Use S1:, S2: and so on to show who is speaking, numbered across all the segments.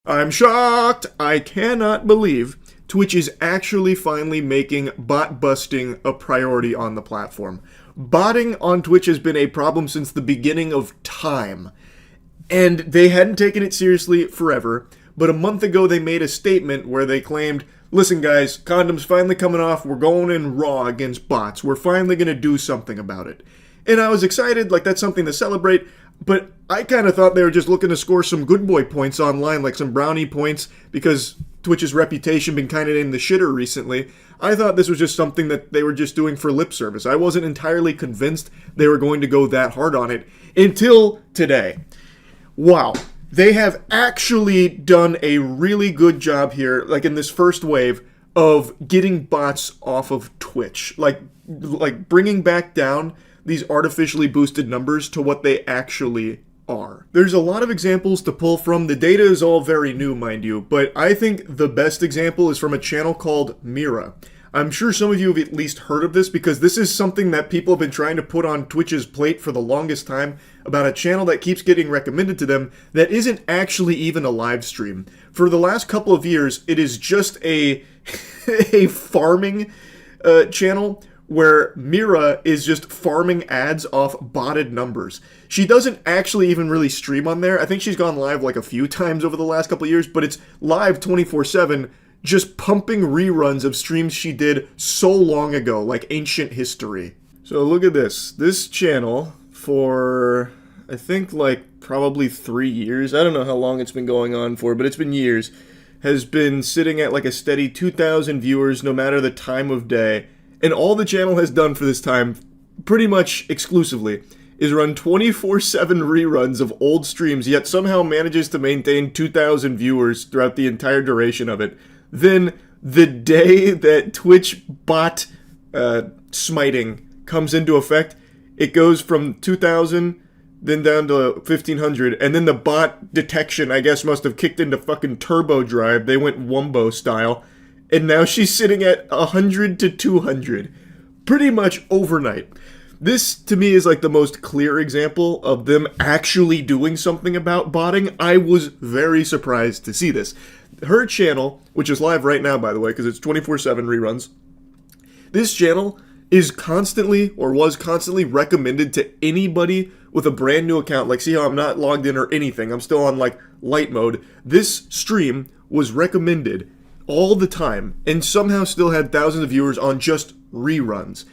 S1: I'm shocked! I cannot believe Twitch is actually finally making bot busting a priority on the platform. Botting on Twitch has been a problem since the beginning of time, and they hadn't taken it seriously forever, but a month ago they made a statement where they claimed, listen guys, condoms finally coming off, we're going in raw against bots, we're finally going to do something about it. And I was excited, like that's something to celebrate, but I kind of thought they were just looking to score some good boy points online, like some brownie points, because Twitch's reputation been kind of in the shitter recently. I thought this was just something that they were just doing for lip service. I wasn't entirely convinced they were going to go that hard on it until today. Wow. They have actually done a really good job here, like in this first wave, of getting bots off of Twitch. Like bringing back down these artificially boosted numbers to what they actually are. There's a lot of examples to pull from. The data is all very new, mind you, but I think the best example is from a channel called Mira. I'm sure some of you have at least heard of this because this is something that people have been trying to put on Twitch's plate for the longest time about a channel that keeps getting recommended to them that isn't actually even a live stream. For the last couple of years, it is just a farming channel where Mira is just farming ads off botted numbers. She doesn't actually even really stream on there. I think she's gone live like a few times over the last couple of years, but it's live 24/7, just pumping reruns of streams she did so long ago, like ancient history. So look at this. This channel, for I think like probably 3 years, I don't know how long it's been going on for, but it's been years, has been sitting at like a steady 2,000 viewers no matter the time of day. And all the channel has done for this time, pretty much exclusively, is run 24/7 reruns of old streams, yet somehow manages to maintain 2,000 viewers throughout the entire duration of it. Then, the day that Twitch bot smiting comes into effect, it goes from 2,000, then down to 1,500, and then the bot detection, I guess, must have kicked into fucking turbo drive. They went Wumbo style. And now she's sitting at 100 to 200, pretty much overnight. This, to me, is like the most clear example of them actually doing something about botting. I was very surprised to see this. Her channel, which is live right now, by the way, because it's 24/7 reruns, this channel is constantly, or was constantly, recommended to anybody with a brand new account. Like, see how I'm not logged in or anything. I'm still on, like, light mode. This stream was recommended all the time, and somehow still had thousands of viewers on just reruns.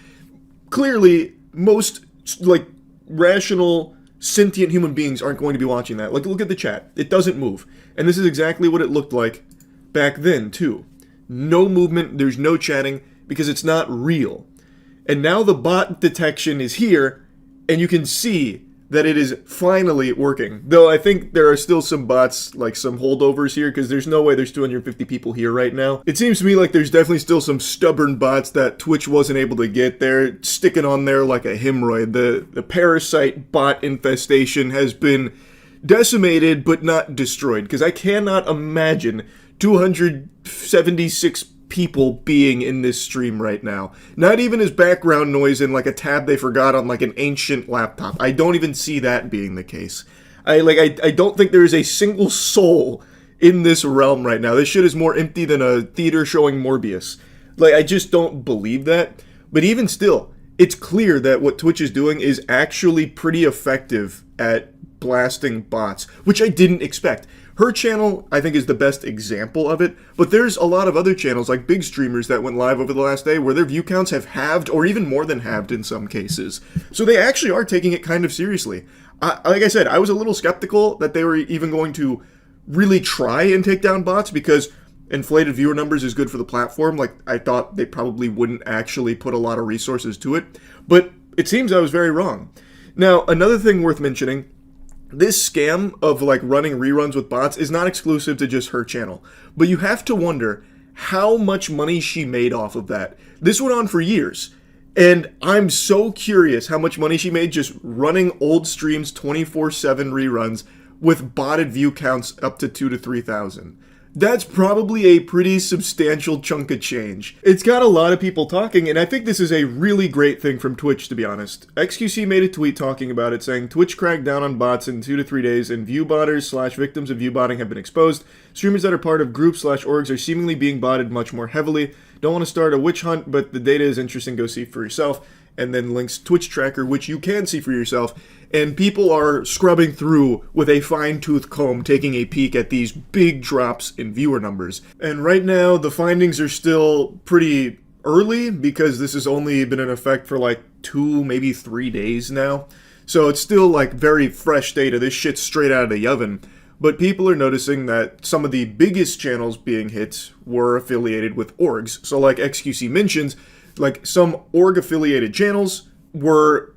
S1: Clearly, most, like, rational, sentient human beings aren't going to be watching that. Like, look at the chat. It doesn't move. And this is exactly what it looked like back then, too. No movement, there's no chatting, because it's not real. And now the bot detection is here, and you can see that it is finally working. Though I think there are still some bots, like some holdovers here, because there's no way there's 250 people here right now. It seems to me like there's definitely still some stubborn bots that Twitch wasn't able to get there, sticking on there like a hemorrhoid. The parasite bot infestation has been decimated, but not destroyed, because I cannot imagine 276 people being in this stream right now. Not even as background noise in like a tab they forgot on like an ancient laptop. I don't even see that being the case. I don't think there is a single soul in this realm right now. This shit is more empty than a theater showing Morbius. Like, I just don't believe that. But even still, it's clear that what Twitch is doing is actually pretty effective at blasting bots, which I didn't expect. Her channel, I think, is the best example of it, but there's a lot of other channels, like big streamers that went live over the last day, where their view counts have halved, or even more than halved in some cases. So they actually are taking it kind of seriously. Like I said, I was a little skeptical that they were even going to really try and take down bots, because inflated viewer numbers is good for the platform. Like, I thought they probably wouldn't actually put a lot of resources to it, but it seems I was very wrong. Now, another thing worth mentioning, this scam of like running reruns with bots is not exclusive to just her channel, but you have to wonder how much money she made off of that. This went on for years, and I'm so curious how much money she made just running old streams 24/7 reruns with botted view counts up to 2,000 to 3,000. That's probably a pretty substantial chunk of change. It's got a lot of people talking, and I think this is a really great thing from Twitch, to be honest. XQC made a tweet talking about it, saying, Twitch cracked down on bots in 2 to 3 days, and viewbotters / victims of viewbotting have been exposed. Streamers that are part of groups / orgs are seemingly being botted much more heavily. Don't want to start a witch hunt, but the data is interesting, go see for yourself. And then links Twitch tracker, which you can see for yourself. And people are scrubbing through with a fine-tooth comb, taking a peek at these big drops in viewer numbers. And right now, the findings are still pretty early, because this has only been in effect for like 2, maybe 3 days now. So it's still like very fresh data. This shit's straight out of the oven. But people are noticing that some of the biggest channels being hit were affiliated with orgs. So like XQC mentions, like some org-affiliated channels were,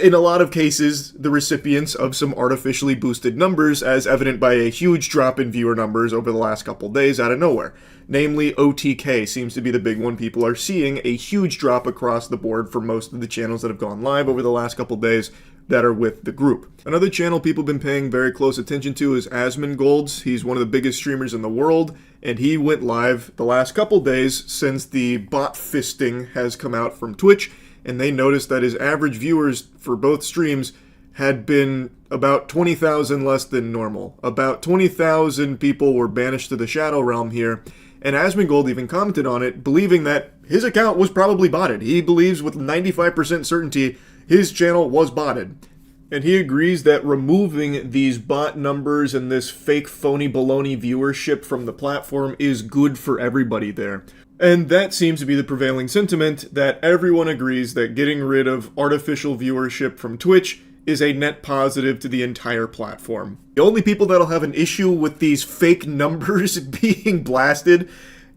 S1: in a lot of cases, the recipients of some artificially boosted numbers, as evident by a huge drop in viewer numbers over the last couple days out of nowhere. Namely, OTK seems to be the big one. People are seeing a huge drop across the board for most of the channels that have gone live over the last couple days that are with the group. Another channel people have been paying very close attention to is Asmongold's. He's one of the biggest streamers in the world, and he went live the last couple days since the bot fisting has come out from Twitch, and they noticed that his average viewers for both streams had been about 20,000 less than normal. About 20,000 people were banished to the Shadow Realm here, and Asmongold even commented on it, believing that his account was probably botted. He believes with 95% certainty his channel was botted. And he agrees that removing these bot numbers and this fake phony baloney viewership from the platform is good for everybody there. And that seems to be the prevailing sentiment, that everyone agrees that getting rid of artificial viewership from Twitch is a net positive to the entire platform. The only people that'll have an issue with these fake numbers being blasted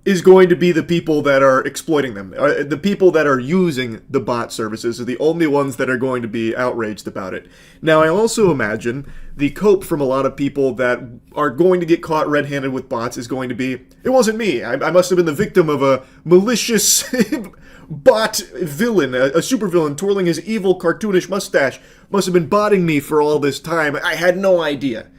S1: is going to be the people that are exploiting them. The people that are using the bot services are the only ones that are going to be outraged about it. Now, I also imagine the cope from a lot of people that are going to get caught red-handed with bots is going to be, it wasn't me. I must have been the victim of a malicious bot villain, a supervillain twirling his evil cartoonish mustache. Must have been botting me for all this time. I had no idea.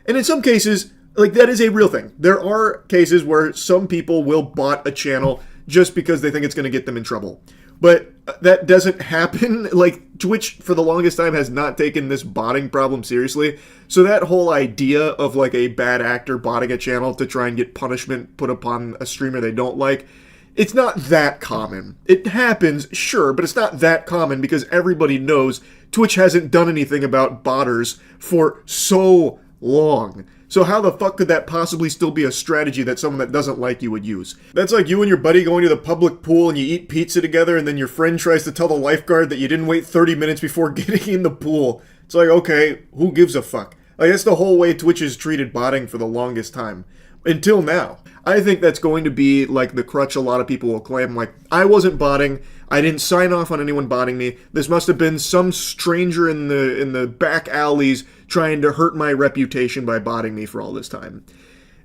S1: And in some cases, like, that is a real thing. There are cases where some people will bot a channel just because they think it's going to get them in trouble. But that doesn't happen. Like, Twitch, for the longest time, has not taken this botting problem seriously. So that whole idea of, like, a bad actor botting a channel to try and get punishment put upon a streamer they don't like, it's not that common. It happens, sure, but it's not that common because everybody knows Twitch hasn't done anything about botters for so long. So how the fuck could that possibly still be a strategy that someone that doesn't like you would use? That's like you and your buddy going to the public pool and you eat pizza together and then your friend tries to tell the lifeguard that you didn't wait 30 minutes before getting in the pool. It's like, okay, who gives a fuck? Like, that's the whole way Twitch has treated botting for the longest time. Until now. I think that's going to be like the crutch a lot of people will claim, like, I wasn't botting, I didn't sign off on anyone botting me, this must have been some stranger in the back alleys trying to hurt my reputation by botting me for all this time.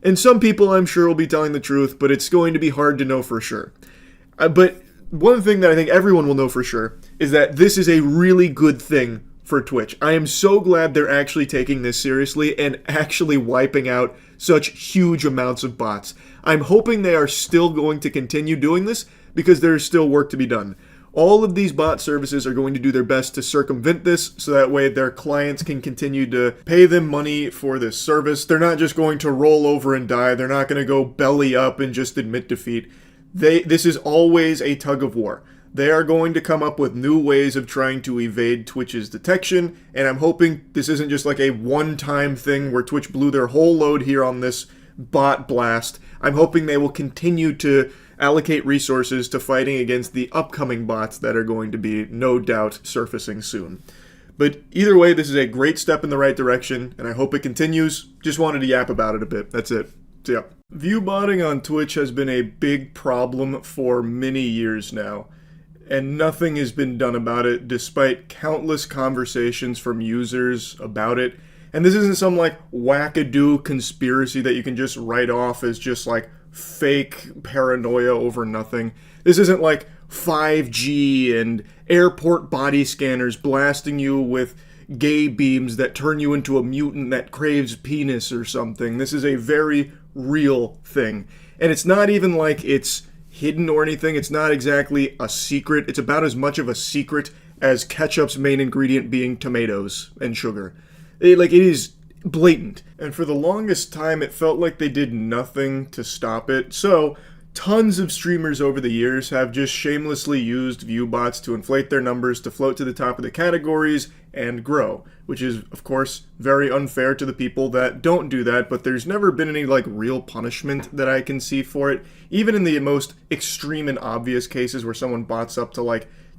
S1: And some people, I'm sure, will be telling the truth, but it's going to be hard to know for sure. But one thing that I think everyone will know for sure is that this is a really good thing for Twitch. I am so glad they're actually taking this seriously and actually wiping out such huge amounts of bots. I'm hoping they are still going to continue doing this because there is still work to be done. All of these bot services are going to do their best to circumvent this so that way their clients can continue to pay them money for this service. They're not just going to roll over and die. They're not going to go belly up and just admit defeat. This is always a tug of war. They are going to come up with new ways of trying to evade Twitch's detection, and I'm hoping this isn't just like a one-time thing where Twitch blew their whole load here on this bot blast. I'm hoping they will continue to allocate resources to fighting against the upcoming bots that are going to be, no doubt, surfacing soon. But either way, this is a great step in the right direction, and I hope it continues. Just wanted to yap about it a bit. That's it. So yeah. Viewbotting on Twitch has been a big problem for many years now, and nothing has been done about it despite countless conversations from users about it. And this isn't some like wackadoo conspiracy that you can just write off as just like fake paranoia over nothing. This isn't like 5G and airport body scanners blasting you with gay beams that turn you into a mutant that craves penis or something. This is a very real thing. And it's not even like it's hidden or anything. It's not exactly a secret. It's about as much of a secret as ketchup's main ingredient being tomatoes and sugar. It is blatant. And for the longest time, it felt like they did nothing to stop it. So tons of streamers over the years have just shamelessly used view bots to inflate their numbers to float to the top of the categories and grow, which is, of course, very unfair to the people that don't do that, but there's never been any, real punishment that I can see for it. Even in the most extreme and obvious cases where someone bots up to,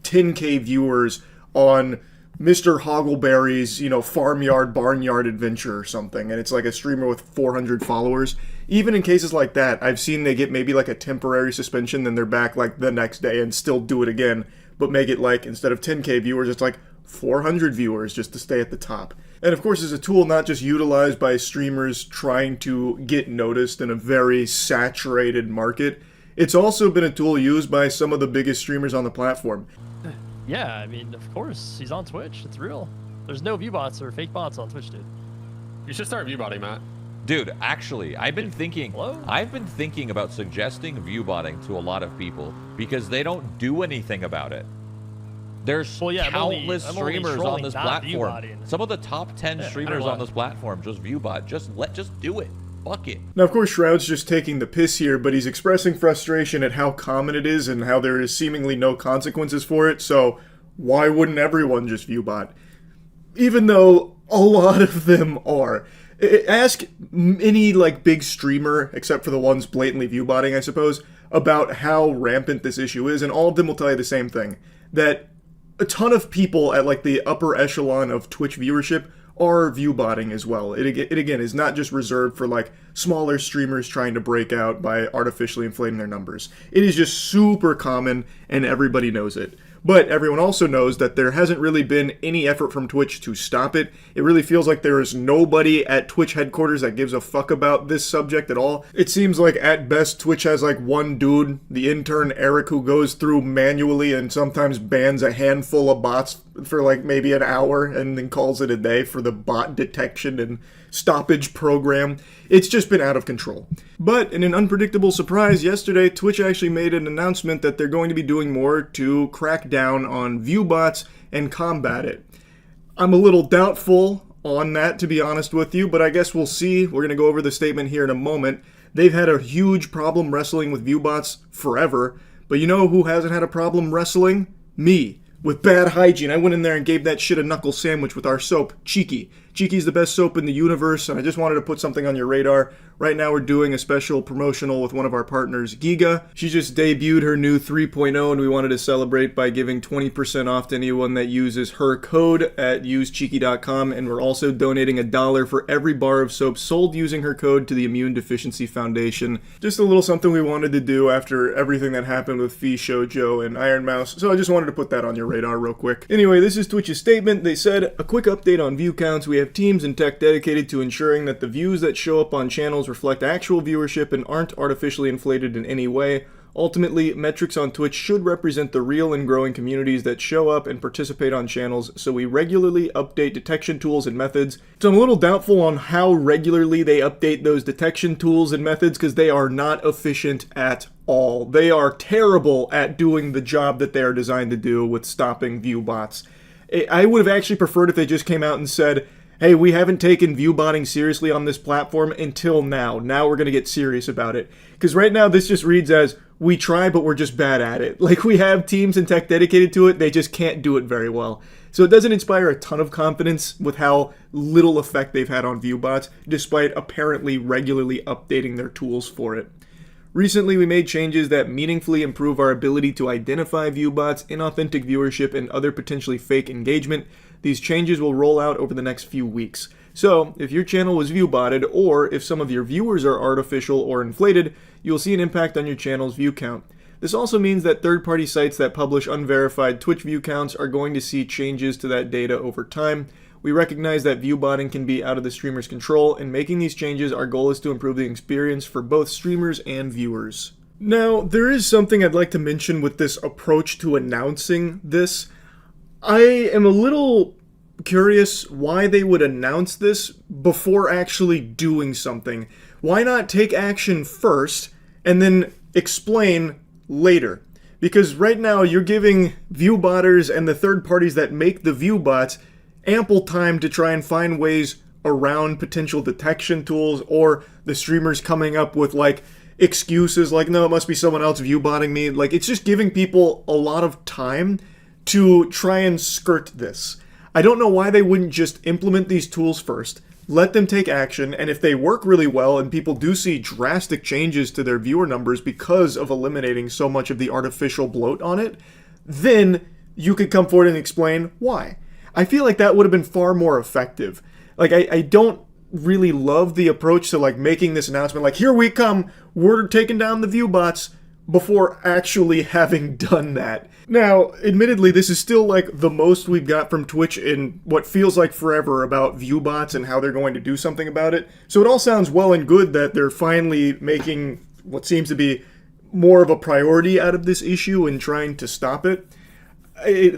S1: 10K viewers on Mr. Hoggleberry's, farmyard, barnyard adventure or something, and it's a streamer with 400 followers. Even in cases like that, I've seen they get maybe a temporary suspension, then they're back the next day and still do it again, but make it instead of 10K viewers, it's 400 viewers just to stay at the top. And of course, it's a tool not just utilized by streamers trying to get noticed in a very saturated market, it's also been a tool used by some of the biggest streamers on the platform.
S2: Yeah, I mean, of course, he's on Twitch. It's real. There's no view bots or fake bots on Twitch, dude.
S3: You should start view botting, Matt.
S4: Dude, actually, I've been thinking about suggesting view botting to a lot of people because they don't do anything about it. There's countless streamers on this platform. Some of the top 10 streamers on this platform just view bot. Just do it. Fuck it.
S1: Now, of course, Shroud's just taking the piss here, but he's expressing frustration at how common it is and how there is seemingly no consequences for it, so why wouldn't everyone just view bot? Even though a lot of them are. Ask any, big streamer, except for the ones blatantly view botting, I suppose, about how rampant this issue is, and all of them will tell you the same thing. That a ton of people at, the upper echelon of Twitch viewership are view botting as well. It again is not just reserved for smaller streamers trying to break out by artificially inflating their numbers. It is just super common and everybody knows it. But everyone also knows that there hasn't really been any effort from Twitch to stop it. It really feels like there is nobody at Twitch headquarters that gives a fuck about this subject at all. It seems like at best Twitch has one dude, the intern Eric, who goes through manually and sometimes bans a handful of bots for maybe an hour and then calls it a day for the bot detection and stoppage program. It's just been out of control. But in an unpredictable surprise, yesterday Twitch actually made an announcement that they're going to be doing more to crack down on view bots and combat it. I'm a little doubtful on that, to be honest with you, but I guess we'll see. We're going to go over the statement here in a moment. They've had a huge problem wrestling with view bots forever, but you know who hasn't had a problem wrestling? Me. With bad hygiene. I went in there and gave that shit a knuckle sandwich with our soap, Cheeky. Cheeky's the best soap in the universe, and I just wanted to put something on your radar. Right now we're doing a special promotional with one of our partners, Giga. She just debuted her new 3.0, and we wanted to celebrate by giving 20% off to anyone that uses her code at usecheeky.com, and we're also donating $1 for every bar of soap sold using her code to the Immune Deficiency Foundation. Just a little something we wanted to do after everything that happened with Fee Shoujo and Iron Mouse, so I just wanted to put that on your radar real quick. Anyway, this is Twitch's statement. They said, a quick update on view counts. We have teams and tech dedicated to ensuring that the views that show up on channels reflect actual viewership and aren't artificially inflated in any way. Ultimately, metrics on Twitch should represent the real and growing communities that show up and participate on channels, so we regularly update detection tools and methods. So I'm a little doubtful on how regularly they update those detection tools and methods because they are not efficient at all. They are terrible at doing the job that they are designed to do with stopping view bots. I would have actually preferred if they just came out and said, hey, we haven't taken view botting seriously on this platform until now. Now we're going to get serious about it. Because right now this just reads as, we try, but we're just bad at it. We have teams and tech dedicated to it, they just can't do it very well. So it doesn't inspire a ton of confidence with how little effect they've had on view bots, despite apparently regularly updating their tools for it. Recently, we made changes that meaningfully improve our ability to identify view bots, inauthentic viewership, and other potentially fake engagement. These changes will roll out over the next few weeks. So, if your channel was view botted, or if some of your viewers are artificial or inflated, you'll see an impact on your channel's view count. This also means that third-party sites that publish unverified Twitch view counts are going to see changes to that data over time. We recognize that view botting can be out of the streamer's control, and making these changes, our goal is to improve the experience for both streamers and viewers. Now, there is something I'd like to mention with this approach to announcing this. I am a little curious why they would announce this before actually doing something. Why not take action first and then explain later? Because right now you're giving viewbotters and the third parties that make the viewbots ample time to try and find ways around potential detection tools, or the streamers coming up with like excuses like, no, it must be someone else viewbotting me. Like, it's just giving people a lot of time to try and skirt this. I don't know why they wouldn't just implement these tools first, let them take action, and if they work really well and people do see drastic changes to their viewer numbers because of eliminating so much of the artificial bloat on it, then you could come forward and explain why. I feel like that would have been far more effective. Like, I don't really love the approach to like making this announcement like, here we come, we're taking down the viewbots, before actually having done that. Now, admittedly, this is still like the most we've got from Twitch in what feels like forever about viewbots and how they're going to do something about it. So it all sounds well and good that they're finally making what seems to be more of a priority out of this issue and trying to stop it.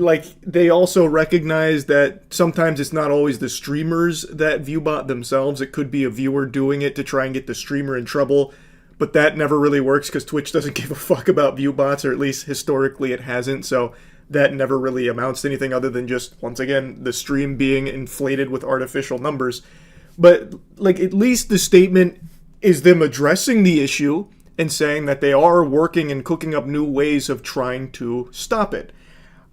S1: Like, they also recognize that sometimes it's not always the streamers that viewbot themselves. It could be a viewer doing it to try and get the streamer in trouble. But that never really works because Twitch doesn't give a fuck about viewbots, or at least historically it hasn't, so that never really amounts to anything other than just, once again, the stream being inflated with artificial numbers. But, like, at least the statement is them addressing the issue and saying that they are working and cooking up new ways of trying to stop it.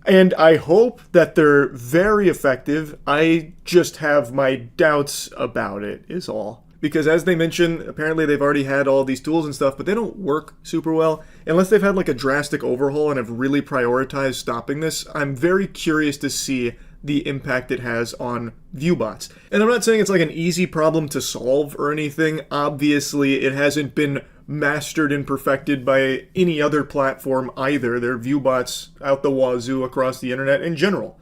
S1: And I hope that they're very effective. I just have my doubts about it, is all. Because as they mentioned, apparently they've already had all these tools and stuff, but they don't work super well. Unless they've had like a drastic overhaul and have really prioritized stopping this, I'm very curious to see the impact it has on viewbots. And I'm not saying it's like an easy problem to solve or anything. Obviously, it hasn't been mastered and perfected by any other platform either. There are viewbots out the wazoo across the internet in general.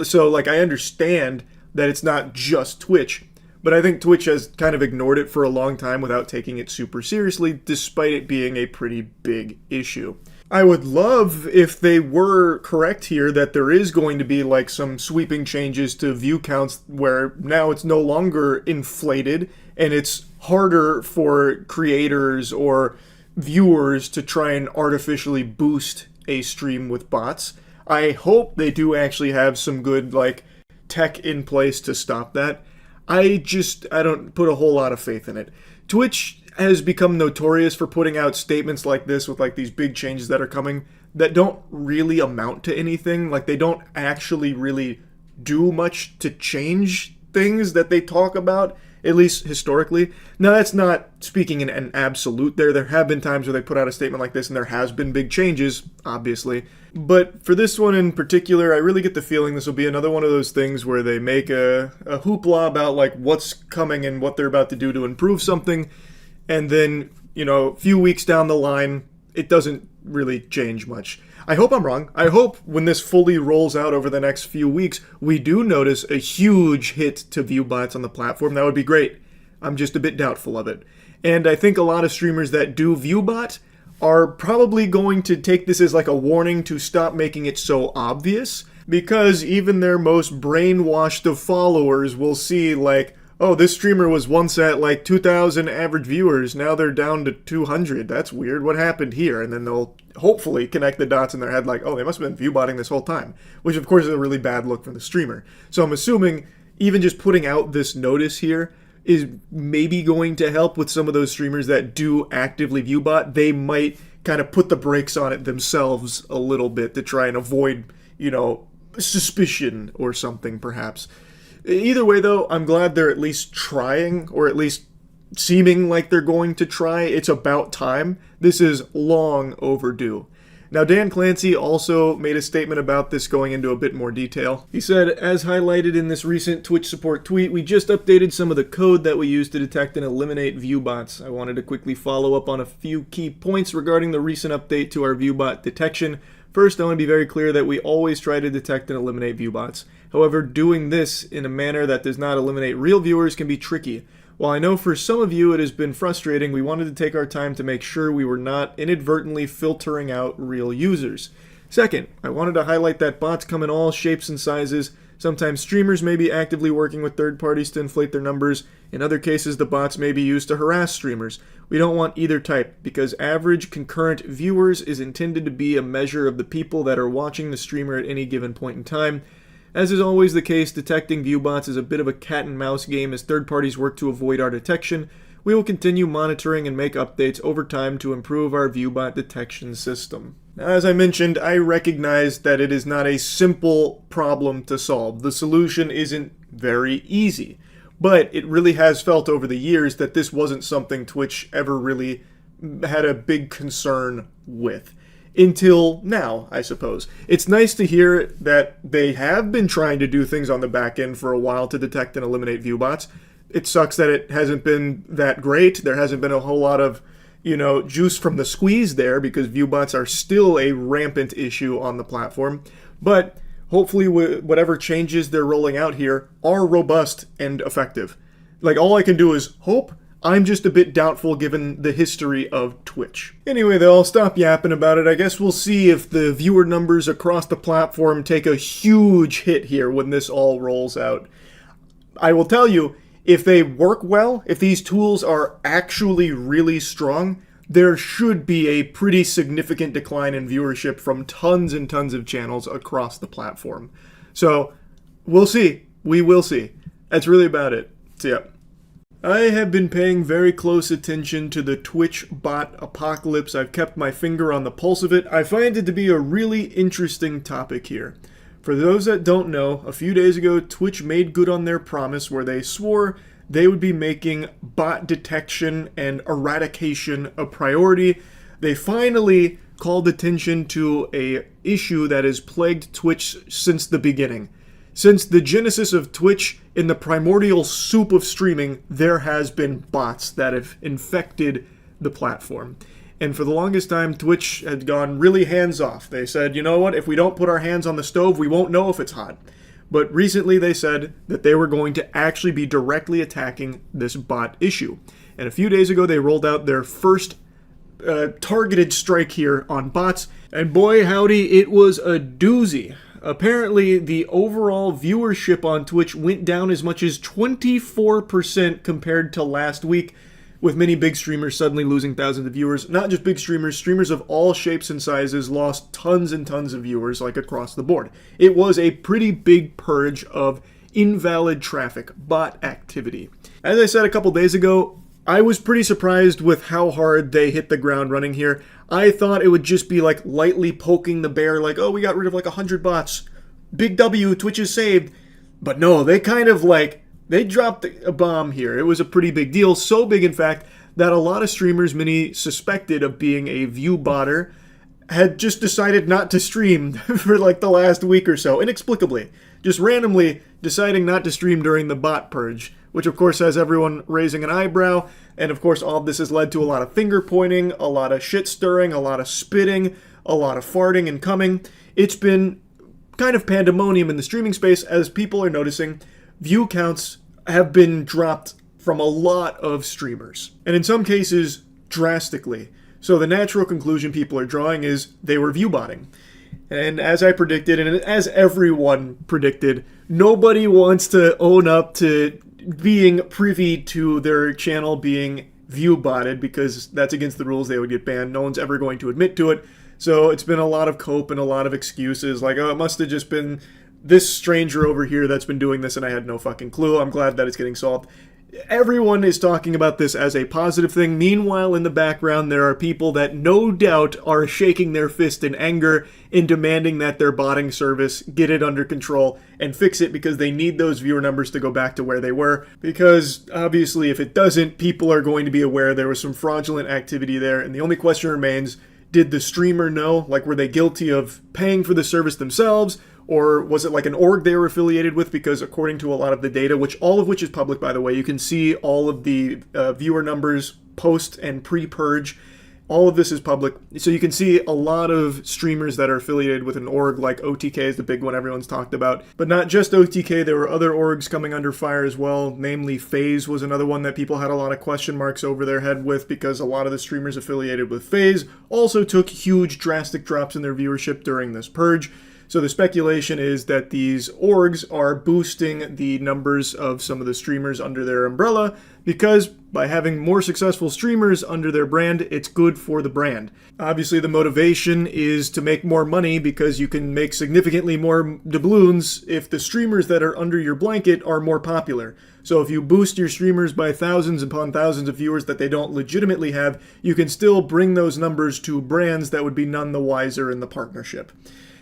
S1: So like, I understand that it's not just Twitch, but I think Twitch has kind of ignored it for a long time without taking it super seriously, despite it being a pretty big issue. I would love if they were correct here that there is going to be like some sweeping changes to view counts where now it's no longer inflated and it's harder for creators or viewers to try and artificially boost a stream with bots. I hope they do actually have some good like tech in place to stop that. I don't put a whole lot of faith in it. Twitch has become notorious for putting out statements like this with like these big changes that are coming that don't really amount to anything. Like, they don't actually really do much to change things that they talk about, at least historically. Now, that's not speaking in an absolute there. There have been times where they put out a statement like this and there has been big changes, obviously. But for this one in particular, I really get the feeling this will be another one of those things where they make a hoopla about like what's coming and what they're about to do to improve something. And then, you know, a few weeks down the line, it doesn't really change much. I hope I'm wrong. I hope when this fully rolls out over the next few weeks, we do notice a huge hit to viewbots on the platform. That would be great. I'm just a bit doubtful of it. And I think a lot of streamers that do viewbot are probably going to take this as like a warning to stop making it so obvious, because even their most brainwashed of followers will see like, oh, this streamer was once at like 2,000 average viewers, now they're down to 200. That's weird. What happened here? And then they'll hopefully connect the dots in their head like, oh, they must have been viewbotting this whole time, which of course is a really bad look for the streamer. So I'm assuming even just putting out this notice here is maybe going to help with some of those streamers that do actively viewbot. They might kind of put the brakes on it themselves a little bit to try and avoid, you know, suspicion or something perhaps. Either way, though, I'm glad they're at least trying, or at least seeming like they're going to try. It's about time. This is long overdue. Now, Dan Clancy also made a statement about this going into a bit more detail. He said, as highlighted in this recent Twitch support tweet, we just updated some of the code that we use to detect and eliminate viewbots. I wanted to quickly follow up on a few key points regarding the recent update to our viewbot detection. First, I want to be very clear that we always try to detect and eliminate viewbots. However, doing this in a manner that does not eliminate real viewers can be tricky. While I know for some of you it has been frustrating, we wanted to take our time to make sure we were not inadvertently filtering out real users. Second, I wanted to highlight that bots come in all shapes and sizes. Sometimes streamers may be actively working with third parties to inflate their numbers. In other cases, the bots may be used to harass streamers. We don't want either type, because average concurrent viewers is intended to be a measure of the people that are watching the streamer at any given point in time. As is always the case, detecting view bots is a bit of a cat and mouse game as third parties work to avoid our detection. We will continue monitoring and make updates over time to improve our viewbot detection system. Now, as I mentioned, I recognize that it is not a simple problem to solve. The solution isn't very easy, but it really has felt over the years that this wasn't something Twitch ever really had a big concern with. Until now, I suppose. It's nice to hear that they have been trying to do things on the back end for a while to detect and eliminate viewbots. It sucks that it hasn't been that great. There hasn't been a whole lot of, juice from the squeeze there, because viewbots are still a rampant issue on the platform. But hopefully whatever changes they're rolling out here are robust and effective. Like, all I can do is hope. I'm just a bit doubtful given the history of Twitch. Anyway, though, I'll stop yapping about it. I guess we'll see if the viewer numbers across the platform take a huge hit here when this all rolls out. I will tell you, if they work well, if these tools are actually really strong, there should be a pretty significant decline in viewership from tons and tons of channels across the platform. So, we'll see. We will see. That's really about it. So, yeah. I have been paying very close attention to the Twitch bot apocalypse. I've kept my finger on the pulse of it. I find it to be a really interesting topic here. For those that don't know, a few days ago, Twitch made good on their promise where they swore they would be making bot detection and eradication a priority. They finally called attention to an issue that has plagued Twitch since the beginning. Since the genesis of Twitch, in the primordial soup of streaming, there has been bots that have infected the platform. And for the longest time, Twitch had gone really hands-off. They said, you know what, if we don't put our hands on the stove, we won't know if it's hot. But recently they said that they were going to actually be directly attacking this bot issue. And a few days ago, they rolled out their first targeted strike here on bots. And boy, howdy, it was a doozy. Apparently, the overall viewership on Twitch went down as much as 24% compared to last week, with many big streamers suddenly losing thousands of viewers. Not just big streamers, streamers of all shapes and sizes lost tons and tons of viewers, like across the board. It was a pretty big purge of invalid traffic, bot activity. As I said a couple days ago, I was pretty surprised with how hard they hit the ground running here. I thought it would just be like lightly poking the bear, like, oh, we got rid of like 100 bots. Big W, Twitch is saved. But no, they kind of they dropped a bomb here. It was a pretty big deal. So big, in fact, that a lot of streamers many suspected of being a view botter had just decided not to stream for like the last week or so, inexplicably. Just randomly deciding not to stream during the bot purge, which of course has everyone raising an eyebrow. And of course all of this has led to a lot of finger pointing, a lot of shit stirring, a lot of spitting, a lot of farting and coming. It's been kind of pandemonium in the streaming space as people are noticing view counts have been dropped from a lot of streamers. And in some cases, drastically. So the natural conclusion people are drawing is they were view botting. And as I predicted, and as everyone predicted, nobody wants to own up to being privy to their channel being view botted, because that's against the rules. They would get banned. No one's ever going to admit to it. So it's been a lot of cope and a lot of excuses, like, oh, it must have just been this stranger over here that's been doing this and I had no fucking clue. I'm glad that it's getting solved. Everyone is talking about this as a positive thing. Meanwhile, in the background, there are people that no doubt are shaking their fist in anger in demanding that their botting service get it under control and fix it, because they need those viewer numbers to go back to where they were. Because obviously, if it doesn't, people are going to be aware there was some fraudulent activity there. And the only question remains, did the streamer know? Like, were they guilty of paying for the service themselves? Or was it like an org they were affiliated with? Because according to a lot of the data, all of which is public, by the way, you can see all of the viewer numbers post and pre-purge. All of this is public. So you can see a lot of streamers that are affiliated with an org, like OTK is the big one everyone's talked about. But not just OTK, there were other orgs coming under fire as well. Namely, FaZe was another one that people had a lot of question marks over their head with, because a lot of the streamers affiliated with FaZe also took huge drastic drops in their viewership during this purge. So the speculation is that these orgs are boosting the numbers of some of the streamers under their umbrella, because by having more successful streamers under their brand, it's good for the brand. Obviously, the motivation is to make more money because you can make significantly more doubloons if the streamers that are under your blanket are more popular. So if you boost your streamers by thousands upon thousands of viewers that they don't legitimately have, you can still bring those numbers to brands that would be none the wiser in the partnership.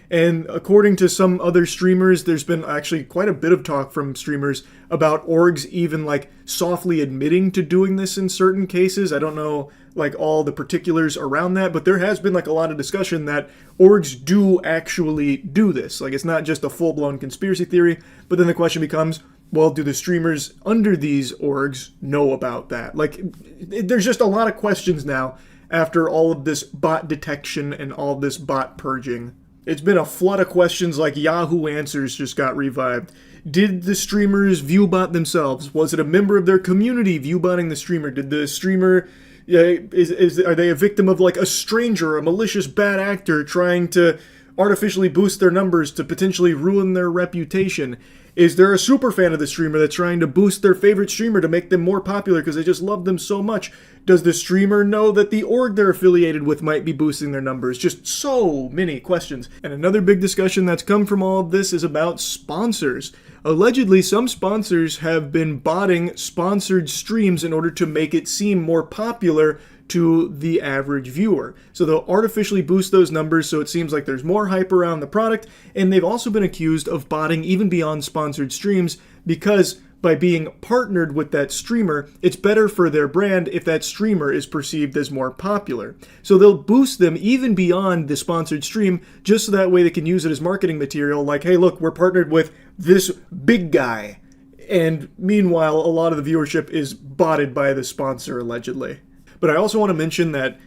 S1: And according to some other streamers, there's been actually quite a bit of talk from streamers about orgs even like softly admitting to doing this in certain cases. I don't know like all the particulars around that, but there has been like a lot of discussion that orgs do actually do this. Like it's not just a full-blown conspiracy theory, but then the question becomes, well, do the streamers under these orgs know about that? Like, there's just a lot of questions now after all of this bot detection and all this bot purging. It's been a flood of questions like Yahoo Answers just got revived. Did the streamers viewbot themselves? Was it a member of their community viewbotting the streamer? Did the streamer, are they a victim of like a stranger, a malicious bad actor trying to artificially boost their numbers to potentially ruin their reputation? Is there a super fan of the streamer that's trying to boost their favorite streamer to make them more popular because they just love them so much? Does the streamer know that the org they're affiliated with might be boosting their numbers? Just so many questions. And another big discussion that's come from all of this is about sponsors. Allegedly, some sponsors have been botting sponsored streams in order to make it seem more popular to the average viewer. So they'll artificially boost those numbers so it seems like there's more hype around the product, and they've also been accused of botting even beyond sponsored streams because by being partnered with that streamer, it's better for their brand if that streamer is perceived as more popular. So they'll boost them even beyond the sponsored stream just so that way they can use it as marketing material like, hey look, we're partnered with this big guy. And meanwhile, a lot of the viewership is botted by the sponsor allegedly. But I also want to mention that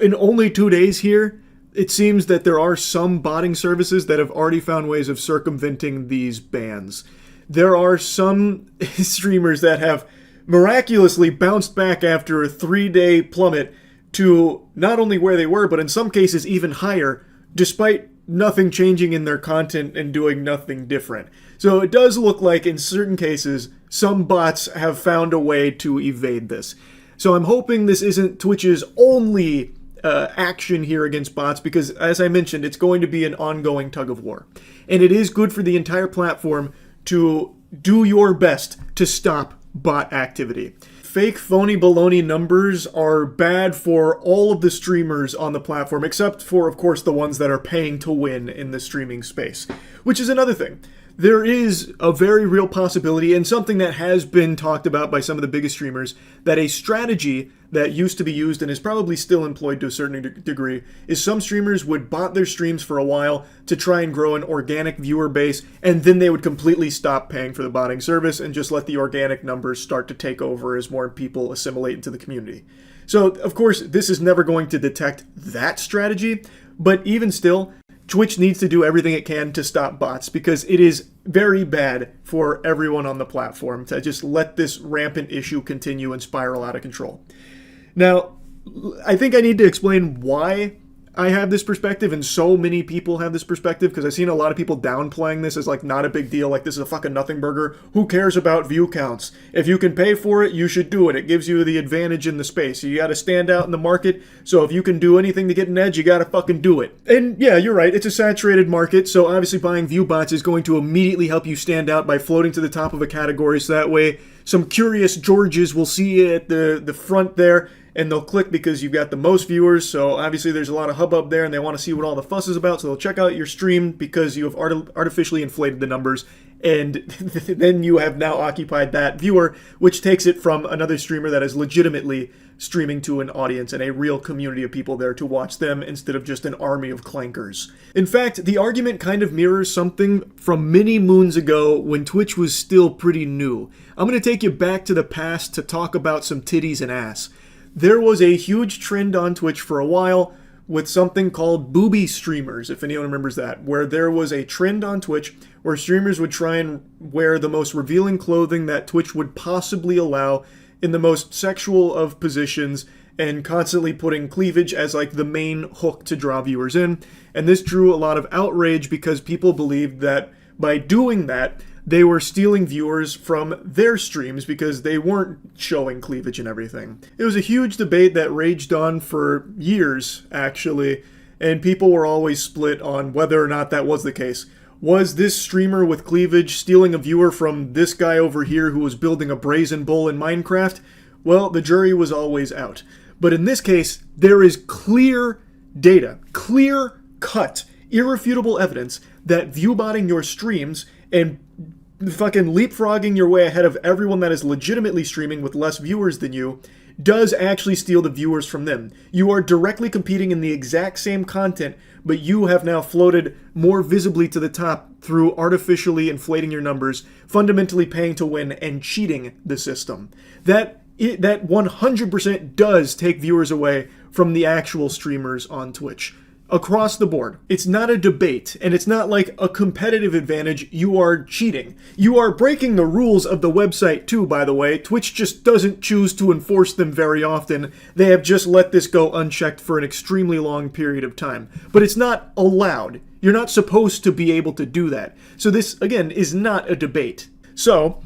S1: in only 2 days here, it seems that there are some botting services that have already found ways of circumventing these bans. There are some streamers that have miraculously bounced back after a 3-day plummet to not only where they were, but in some cases even higher, despite nothing changing in their content and doing nothing different. So it does look like in certain cases, some bots have found a way to evade this. So I'm hoping this isn't Twitch's only action here against bots because, as I mentioned, it's going to be an ongoing tug of war. And it is good for the entire platform to do your best to stop bot activity. Fake, phony, baloney numbers are bad for all of the streamers on the platform, except for, of course, the ones that are paying to win in the streaming space, which is another thing. There is a very real possibility, and something that has been talked about by some of the biggest streamers, that a strategy that used to be used and is probably still employed to a certain degree is some streamers would bot their streams for a while to try and grow an organic viewer base, and then they would completely stop paying for the botting service and just let the organic numbers start to take over as more people assimilate into the community. So, of course, this is never going to detect that strategy, but even still, Twitch needs to do everything it can to stop bots because it is very bad for everyone on the platform to just let this rampant issue continue and spiral out of control. Now, I think I need to explain why I have this perspective and so many people have this perspective because I've seen a lot of people downplaying this as like not a big deal, like this is a fucking nothing burger. Who cares about view counts? If you can pay for it, you should do it. It gives you the advantage in the space. You gotta stand out in the market, so if you can do anything to get an edge, you gotta fucking do it. And yeah, you're right, it's a saturated market, so obviously buying view bots is going to immediately help you stand out by floating to the top of a category, so that way some curious Georges will see you at the front there, and they'll click because you've got the most viewers, so obviously there's a lot of hubbub there and they want to see what all the fuss is about, so they'll check out your stream because you have artificially inflated the numbers, and then you have now occupied that viewer, which takes it from another streamer that is legitimately streaming to an audience and a real community of people there to watch them instead of just an army of clankers. In fact, the argument kind of mirrors something from many moons ago when Twitch was still pretty new. I'm going to take you back to the past to talk about some titties and ass. There was a huge trend on Twitch for a while with something called booby streamers, if anyone remembers that, where there was a trend on Twitch where streamers would try and wear the most revealing clothing that Twitch would possibly allow in the most sexual of positions and constantly putting cleavage as like the main hook to draw viewers in. And this drew a lot of outrage because people believed that by doing that, they were stealing viewers from their streams because they weren't showing cleavage and everything. It was a huge debate that raged on for years, actually, and people were always split on whether or not that was the case. Was this streamer with cleavage stealing a viewer from this guy over here who was building a brazen bull in Minecraft? Well, the jury was always out. But in this case, there is clear data, clear-cut, irrefutable evidence that viewbotting your streams and fucking leapfrogging your way ahead of everyone that is legitimately streaming with less viewers than you does actually steal the viewers from them. You are directly competing in the exact same content, but you have now floated more visibly to the top through artificially inflating your numbers, fundamentally paying to win, and cheating the system. That 100% does take viewers away from the actual streamers on Twitch. Across the board. It's not a debate, and it's not like a competitive advantage. You are cheating. You are breaking the rules of the website too, by the way. Twitch just doesn't choose to enforce them very often. They have just let this go unchecked for an extremely long period of time. But it's not allowed. You're not supposed to be able to do that. So this, again, is not a debate. So,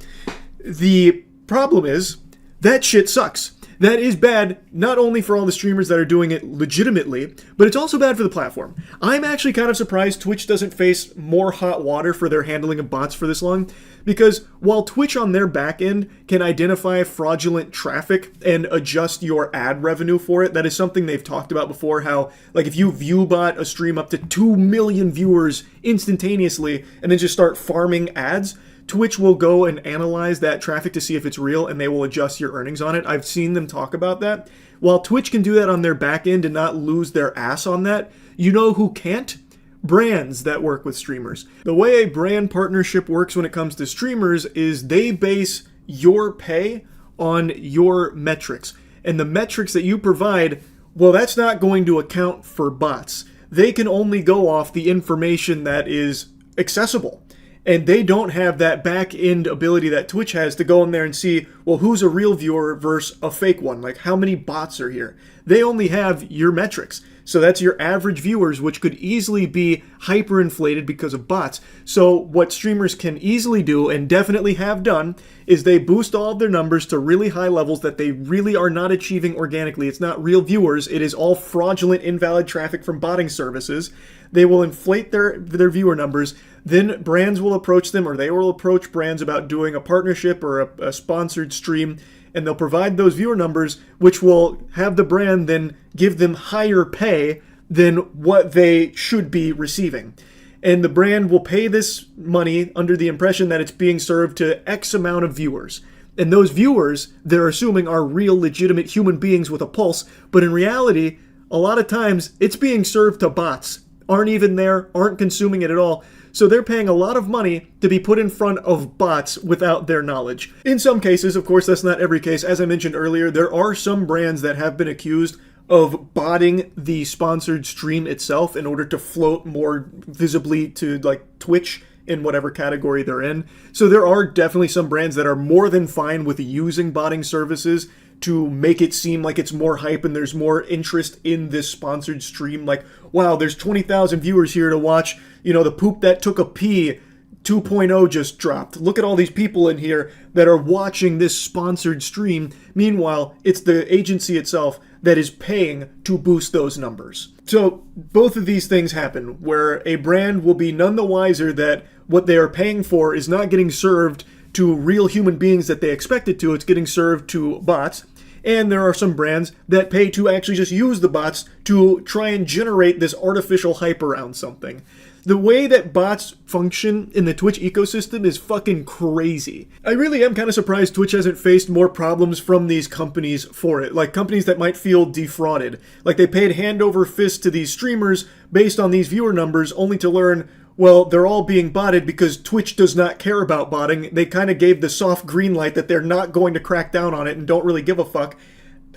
S1: the problem is, that shit sucks. That is bad, not only for all the streamers that are doing it legitimately, but it's also bad for the platform. I'm actually kind of surprised Twitch doesn't face more hot water for their handling of bots for this long, because while Twitch on their back end can identify fraudulent traffic and adjust your ad revenue for it, that is something they've talked about before, how, like, if you viewbot a stream up to 2 million viewers instantaneously and then just start farming ads, Twitch will go and analyze that traffic to see if it's real, and they will adjust your earnings on it. I've seen them talk about that. While Twitch can do that on their back end and not lose their ass on that, you know who can't? Brands that work with streamers. The way a brand partnership works when it comes to streamers is they base your pay on your metrics. And the metrics that you provide, well, that's not going to account for bots. They can only go off the information that is accessible. And they don't have that back-end ability that Twitch has to go in there and see, well, who's a real viewer versus a fake one? Like, how many bots are here? They only have your metrics. So that's your average viewers, which could easily be hyperinflated because of bots. So what streamers can easily do, and definitely have done, is they boost all of their numbers to really high levels that they really are not achieving organically. It's not real viewers. It is all fraudulent, invalid traffic from botting services. They will inflate their viewer numbers. Then brands will approach them, or they will approach brands about doing a partnership or a sponsored stream, and they'll provide those viewer numbers, which will have the brand then give them higher pay than what they should be receiving. And the brand will pay this money under the impression that it's being served to X amount of viewers. And those viewers, they're assuming, are real, legitimate human beings with a pulse, but in reality, a lot of times, it's being served to bots. Aren't even there, aren't consuming it at all. So they're paying a lot of money to be put in front of bots without their knowledge. In some cases, of course, that's not every case. As I mentioned earlier, there are some brands that have been accused of botting the sponsored stream itself in order to float more visibly to, like, Twitch in whatever category they're in. So there are definitely some brands that are more than fine with using botting services to make it seem like it's more hype and there's more interest in this sponsored stream. Like, wow, there's 20,000 viewers here to watch, you know, the poop that took a pee 2.0 just dropped. Look at all these people in here that are watching this sponsored stream. Meanwhile, it's the agency itself that is paying to boost those numbers. So both of these things happen, where a brand will be none the wiser that what they are paying for is not getting served to real human beings that they expect it to. It's getting served to bots. And there are some brands that pay to actually just use the bots to try and generate this artificial hype around something. The way that bots function in the Twitch ecosystem is fucking crazy. I really am kind of surprised Twitch hasn't faced more problems from these companies for it. Like companies that might feel defrauded. Like they paid hand over fist to these streamers based on these viewer numbers only to learn, well, they're all being botted because Twitch does not care about botting. They kind of gave the soft green light that they're not going to crack down on it and don't really give a fuck.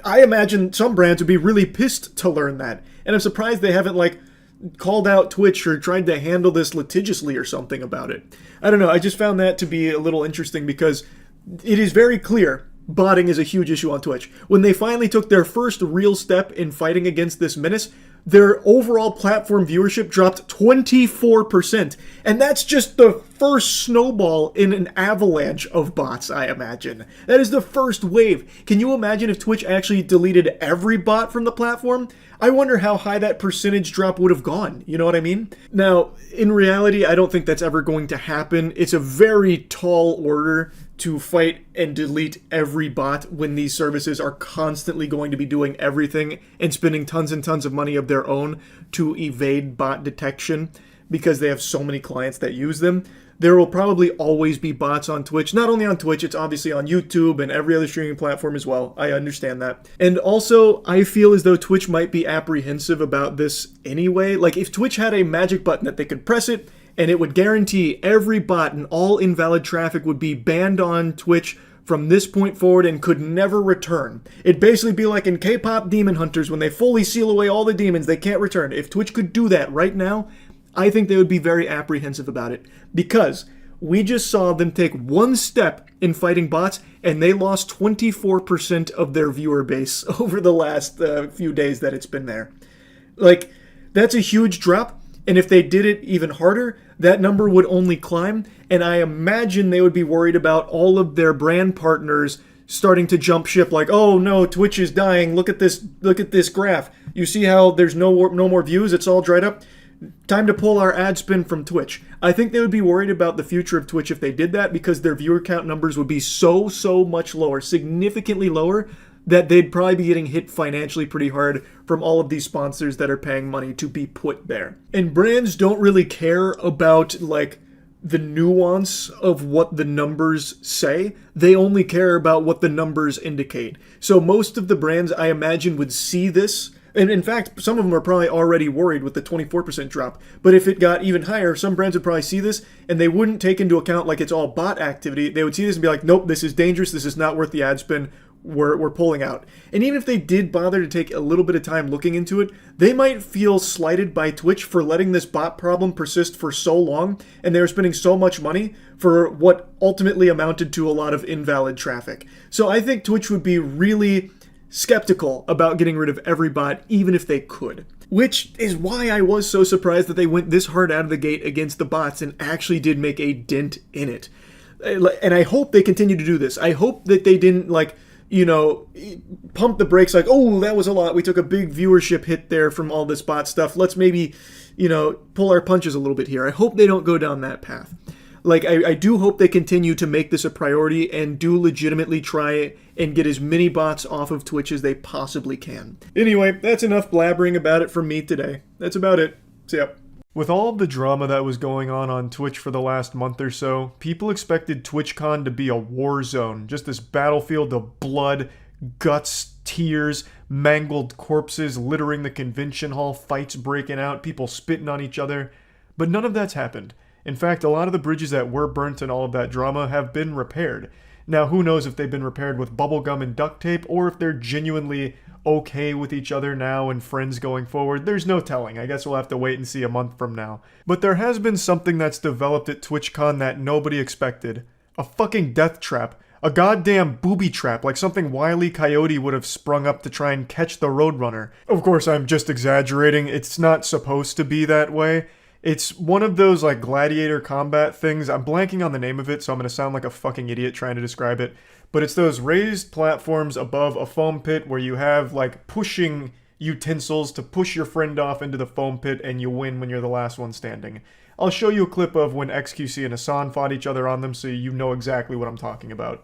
S1: I imagine some brands would be really pissed to learn that. And I'm surprised they haven't, like, called out Twitch or tried to handle this litigiously or something about it. I don't know, I just found that to be a little interesting because it is very clear botting is a huge issue on Twitch. When they finally took their first real step in fighting against this menace, their overall platform viewership dropped 24%. And that's just the first snowball in an avalanche of bots, I imagine. That is the first wave. Can you imagine if Twitch actually deleted every bot from the platform? I wonder how high that percentage drop would have gone. You know what I mean? Now, in reality, I don't think that's ever going to happen. It's a very tall order to fight and delete every bot when these services are constantly going to be doing everything and spending tons and tons of money of their own to evade bot detection because they have so many clients that use them. There will probably always be bots on Twitch. Not only on Twitch, it's obviously on YouTube and every other streaming platform as well. I understand that. And also, I feel as though Twitch might be apprehensive about this anyway. Like, if Twitch had a magic button that they could press it, and it would guarantee every bot and all invalid traffic would be banned on Twitch from this point forward and could never return. It'd basically be like in K-pop Demon Hunters when they fully seal away all the demons, they can't return. If Twitch could do that right now, I think they would be very apprehensive about it. Because we just saw them take one step in fighting bots and they lost 24% of their viewer base over the last few days that it's been there. Like, that's a huge drop. And if they did it even harder, that number would only climb. And I imagine they would be worried about all of their brand partners starting to jump ship like, oh no, Twitch is dying. Look at this graph. You see how there's no more views? It's all dried up. Time to pull our ad spend from Twitch. I think they would be worried about the future of Twitch if they did that because their viewer count numbers would be so much lower, significantly lower, that they'd probably be getting hit financially pretty hard from all of these sponsors that are paying money to be put there. And brands don't really care about, like, the nuance of what the numbers say. They only care about what the numbers indicate. So most of the brands, I imagine, would see this. And in fact, some of them are probably already worried with the 24% drop. But if it got even higher, some brands would probably see this and they wouldn't take into account like it's all bot activity. They would see this and be like, nope, this is dangerous. This is not worth the ad spend. We're pulling out. And even if they did bother to take a little bit of time looking into it, they might feel slighted by Twitch for letting this bot problem persist for so long, and they were spending so much money for what ultimately amounted to a lot of invalid traffic. So I think Twitch would be really skeptical about getting rid of every bot, even if they could. Which is why I was so surprised that they went this hard out of the gate against the bots and actually did make a dent in it. And I hope they continue to do this. I hope that they didn't, like, you know, pump the brakes like, oh, that was a lot. We took a big viewership hit there from all this bot stuff. Let's maybe, you know, pull our punches a little bit here. I hope they don't go down that path. Like, I do hope they continue to make this a priority and do legitimately try and get as many bots off of Twitch as they possibly can. Anyway, that's enough blabbering about it from me today. That's about it. See ya. With all of the drama that was going on Twitch for the last month or so, people expected TwitchCon to be a war zone, just this battlefield of blood, guts, tears, mangled corpses littering the convention hall, fights breaking out, people spitting on each other. But none of that's happened. In fact, a lot of the bridges that were burnt in all of that drama have been repaired. Now, who knows if they've been repaired with bubblegum and duct tape, or if they're genuinely okay with each other now and friends going forward. There's no telling. I guess we'll have to wait and see a month from now. But there has been something that's developed at TwitchCon that nobody expected. A fucking death trap. A goddamn booby trap, like something Wile E. Coyote would have sprung up to try and catch the Roadrunner. Of course, I'm just exaggerating. It's not supposed to be that way. It's one of those, like, gladiator combat things. I'm blanking on the name of it, so I'm gonna sound like a fucking idiot trying to describe it. But it's those raised platforms above a foam pit where you have, like, pushing utensils to push your friend off into the foam pit and you win when you're the last one standing. I'll show you a clip of when XQC and Hassan fought each other on them so you know exactly what I'm talking about.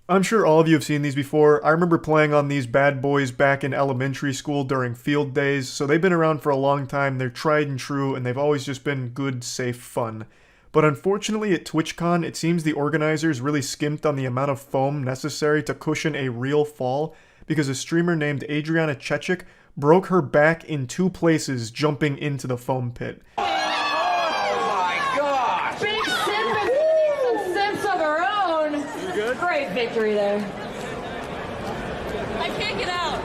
S1: I'm sure all of you have seen these before. I remember playing on these bad boys back in elementary school during field days, so they've been around for a long time, they're tried and true, and they've always just been good, safe fun. But unfortunately at TwitchCon, it seems the organizers really skimped on the amount of foam necessary to cushion a real fall, because a streamer named Adriana Chechik broke her back in 2 places jumping into the foam pit.
S5: Great victory there.
S6: I can't get out.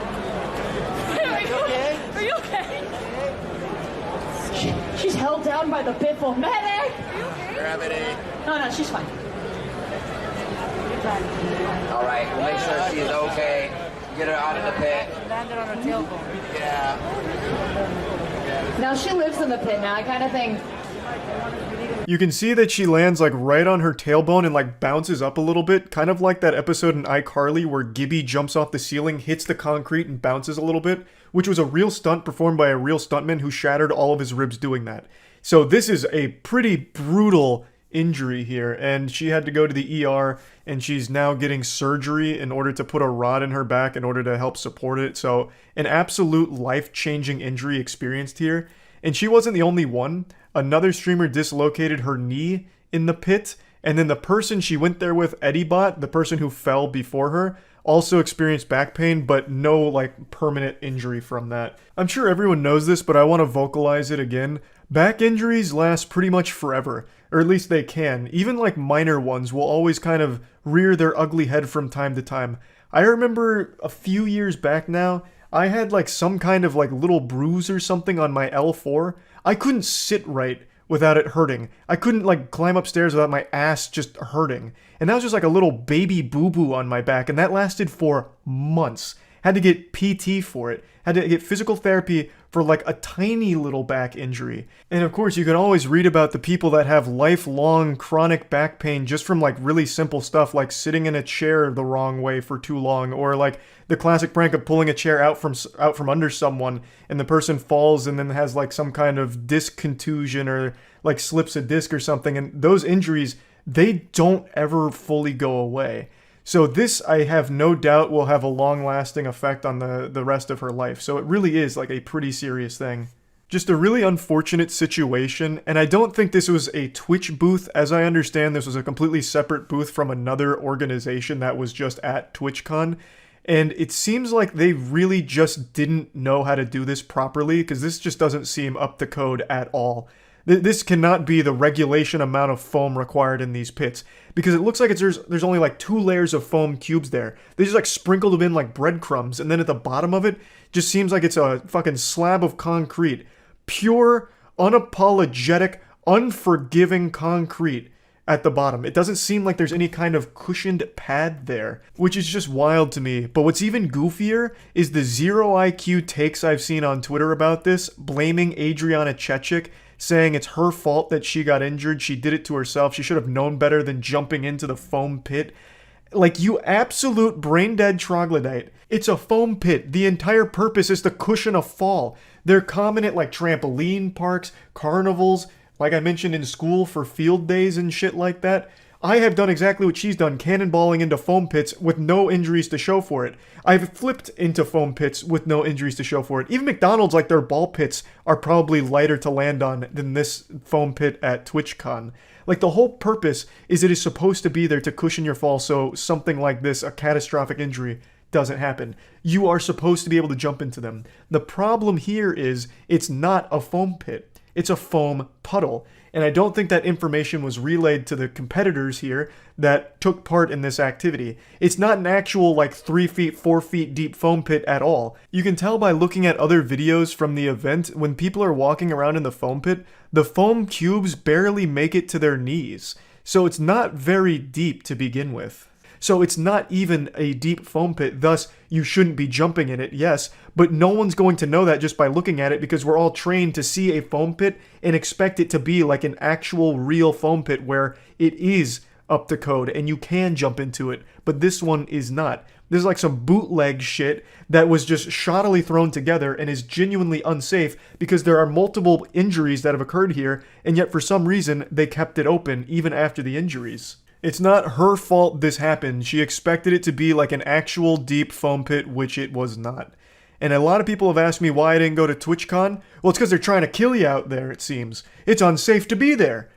S6: Okay?
S5: She's held down by the pitfall. Medic!
S6: Gravity.
S5: No, she's fine.
S6: All right, we'll make sure she's okay. Get her out of the pit.
S5: Landed on her tailbone.
S6: Yeah.
S5: Now she lives in the pit now. I kind of think.
S1: You can see that she lands like right on her tailbone and like bounces up a little bit, kind of like that episode in iCarly where Gibby jumps off the ceiling, hits the concrete, and bounces a little bit, which was a real stunt performed by a real stuntman who shattered all of his ribs doing that. So this is a pretty brutal injury here, and she had to go to the ER, and she's now getting surgery in order to put a rod in her back in order to help support it. So an absolute life-changing injury experienced here. And she wasn't the only one. Another streamer dislocated her knee in the pit, and then the person she went there with, EddieBot, the person who fell before her, also experienced back pain, but no like permanent injury from that. I'm sure everyone knows this, but I want to vocalize it again. Back injuries last pretty much forever, or at least they can. Even like minor ones will always kind of rear their ugly head from time to time. I remember a few years back now, I had like some kind of like little bruise or something on my L4. I couldn't sit right without it hurting. I couldn't like climb upstairs without my ass just hurting. And that was just like a little baby boo-boo on my back, and that lasted for months. Had to get PT for it. Had to get physical therapy for like a tiny little back injury. And of course, you can always read about the people that have lifelong chronic back pain just from like really simple stuff like sitting in a chair the wrong way for too long, or like the classic prank of pulling a chair out from under someone and the person falls and then has like some kind of disc contusion or like slips a disc or something. And those injuries, they don't ever fully go away. So this, I have no doubt, will have a long-lasting effect on the rest of her life. So it really is like a pretty serious thing. Just a really unfortunate situation, and I don't think this was a Twitch booth. As I understand, this was a completely separate booth from another organization that was just at TwitchCon. And it seems like they really just didn't know how to do this properly, because this just doesn't seem up to code at all. This cannot be the regulation amount of foam required in these pits, because it looks like there's only like 2 layers of foam cubes there. They just like sprinkled them in like breadcrumbs, and then at the bottom of it just seems like it's a fucking slab of concrete. Pure, unapologetic, unforgiving concrete at the bottom. It doesn't seem like there's any kind of cushioned pad there, which is just wild to me. But what's even goofier is the zero IQ takes I've seen on Twitter about this, blaming Adriana Chechik, saying it's her fault that she got injured, she did it to herself, she should have known better than jumping into the foam pit. Like, you absolute brain-dead troglodyte. It's a foam pit. The entire purpose is to cushion a fall. They're common at like trampoline parks, carnivals, like I mentioned in school for field days and shit like that. I have done exactly what she's done, cannonballing into foam pits with no injuries to show for it. I've flipped into foam pits with no injuries to show for it. Even McDonald's, like their ball pits, are probably lighter to land on than this foam pit at TwitchCon. Like, the whole purpose is it is supposed to be there to cushion your fall so something like this, a catastrophic injury, doesn't happen. You are supposed to be able to jump into them. The problem here is it's not a foam pit. It's a foam puddle. And I don't think that information was relayed to the competitors here that took part in this activity. It's not an actual like 3 feet, 4 feet deep foam pit at all. You can tell by looking at other videos from the event, when people are walking around in the foam pit, the foam cubes barely make it to their knees. So it's not very deep to begin with. So it's not even a deep foam pit, thus you shouldn't be jumping in it, yes, but no one's going to know that just by looking at it, because we're all trained to see a foam pit and expect it to be like an actual real foam pit where it is up to code and you can jump into it, but this one is not. This is like some bootleg shit that was just shoddily thrown together and is genuinely unsafe because there are multiple injuries that have occurred here, and yet for some reason they kept it open even after the injuries. It's not her fault this happened. She expected it to be like an actual deep foam pit, which it was not. And a lot of people have asked me why I didn't go to TwitchCon. Well, it's because they're trying to kill you out there, it seems. It's unsafe to be there.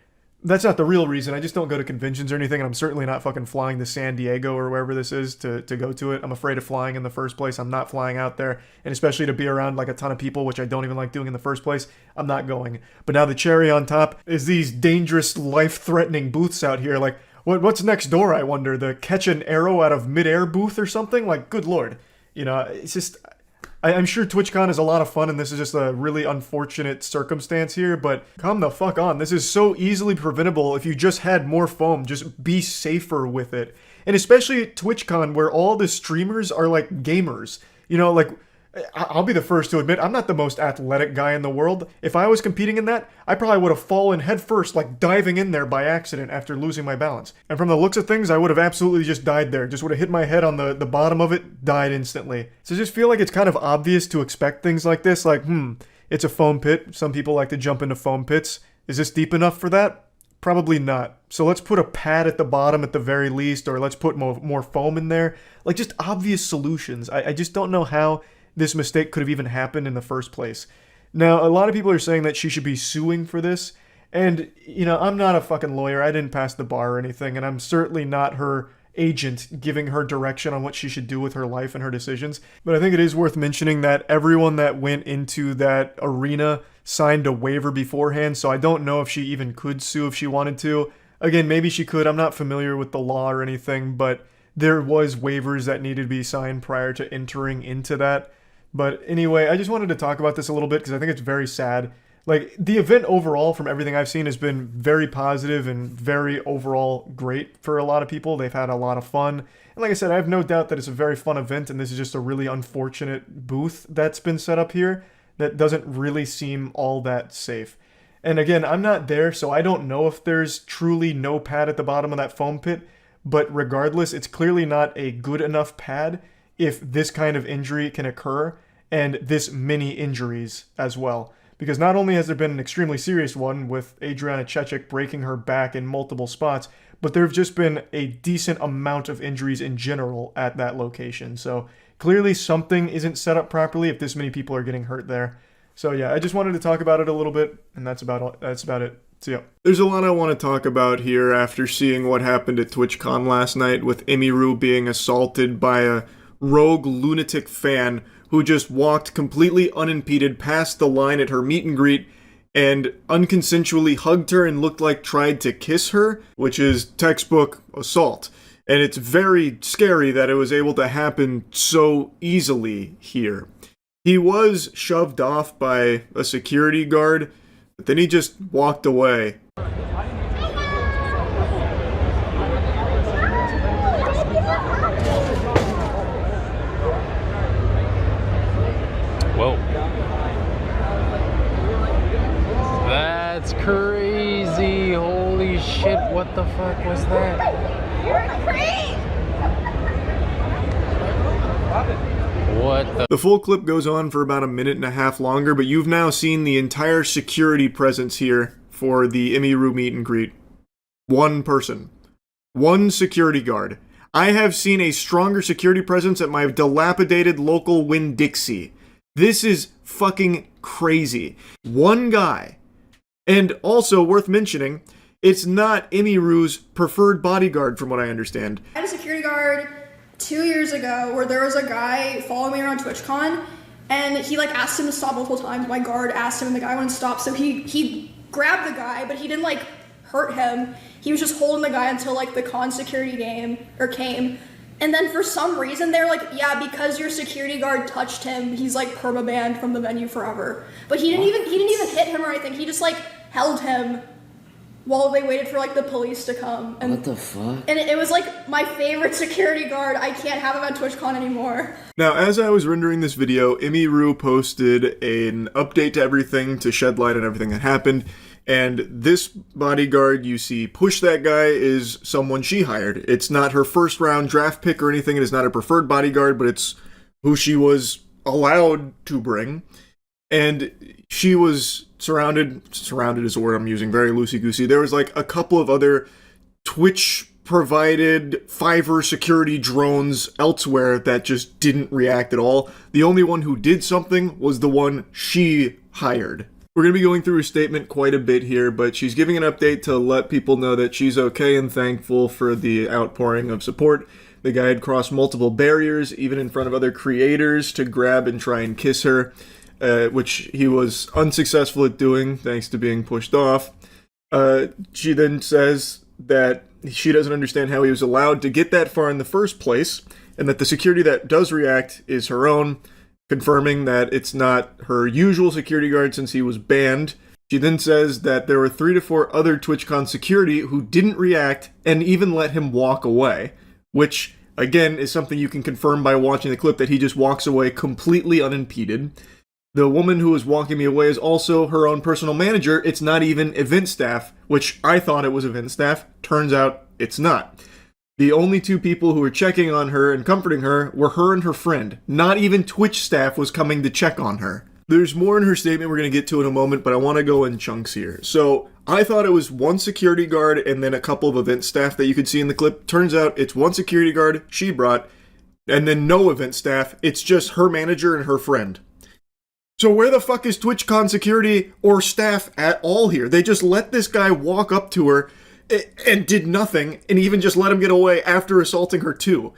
S1: That's not the real reason. I just don't go to conventions or anything, and I'm certainly not fucking flying to San Diego or wherever this is to go to it. I'm afraid of flying in the first place. I'm not flying out there, and especially to be around like a ton of people, which I don't even like doing in the first place, I'm not going. But now the cherry on top is these dangerous, life-threatening booths out here, like, what's next door, I wonder? The catch an arrow out of midair booth or something? Like, good lord. You know, it's just... I'm sure TwitchCon is a lot of fun, and this is just a really unfortunate circumstance here, but come the fuck on. This is so easily preventable if you just had more foam. Just be safer with it. And especially at TwitchCon, where all the streamers are like gamers. You know, like, I'll be the first to admit, I'm not the most athletic guy in the world. If I was competing in that, I probably would have fallen head first, like diving in there by accident after losing my balance. And from the looks of things, I would have absolutely just died there. Just would have hit my head on the bottom of it, died instantly. So I just feel like it's kind of obvious to expect things like this, like, it's a foam pit. Some people like to jump into foam pits. Is this deep enough for that? Probably not. So let's put a pad at the bottom at the very least, or let's put more foam in there. Like, just obvious solutions. I just don't know how this mistake could have even happened in the first place. Now, a lot of people are saying that she should be suing for this, and, you know, I'm not a fucking lawyer. I didn't pass the bar or anything, and I'm certainly not her agent giving her direction on what she should do with her life and her decisions. But I think it is worth mentioning that everyone that went into that arena signed a waiver beforehand, so I don't know if she even could sue if she wanted to. Again, maybe she could. I'm not familiar with the law or anything, but there was waivers that needed to be signed prior to entering into that. But anyway, I just wanted to talk about this a little bit because I think it's very sad. Like, the event overall, from everything I've seen, has been very positive and very overall great for a lot of people. They've had a lot of fun. And like I said, I have no doubt that it's a very fun event, and this is just a really unfortunate booth that's been set up here that doesn't really seem all that safe. And again, I'm not there, so I don't know if there's truly no pad at the bottom of that foam pit. But regardless, it's clearly not a good enough pad if this kind of injury can occur, and this many injuries as well. Because not only has there been an extremely serious one with Adriana Chechik breaking her back in multiple spots, but there have just been a decent amount of injuries in general at that location. So clearly something isn't set up properly if this many people are getting hurt there. So yeah, I just wanted to talk about it a little bit, and that's about it. So yeah. There's a lot I want to talk about here after seeing what happened at TwitchCon last night with Emiru being assaulted by a rogue lunatic fan who just walked completely unimpeded past the line at her meet and greet and unconsensually hugged her and looked like tried to kiss her, which is textbook assault. And it's very scary that it was able to happen so easily here. He was shoved off by a security guard, but then he just walked away.
S3: Whoa. That's crazy. Holy shit, what the fuck was that?
S5: You're a creep!
S3: What the?
S1: The full clip goes on for about a minute and a half longer, but you've now seen the entire security presence here for the Emiru meet and greet. One person. One security guard. I have seen a stronger security presence at my dilapidated local Winn-Dixie. This is fucking crazy. One guy. And also, worth mentioning, it's not Emiru's preferred bodyguard from what I understand.
S7: I had a security guard 2 years ago where there was a guy following me around TwitchCon, and he like asked him to stop multiple times. My guard asked him and the guy wouldn't stop, so he grabbed the guy, but he didn't like hurt him. He was just holding the guy until like the con security came. And then for some reason they're like, yeah, because your security guard touched him, he's like permabanned from the venue forever. But he didn't even hit him or anything. He just like held him while they waited for like the police to come. And
S6: what the fuck?
S7: And it was like my favorite security guard. I can't have him at TwitchCon anymore.
S1: Now, as I was rendering this video, Emiru posted an update to everything to shed light on everything that happened. And this bodyguard you see push that guy is someone she hired. It's not her first round draft pick or anything. It is not her preferred bodyguard, but it's who she was allowed to bring. And she was surrounded is the word I'm using, very loosey-goosey. There was like a couple of other Twitch-provided Fiverr security drones elsewhere that just didn't react at all. The only one who did something was the one she hired. We're going to be going through her statement quite a bit here, but she's giving an update to let people know that she's okay and thankful for the outpouring of support. The guy had crossed multiple barriers, even in front of other creators, to grab and try and kiss her, which he was unsuccessful at doing, thanks to being pushed off. She then says that she doesn't understand how he was allowed to get that far in the first place, and that the security that does react is her own. confirming that it's not her usual security guard since he was banned. She then says that there were 3 to 4 other TwitchCon security who didn't react and even let him walk away, which, again, is something you can confirm by watching the clip that he just walks away completely unimpeded. The woman who was walking me away is also her own personal manager. It's not even event staff, which I thought it was event staff. Turns out it's not. The only 2 people who were checking on her and comforting her were her and her friend. Not even Twitch staff was coming to check on her. There's more in her statement we're going to get to in a moment, but I want to go in chunks here. So, I thought it was 1 security guard and then a couple of event staff that you could see in the clip. Turns out it's 1 security guard she brought, and then no event staff. It's just her manager and her friend. So where the fuck is TwitchCon security or staff at all here? They just let this guy walk up to her and did nothing, and even just let him get away after assaulting her too.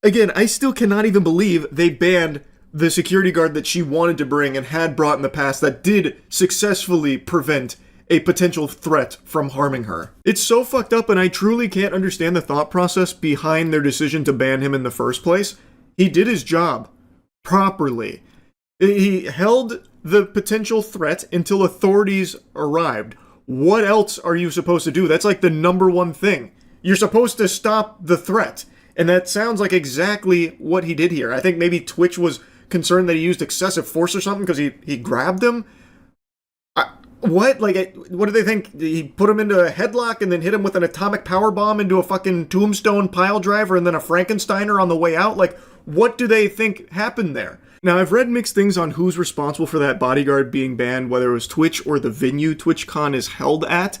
S1: Again, I still cannot even believe they banned the security guard that she wanted to bring and had brought in the past that did successfully prevent a potential threat from harming her. It's so fucked up, and I truly can't understand the thought process behind their decision to ban him in the first place. He did his job properly. He held the potential threat until authorities arrived. What else are you supposed to do? That's like the number one thing. You're supposed to stop the threat. And that sounds like exactly what he did here. I think maybe Twitch was concerned that he used excessive force or something because he grabbed him. What? Like, what do they think? He put him into a headlock and then hit him with an atomic power bomb into a fucking tombstone pile driver and then a Frankensteiner on the way out? Like, what do they think happened there? Now, I've read mixed things on who's responsible for that bodyguard being banned, whether it was Twitch or the venue TwitchCon is held at.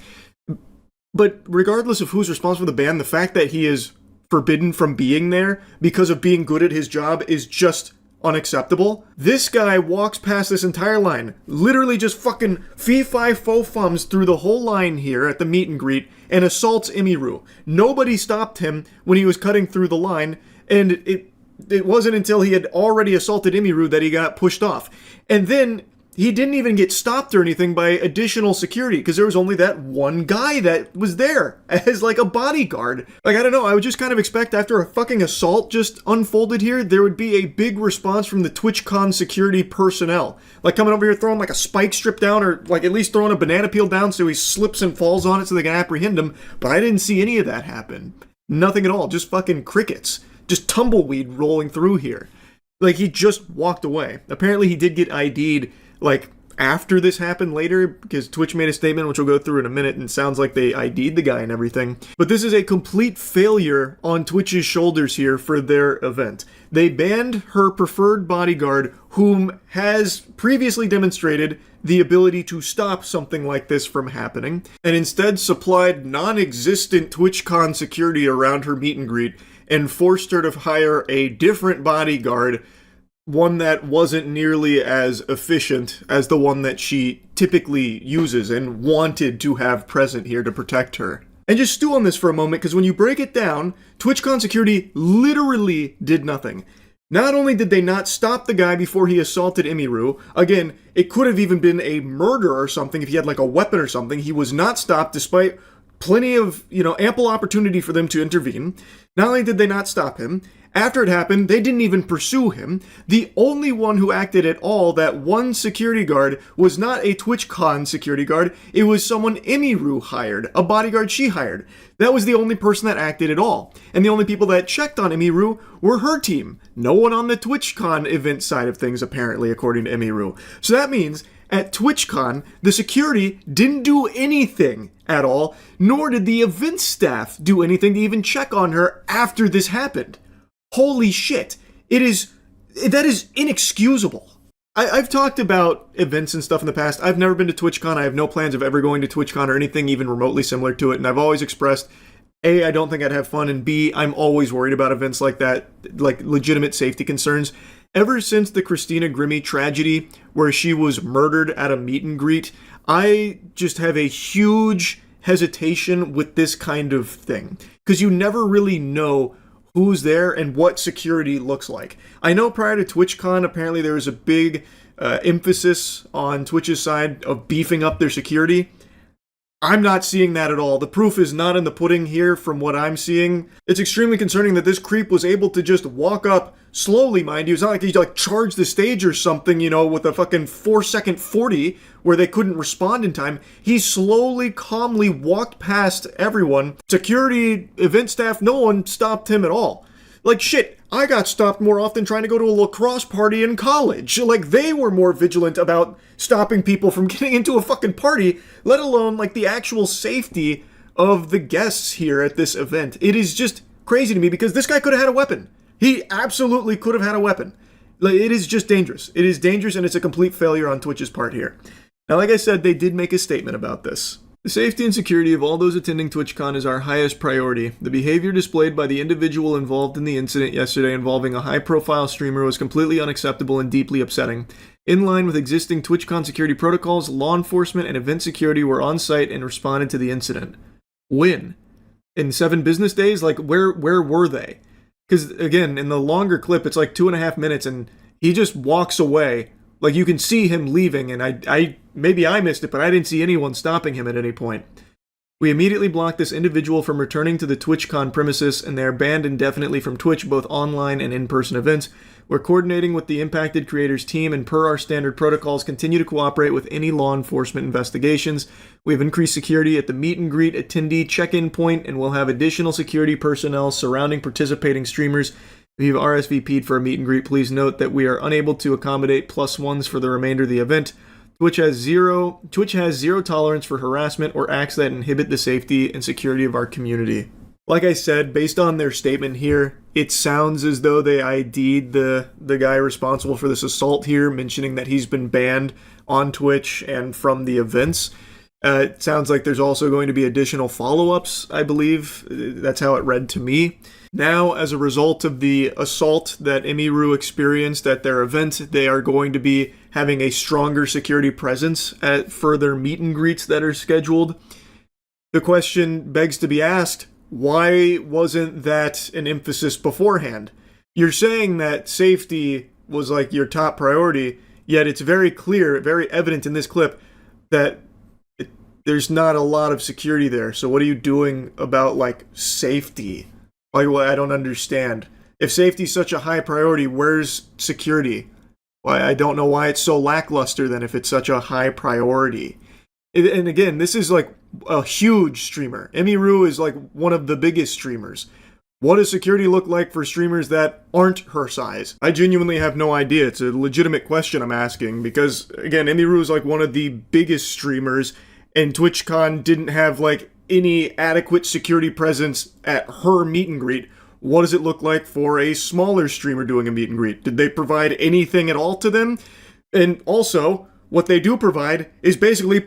S1: But regardless of who's responsible for the ban, the fact that he is forbidden from being there because of being good at his job is just unacceptable. This guy walks past this entire line, literally just fucking fee-fi-fo-fums through the whole line here at the meet and greet and assaults Imiru. Nobody stopped him when he was cutting through the line, and it wasn't until he had already assaulted Imiru that he got pushed off. And then he didn't even get stopped or anything by additional security because there was only that one guy that was there as like a bodyguard. Like, I don't know, I would just kind of expect after a fucking assault just unfolded here, there would be a big response from the TwitchCon security personnel. Like coming over here throwing like a spike strip down or like at least throwing a banana peel down so he slips and falls on it so they can apprehend him. But I didn't see any of that happen. Nothing at all, just fucking crickets. Just tumbleweed rolling through here. Like, he just walked away. Apparently he did get ID'd like after this happened later because Twitch made a statement which we'll go through in a minute and it sounds like they ID'd the guy and everything. But this is a complete failure on Twitch's shoulders here for their event. They banned her preferred bodyguard whom has previously demonstrated the ability to stop something like this from happening and instead supplied non-existent TwitchCon security around her meet and greet and forced her to hire a different bodyguard, one that wasn't nearly as efficient as the one that she typically uses and wanted to have present here to protect her. And just stew on this for a moment, because when you break it down, TwitchCon security literally did nothing. Not only did they not stop the guy before he assaulted Imiru, again, it could have even been a murder or something if he had like a weapon or something. He was not stopped despite plenty of, ample opportunity for them to intervene. Not only did they not stop him, after it happened, they didn't even pursue him. The only one who acted at all, that one security guard, was not a TwitchCon security guard. It was someone Imiru hired, a bodyguard she hired. That was the only person that acted at all. And the only people that checked on Imiru were her team. No one on the TwitchCon event side of things, apparently, according to Imiru. So that means at TwitchCon, the security didn't do anything at all, nor did the event staff do anything to even check on her after this happened. Holy shit. That is inexcusable. I've talked about events and stuff in the past. I've never been to TwitchCon. I have no plans of ever going to TwitchCon or anything even remotely similar to it, and I've always expressed, A, I don't think I'd have fun, and B, I'm always worried about events like that, like legitimate safety concerns. Ever since the Christina Grimmie tragedy, where she was murdered at a meet and greet, I just have a huge hesitation with this kind of thing. Because you never really know who's there and what security looks like. I know prior to TwitchCon, apparently there was a big emphasis on Twitch's side of beefing up their security. I'm not seeing that at all. The proof is not in the pudding here from what I'm seeing. It's extremely concerning that this creep was able to just walk up slowly, mind you. It's not like he like charged the stage or something, you know, with a fucking 4-second 40 where they couldn't respond in time. He slowly, calmly walked past everyone. Security, event staff, no one stopped him at all. Like, shit, I got stopped more often trying to go to a lacrosse party in college. Like, they were more vigilant about stopping people from getting into a fucking party, let alone, like, the actual safety of the guests here at this event. It is just crazy to me because this guy could have had a weapon. He absolutely could have had a weapon. Like, it is just dangerous. It is dangerous, and it's a complete failure on Twitch's part here. Now, like I said, they did make a statement about this. The safety and security of all those attending TwitchCon is our highest priority. The behavior displayed by the individual involved in the incident yesterday involving a high-profile streamer was completely unacceptable and deeply upsetting. In line with existing TwitchCon security protocols, law enforcement and event security were on site and responded to the incident. When? In 7 business days? Like, where were they? Because, again, in the longer clip, it's like 2.5 minutes, and he just walks away. Like, you can see him leaving, and I maybe I missed it, but I didn't see anyone stopping him at any point. We immediately blocked this individual from returning to the TwitchCon premises, and they are banned indefinitely from Twitch, both online and in-person events. We're coordinating with the impacted creators team, and per our standard protocols, continue to cooperate with any law enforcement investigations. We have increased security at the meet and greet attendee check-in point, and we'll have additional security personnel surrounding participating streamers. If you've RSVP'd for a meet and greet, please note that we are unable to accommodate +1s for the remainder of the event. Twitch has zero tolerance for harassment or acts that inhibit the safety and security of our community. Like I said, based on their statement here, it sounds as though they ID'd the guy responsible for this assault here, mentioning that he's been banned on Twitch and from the events. It sounds like there's also going to be additional follow-ups, I believe. That's how it read to me. Now, as a result of the assault that Emiru experienced at their event, they are going to be having a stronger security presence at further meet and greets that are scheduled. The question begs to be asked, why wasn't that an emphasis beforehand? You're saying that safety was like your top priority, yet it's very clear, very evident in this clip that there's not a lot of security there. So what are you doing about, like, safety? Like, well, I don't understand. If safety's such a high priority, where's security? Why, I don't know why it's so lackluster then if it's such a high priority. And again, this is like a huge streamer. Emiru is like one of the biggest streamers. What does security look like for streamers that aren't her size? I genuinely have no idea. It's a legitimate question I'm asking because, again, Emiru is like one of the biggest streamers, and TwitchCon didn't have like any adequate security presence at her meet and greet. What does it look like for a smaller streamer doing a meet and greet? Did they provide anything at all to them? And also, what they do provide is basically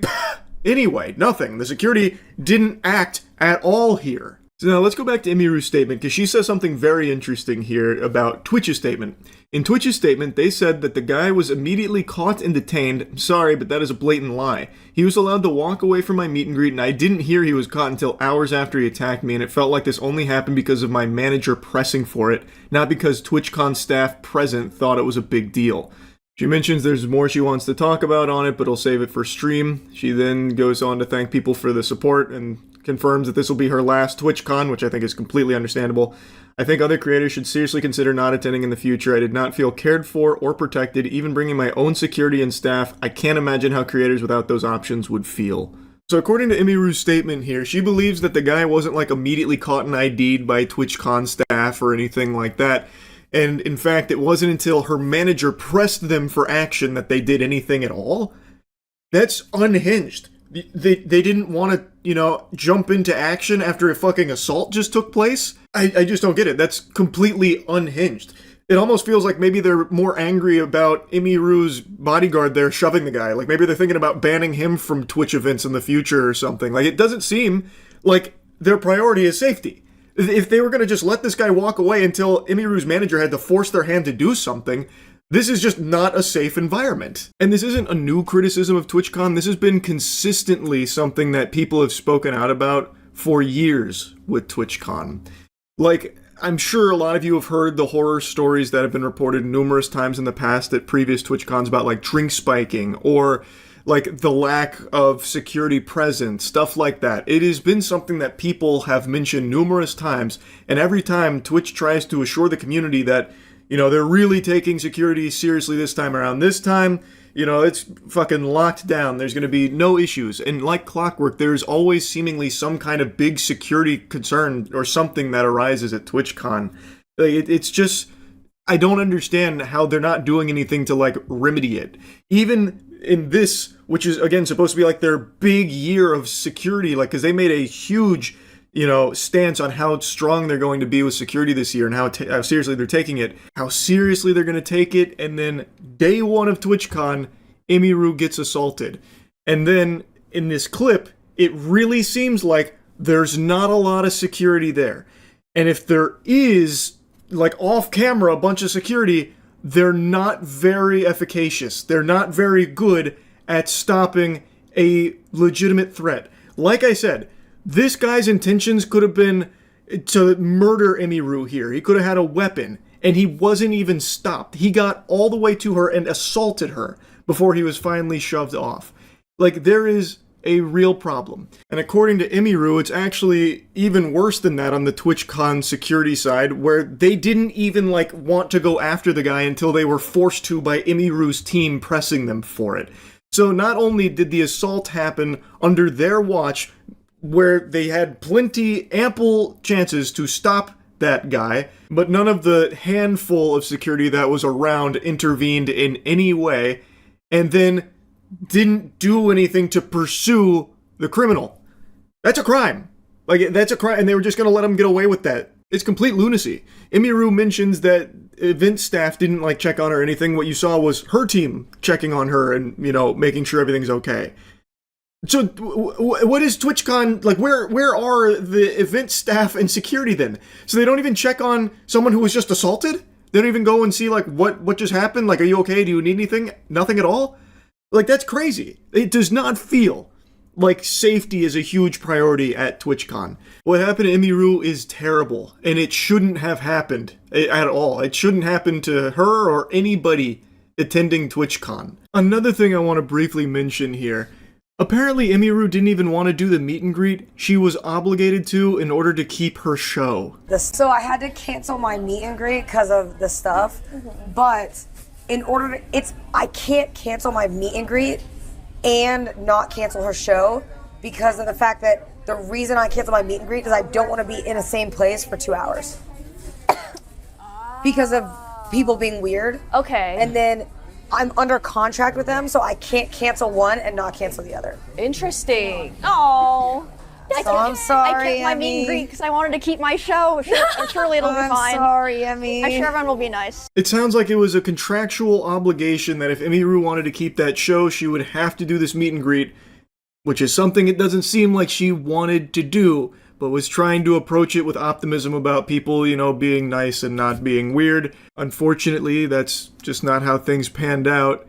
S1: anyway, nothing. The security didn't act at all here. So now let's go back to Emiru's statement, because she says something very interesting here about Twitch's statement. In Twitch's statement, they said that the guy was immediately caught and detained. Sorry, but that is a blatant lie. He was allowed to walk away from my meet and greet, and I didn't hear he was caught until hours after he attacked me, and it felt like this only happened because of my manager pressing for it, not because TwitchCon staff present thought it was a big deal. She mentions there's more she wants to talk about on it, but I'll save it for stream. She then goes on to thank people for the support and confirms that this will be her last TwitchCon, which I think is completely understandable. I think other creators should seriously consider not attending in the future. I did not feel cared for or protected, even bringing my own security and staff. I can't imagine how creators without those options would feel. So according to Emiru's statement here, she believes that the guy wasn't like immediately caught and ID'd by TwitchCon staff or anything like that. And in fact, it wasn't until her manager pressed them for action that they did anything at all. That's unhinged. They didn't want to, jump into action after a fucking assault just took place? I just don't get it. That's completely unhinged. It almost feels like maybe they're more angry about Emiru's bodyguard there shoving the guy. Like maybe they're thinking about banning him from Twitch events in the future or something. Like it doesn't seem like their priority is safety. If they were going to just let this guy walk away until Emiru's manager had to force their hand to do something, this is just not a safe environment. And this isn't a new criticism of TwitchCon. This has been consistently something that people have spoken out about for years with TwitchCon. Like, I'm sure a lot of you have heard the horror stories that have been reported numerous times in the past at previous TwitchCons about, like, drink spiking or, like the lack of security present, stuff like that. It has been something that people have mentioned numerous times, and every time Twitch tries to assure the community that, you know, they're really taking security seriously this time around. This time, you know, it's fucking locked down. There's going to be no issues. And like clockwork, there's always seemingly some kind of big security concern or something that arises at TwitchCon. It's just, I don't understand how they're not doing anything to, like, remedy it. Even in this, which is, again, supposed to be, like, their big year of security, like, because they made a huge, you know, stance on how strong they're going to be with security this year and how seriously they're taking it, how seriously they're going to take it, and then day one of TwitchCon, Emiru gets assaulted. And then, in this clip, it really seems like there's not a lot of security there. And if there is, like, off-camera, a bunch of security, they're not very efficacious. They're not very good at stopping a legitimate threat. Like I said, this guy's intentions could have been to murder Emiru here. He could have had a weapon, and he wasn't even stopped. He got all the way to her and assaulted her before he was finally shoved off. Like, there is a real problem. And according to Emiru, it's actually even worse than that on the TwitchCon security side, where they didn't even, like, want to go after the guy until they were forced to by Emiru's team pressing them for it. So not only did the assault happen under their watch, where they had ample chances to stop that guy, but none of the handful of security that was around intervened in any way, and then didn't do anything to pursue the criminal. That's a crime. Like, that's a crime, and they were just gonna let him get away with that. It's complete lunacy. Emiru mentions that event staff didn't, like, check on her or anything. What you saw was her team checking on her and, you know, making sure everything's okay. So, what is TwitchCon, like, where are the event staff and security then? So they don't even check on someone who was just assaulted? They don't even go and see, like, what just happened? Like, are you okay? Do you need anything? Nothing at all? Like, that's crazy. It does not feel like safety is a huge priority at TwitchCon. What happened to Emiru is terrible, and it shouldn't have happened at all. It shouldn't happen to her or anybody attending TwitchCon. Another thing I want to briefly mention here. Apparently, Emiru didn't even want to do the meet and greet. She was obligated to in order to keep her show.
S8: So I had to cancel my meet and greet because of the stuff, but in order to, I can't cancel my meet and greet and not cancel her show because of the fact that the reason I cancel my meet and greet is I don't want to be in the same place for 2 hours because of people being weird.
S5: Okay.
S8: And then I'm under contract with them, so I can't cancel one and not cancel the other.
S5: Interesting. Oh.
S8: So I'm sorry,
S5: I kept my meet and greet because I wanted to keep my show. Surely it'll be fine.
S8: I'm sorry, Emmy.
S5: I'm sure everyone will be nice.
S1: It sounds like it was a contractual obligation that if Emiru wanted to keep that show, she would have to do this meet and greet, which is something it doesn't seem like she wanted to do, but was trying to approach it with optimism about people, you know, being nice and not being weird. Unfortunately, that's just not how things panned out.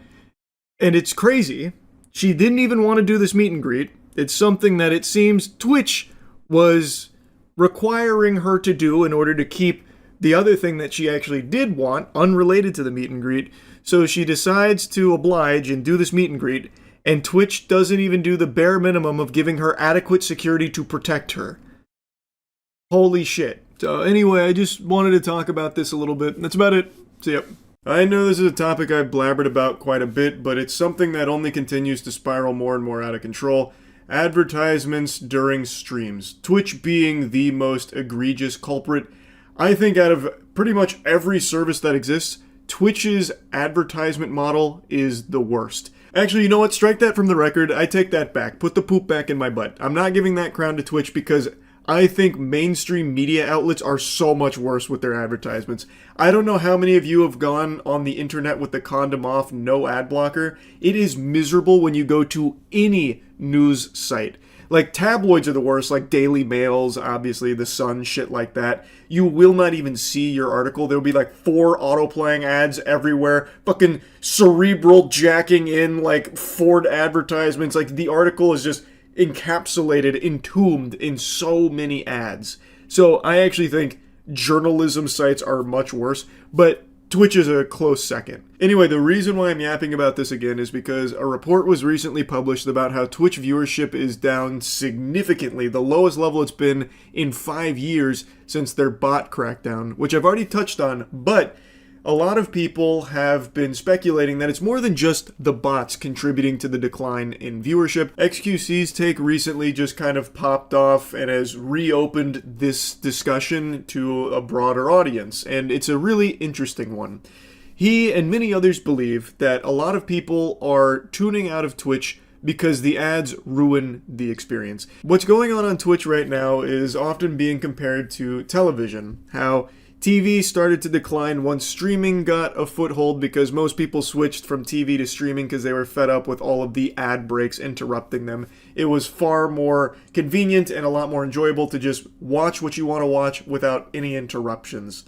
S1: And it's crazy. She didn't even want to do this meet and greet. It's something that it seems Twitch was requiring her to do in order to keep the other thing that she actually did want unrelated to the meet and greet. So she decides to oblige and do this meet and greet, and Twitch doesn't even do the bare minimum of giving her adequate security to protect her. Holy shit. So anyway, I just wanted to talk about this a little bit. That's about it. See ya. I know this is a topic I've blabbered about quite a bit, but it's something that only continues to spiral more and more out of control. Advertisements during streams. Twitch being the most egregious culprit. I think out of pretty much every service that exists, Twitch's advertisement model is the worst. Actually, you know what? Strike that from the record. I take that back. Put the poop back in my butt. I'm not giving that crown to Twitch because I think mainstream media outlets are so much worse with their advertisements. I don't know how many of you have gone on the internet with the condom off, no ad blocker. It is miserable when you go to any news site. Like, tabloids are the worst, like Daily Mails, obviously, The Sun, shit like that. You will not even see your article. There'll be like 4 auto-playing ads everywhere. Fucking cerebral jacking in, like, Ford advertisements. Like, the article is just encapsulated, entombed in so many ads. So I actually think journalism sites are much worse. But Twitch is a close second. Anyway, the reason why I'm yapping about this again is because a report was recently published about how Twitch viewership is down significantly, the lowest level it's been in 5 years since their bot crackdown, which I've already touched on, but a lot of people have been speculating that it's more than just the bots contributing to the decline in viewership. XQC's take recently just kind of popped off and has reopened this discussion to a broader audience, and it's a really interesting one. He and many others believe that a lot of people are tuning out of Twitch because the ads ruin the experience. What's going on Twitch right now is often being compared to television, how TV started to decline once streaming got a foothold because most people switched from TV to streaming because they were fed up with all of the ad breaks interrupting them. It was far more convenient and a lot more enjoyable to just watch what you want to watch without any interruptions.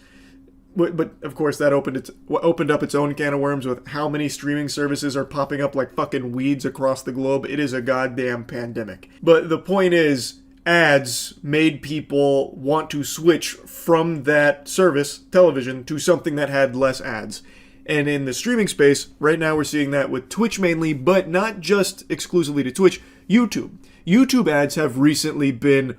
S1: But of course that opened up its own can of worms with how many streaming services are popping up like fucking weeds across the globe. It is a goddamn pandemic. But the point is, ads made people want to switch from that service, television, to something that had less ads. And in the streaming space, right now we're seeing that with Twitch mainly, but not just exclusively to Twitch, YouTube. YouTube ads have recently been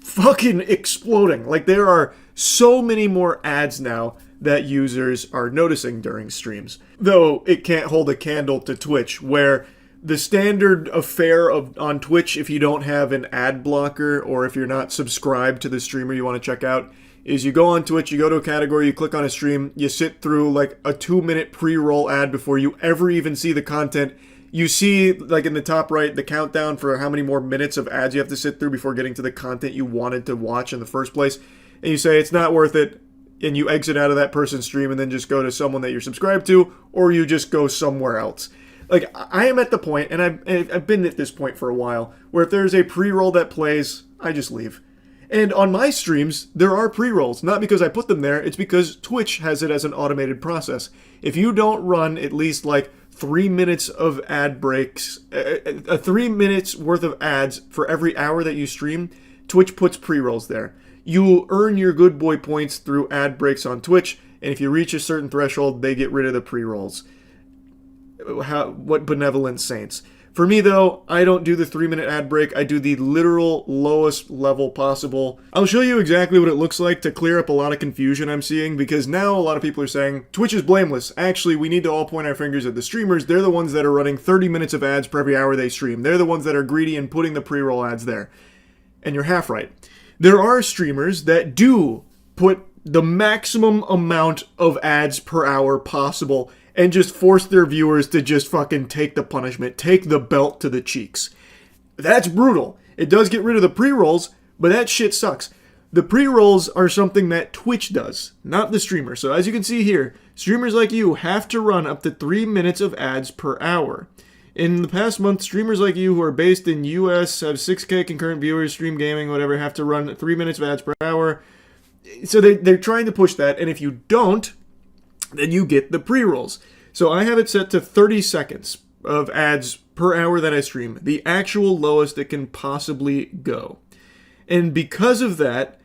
S1: fucking exploding. Like, there are so many more ads now that users are noticing during streams. Though it can't hold a candle to Twitch, where the standard affair on Twitch, if you don't have an ad blocker or if you're not subscribed to the streamer you want to check out, is you go on Twitch, you go to a category, you click on a stream, you sit through like a 2-minute pre-roll ad before you ever even see the content. You see, like in the top right, the countdown for how many more minutes of ads you have to sit through before getting to the content you wanted to watch in the first place. And you say it's not worth it, and you exit out of that person's stream and then just go to someone that you're subscribed to, or you just go somewhere else. Like, I am at the point, and I've been at this point for a while, where if there's a pre-roll that plays, I just leave. And on my streams, there are pre-rolls. Not because I put them there, it's because Twitch has it as an automated process. If you don't run at least like 3 minutes of ad breaks, 3 minutes worth of ads for every hour that you stream, Twitch puts pre-rolls there. You earn your good boy points through ad breaks on Twitch, and if you reach a certain threshold, they get rid of the pre-rolls. What benevolent saints. For me, though, I don't do the 3-minute ad break. I do the literal lowest level possible. I'll show you exactly what it looks like to clear up a lot of confusion I'm seeing, because now a lot of people are saying, Twitch is blameless. Actually, we need to all point our fingers at the streamers. They're the ones that are running 30 minutes of ads per every hour they stream. They're the ones that are greedy and putting the pre-roll ads there. And you're half right. There are streamers that do put the maximum amount of ads per hour possible and just force their viewers to just fucking take the punishment, take the belt to the cheeks. That's brutal. It does get rid of the pre-rolls, but that shit sucks. The pre-rolls are something that Twitch does, not the streamer. So as you can see here, streamers like you have to run up to 3 minutes of ads per hour. In the past month, streamers like you who are based in US, have 6K concurrent viewers, stream gaming, whatever, have to run 3 minutes of ads per hour. So they're trying to push that, and if you don't, then you get the pre-rolls. So I have it set to 30 seconds of ads per hour that I stream, the actual lowest it can possibly go. And because of that,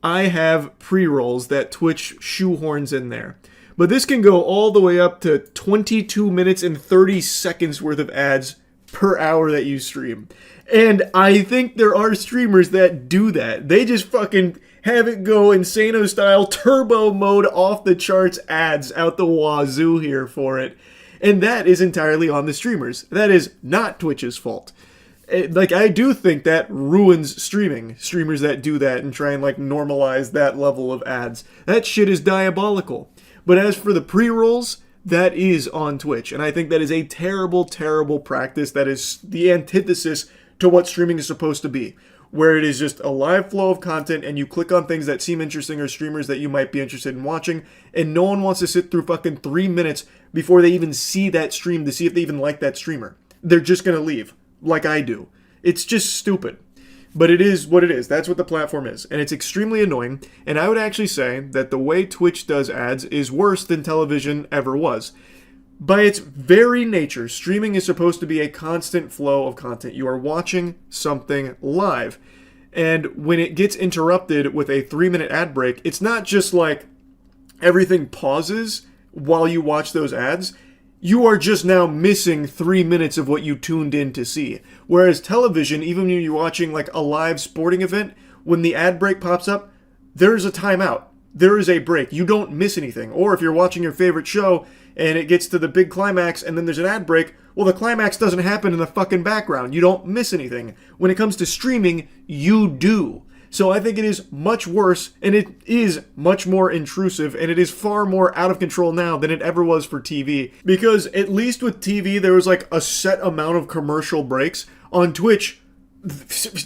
S1: I have pre-rolls that Twitch shoehorns in there. But this can go all the way up to 22 minutes and 30 seconds worth of ads per hour that you stream. And I think there are streamers that do that. They just fucking have it go Insano style, turbo mode, off the charts ads out the wazoo here for it. And that is entirely on the streamers. That is not Twitch's fault. Like, I do think that ruins streaming. Streamers that do that and try and like normalize that level of ads. That shit is diabolical. But as for the pre-rolls, that is on Twitch. And I think that is a terrible, terrible practice. That is the antithesis to what streaming is supposed to be, where it is just a live flow of content and you click on things that seem interesting or streamers that you might be interested in watching, and no one wants to sit through fucking 3 minutes before they even see that stream to see if they even like that streamer. They're just gonna leave, like I do. It's just stupid. But it is what it is. That's what the platform is. And it's extremely annoying. And I would actually say that the way Twitch does ads is worse than television ever was. By its very nature, streaming is supposed to be a constant flow of content. You are watching something live. And when it gets interrupted with a 3-minute ad break, it's not just like everything pauses while you watch those ads, you are just now missing 3 minutes of what you tuned in to see. Whereas television, even when you're watching like a live sporting event, when the ad break pops up, there's a timeout. There is a break. You don't miss anything. Or if you're watching your favorite show and it gets to the big climax and then there's an ad break, well, the climax doesn't happen in the fucking background. You don't miss anything. When it comes to streaming, you do. So I think it is much worse, and it is much more intrusive, and it is far more out of control now than it ever was for TV. Because at least with TV, there was like a set amount of commercial breaks. On Twitch,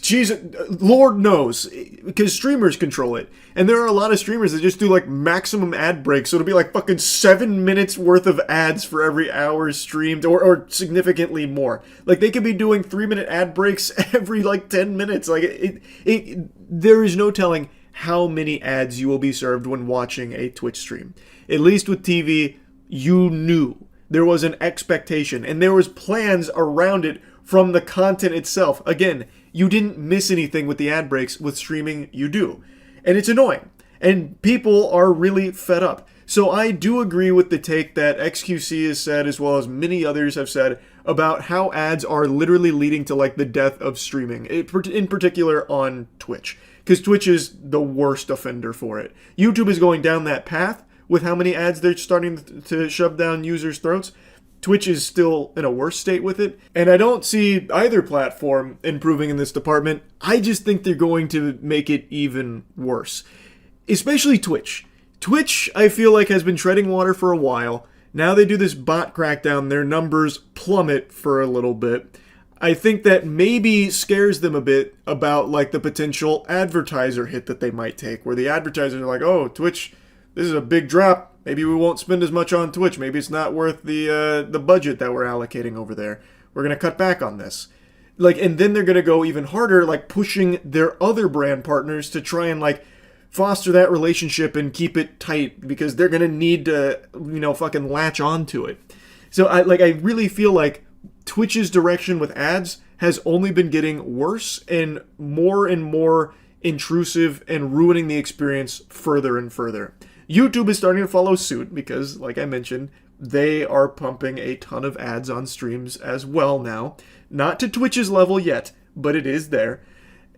S1: Jesus, Lord knows, because streamers control it. And there are a lot of streamers that just do like maximum ad breaks, so it'll be like fucking 7 minutes worth of ads for every hour streamed, or significantly more. Like they could be doing 3-minute ad breaks every like 10 minutes. Like there is no telling how many ads you will be served when watching a Twitch stream. At least with TV, you knew. There was an expectation, and there was plans around it from the content itself. Again, you didn't miss anything with the ad breaks. With streaming, you do. And it's annoying. And people are really fed up. So I do agree with the take that XQC has said, as well as many others have said, about how ads are literally leading to like the death of streaming, in particular on Twitch. Because Twitch is the worst offender for it. YouTube is going down that path with how many ads they're starting to shove down users' throats. Twitch is still in a worse state with it, and I don't see either platform improving in this department. I just think they're going to make it even worse. Especially Twitch. Twitch, I feel like, has been treading water for a while. Now they do this bot crackdown, their numbers plummet for a little bit. I think that maybe scares them a bit about like the potential advertiser hit that they might take, where the advertisers are like, oh, Twitch, this is a big drop. Maybe we won't spend as much on Twitch. Maybe it's not worth the budget that we're allocating over there. We're going to cut back on this. Like, and then they're going to go even harder, like pushing their other brand partners to try and like foster that relationship and keep it tight, because they're going to need to, fucking latch onto it. So I really feel like Twitch's direction with ads has only been getting worse and more intrusive and ruining the experience further and further. YouTube is starting to follow suit because, like I mentioned, they are pumping a ton of ads on streams as well now. Not to Twitch's level yet, but it is there.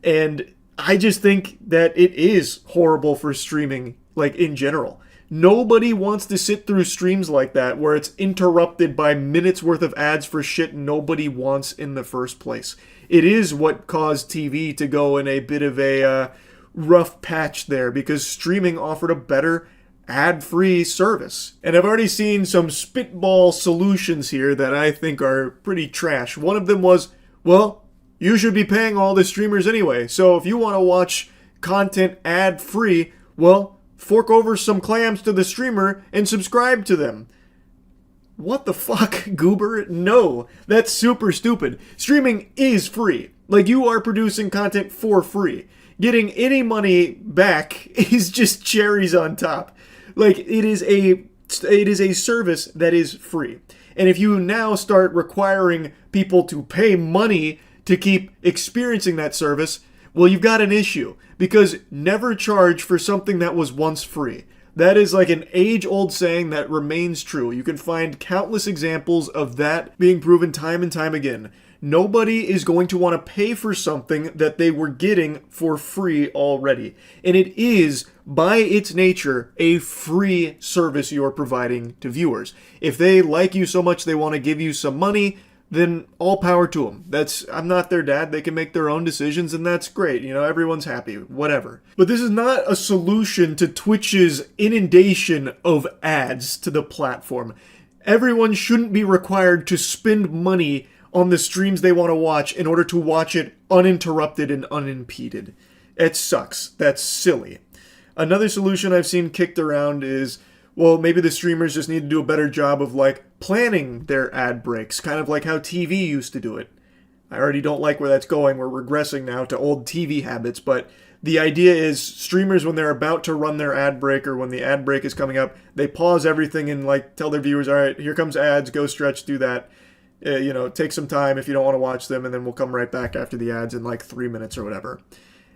S1: And I just think that it is horrible for streaming, like, in general. Nobody wants to sit through streams like that where it's interrupted by minutes worth of ads for shit nobody wants in the first place. It is what caused TV to go in a bit of a rough patch there, because streaming offered a better ad-free service. And I've already seen some spitball solutions here that I think are pretty trash. One of them was, well, you should be paying all the streamers anyway, so if you want to watch content ad-free, well, fork over some clams to the streamer and subscribe to them. What the fuck, goober? No, that's super stupid. Streaming is free. Like, you are producing content for free. Getting any money back is just cherries on top. Like, it is a service that is free. And if you now start requiring people to pay money to keep experiencing that service, well, you've got an issue. Because never charge for something that was once free. That is like an age-old saying that remains true. You can find countless examples of that being proven time and time again. Nobody is going to want to pay for something that they were getting for free already. And it is, by its nature, a free service you're providing to viewers. If they like you so much they want to give you some money, then all power to them. I'm not their dad. They can make their own decisions, and that's great. Everyone's happy, whatever. But this is not a solution to Twitch's inundation of ads to the platform. Everyone shouldn't be required to spend money on the streams they want to watch in order to watch it uninterrupted and unimpeded. It sucks. That's silly. Another solution I've seen kicked around is, well, maybe the streamers just need to do a better job of, like, planning their ad breaks, kind of like how TV used to do it. I already don't like where that's going. We're regressing now to old TV habits, but the idea is streamers, when they're about to run their ad break or when the ad break is coming up, they pause everything and, like, tell their viewers, all right, here comes ads, go stretch, do that. Take some time if you don't want to watch them, and then we'll come right back after the ads in, like, 3 minutes or whatever.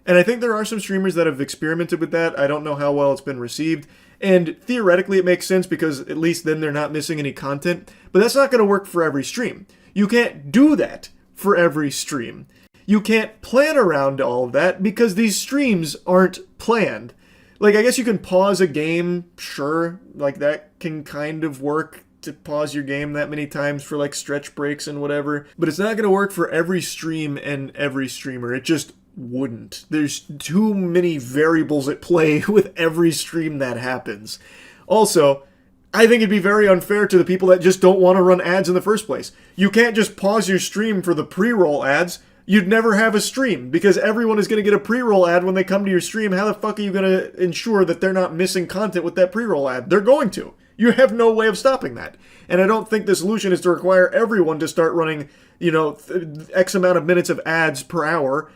S1: And I think there are some streamers that have experimented with that. I don't know how well it's been received. And theoretically it makes sense because at least then they're not missing any content, but that's not going to work for every stream. You can't do that for every stream. You can't plan around all of that because these streams aren't planned. Like, I guess you can pause a game, sure, like that can kind of work to pause your game that many times for like stretch breaks and whatever, but it's not going to work for every stream and every streamer. It just wouldn't. There's too many variables at play with every stream that happens. Also, I think it'd be very unfair to the people that just don't want to run ads in the first place. You can't just pause your stream for the pre-roll ads. You'd never have a stream because everyone is going to get a pre-roll ad when they come to your stream. How the fuck are you going to ensure that they're not missing content with that pre-roll ad? They're going to. You have no way of stopping that. And I don't think the solution is to require everyone to start running, X amount of minutes of ads per hour.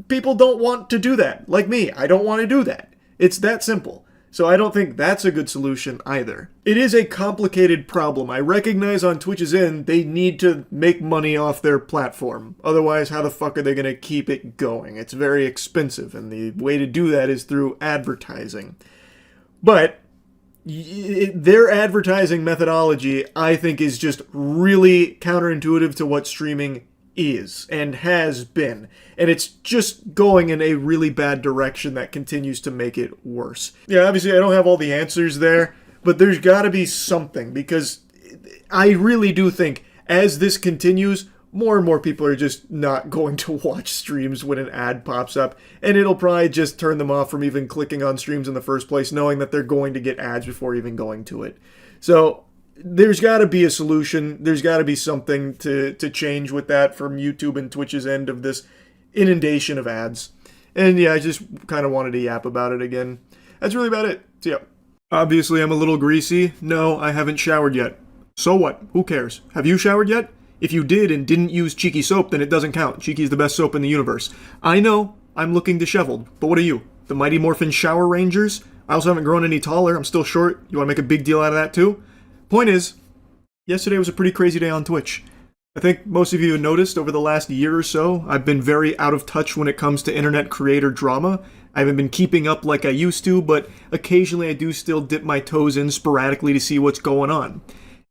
S1: People don't want to do that. Like me, I don't want to do that. It's that simple. So I don't think that's a good solution either. It is a complicated problem. I recognize on Twitch's end, they need to make money off their platform. Otherwise, how the fuck are they going to keep it going? It's very expensive, and the way to do that is through advertising. But their advertising methodology, I think, is just really counterintuitive to what streaming is and has been, and it's just going in a really bad direction that continues to make it worse. Yeah, obviously I don't have all the answers there, but there's got to be something, because I really do think as this continues, more and more people are just not going to watch streams when an ad pops up, and it'll probably just turn them off from even clicking on streams in the first place, knowing that they're going to get ads before even going to it. So there's got to be a solution. There's got to be something to change with that from YouTube and Twitch's end of this inundation of ads. And yeah, I just kind of wanted to yap about it again. That's really about it. So yeah. Obviously, I'm a little greasy. No, I haven't showered yet. So what? Who cares? Have you showered yet? If you did and didn't use Cheeky soap, then it doesn't count. Cheeky's the best soap in the universe. I know I'm looking disheveled, but what are you? The Mighty Morphin Shower Rangers? I also haven't grown any taller. I'm still short. You want to make a big deal out of that too? Point is, yesterday was a pretty crazy day on Twitch. I think most of you have noticed over the last year or so, I've been very out of touch when it comes to internet creator drama. I haven't been keeping up like I used to, but occasionally I do still dip my toes in sporadically to see what's going on.